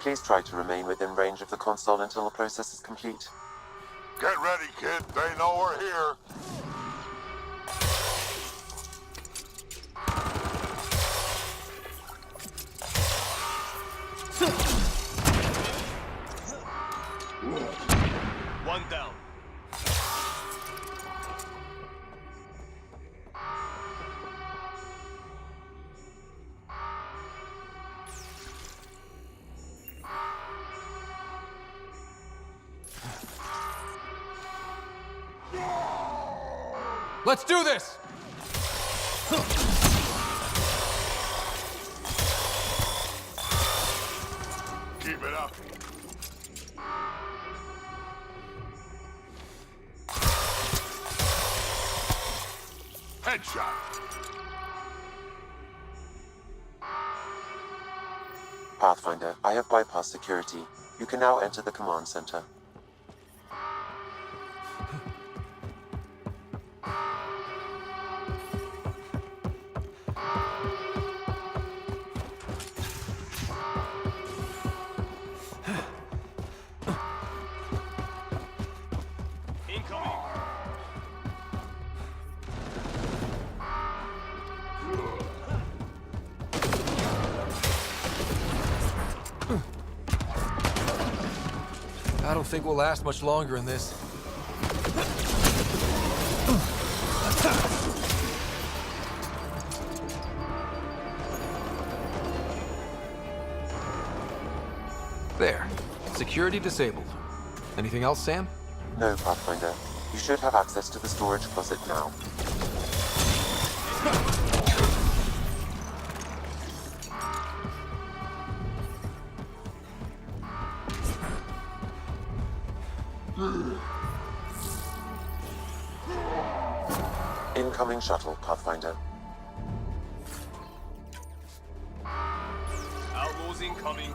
Please try to remain within range of the console until the process is complete. Get ready, kid. They know we're here. One down. Let's do this! Keep it up. Headshot. Pathfinder, I have bypassed security. You can now enter the command center. I don't think we'll last much longer in this. There. Security disabled. Anything else, Sam? No, Pathfinder. You should have access to the storage closet now. Incoming shuttle, Pathfinder. Outlaws incoming.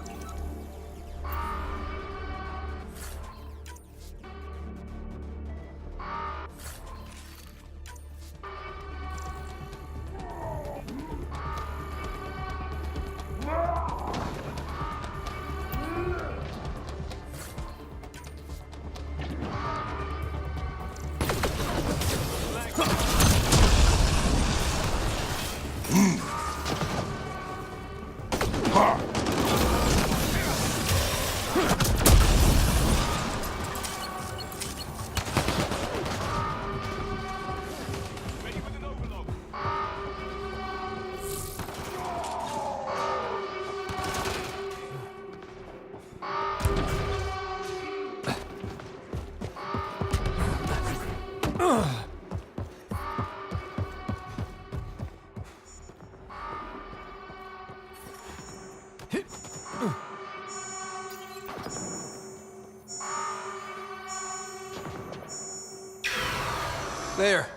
There.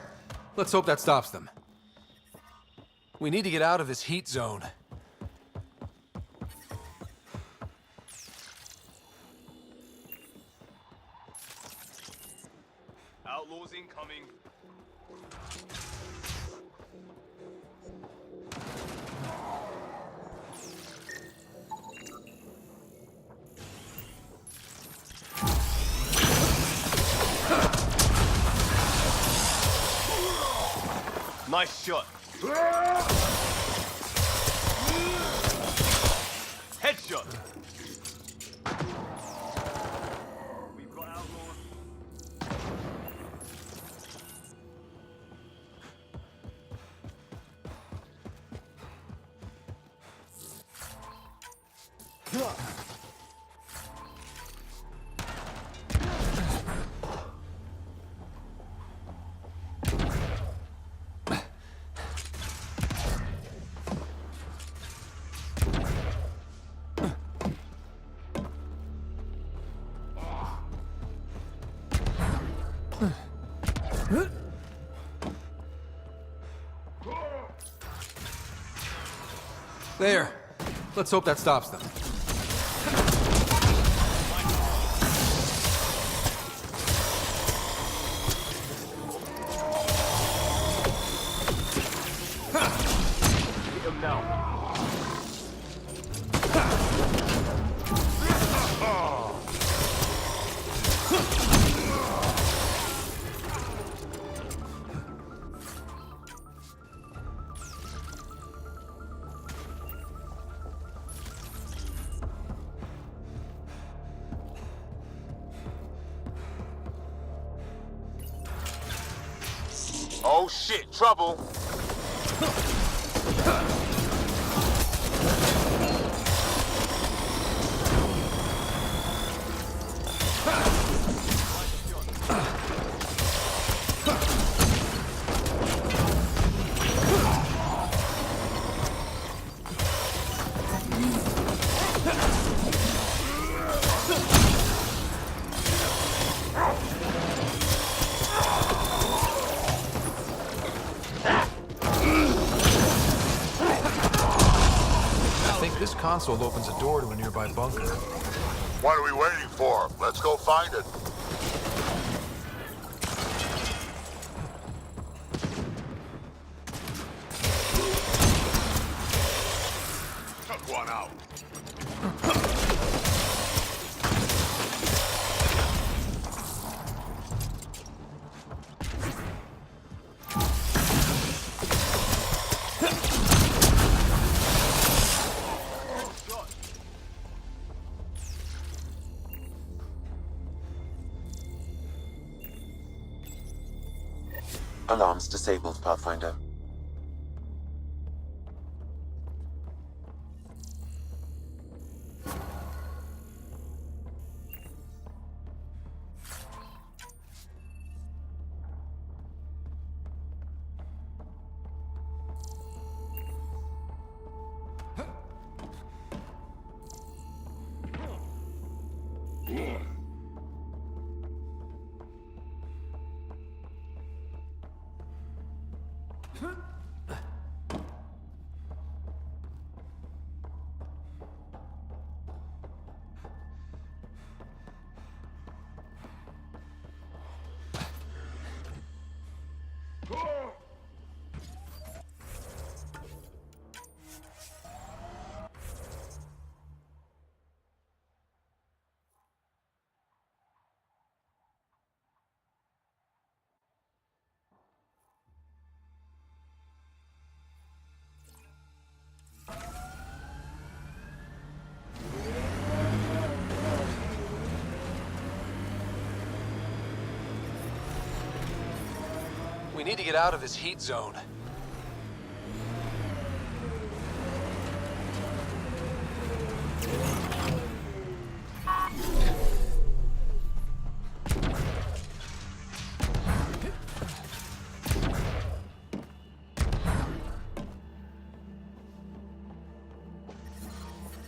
Let's hope that stops them. We need to get out of this heat zone. Outlaws incoming. Nice shot. Headshot. We've got outlaws. There. Let's hope that stops them. Hit him now. Oh shit, trouble! This console opens a door to a nearby bunker. What are we waiting for? Let's go find it. Took one out. Alarms disabled, Pathfinder. We need to get out of this heat zone.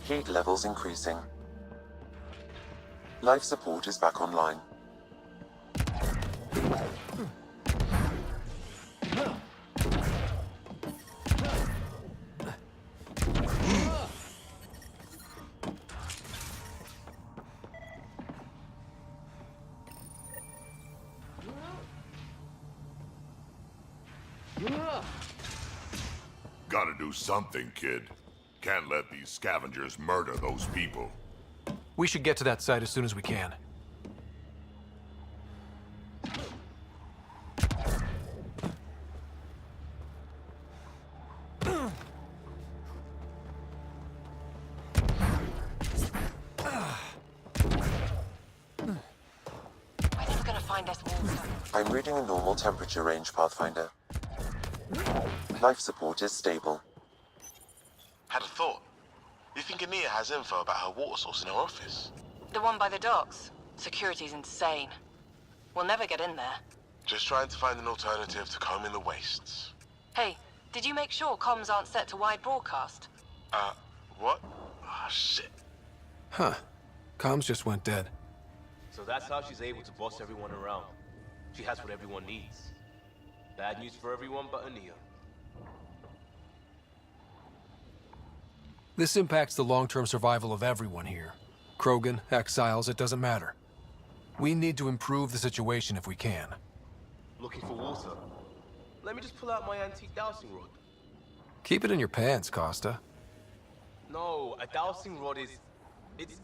Heat levels increasing. Life support is back online. Gotta do something, kid. Can't let these scavengers murder those people. We should get to that site as soon as we can. Where's it gonna find us, Walter? I'm reading a normal temperature range, Pathfinder. Life support is stable. Had a thought. You think Ania has info about her water source in her office? The one by the docks. Security's insane. We'll never get in there. Just trying to find an alternative to combing the wastes. Hey, did you make sure comms aren't set to wide broadcast? What? Ah, shit. Huh. Comms just went dead. So that's how she's able to boss everyone around. She has what everyone needs. Bad news for everyone but Ania. This impacts the long-term survival of everyone here. Krogan, exiles, it doesn't matter. We need to improve the situation if we can. Looking for water? Let me just pull out my antique dowsing rod. Keep it in your pants, Costa. No, a dowsing rod is... It's...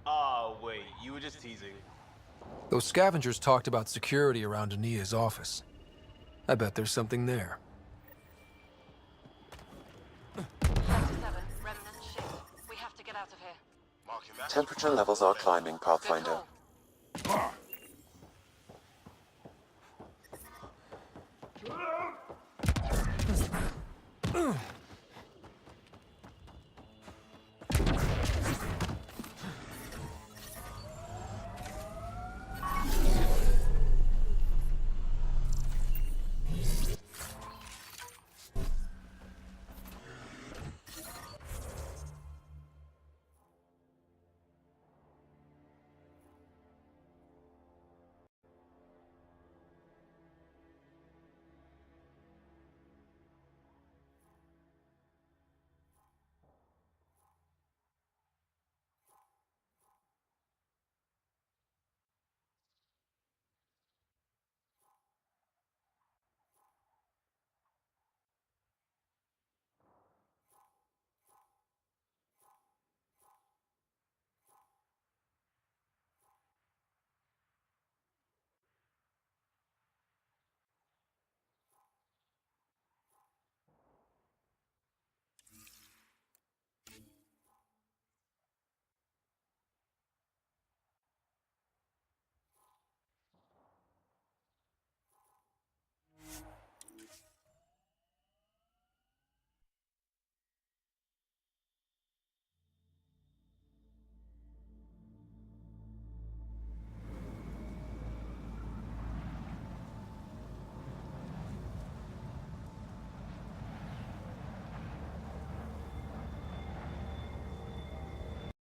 Ah, wait, you were just teasing. Those scavengers talked about security around Ania's office. I bet there's something there. Sector 7, remnant ship. We have to get out of here. Temperature levels are climbing, Pathfinder.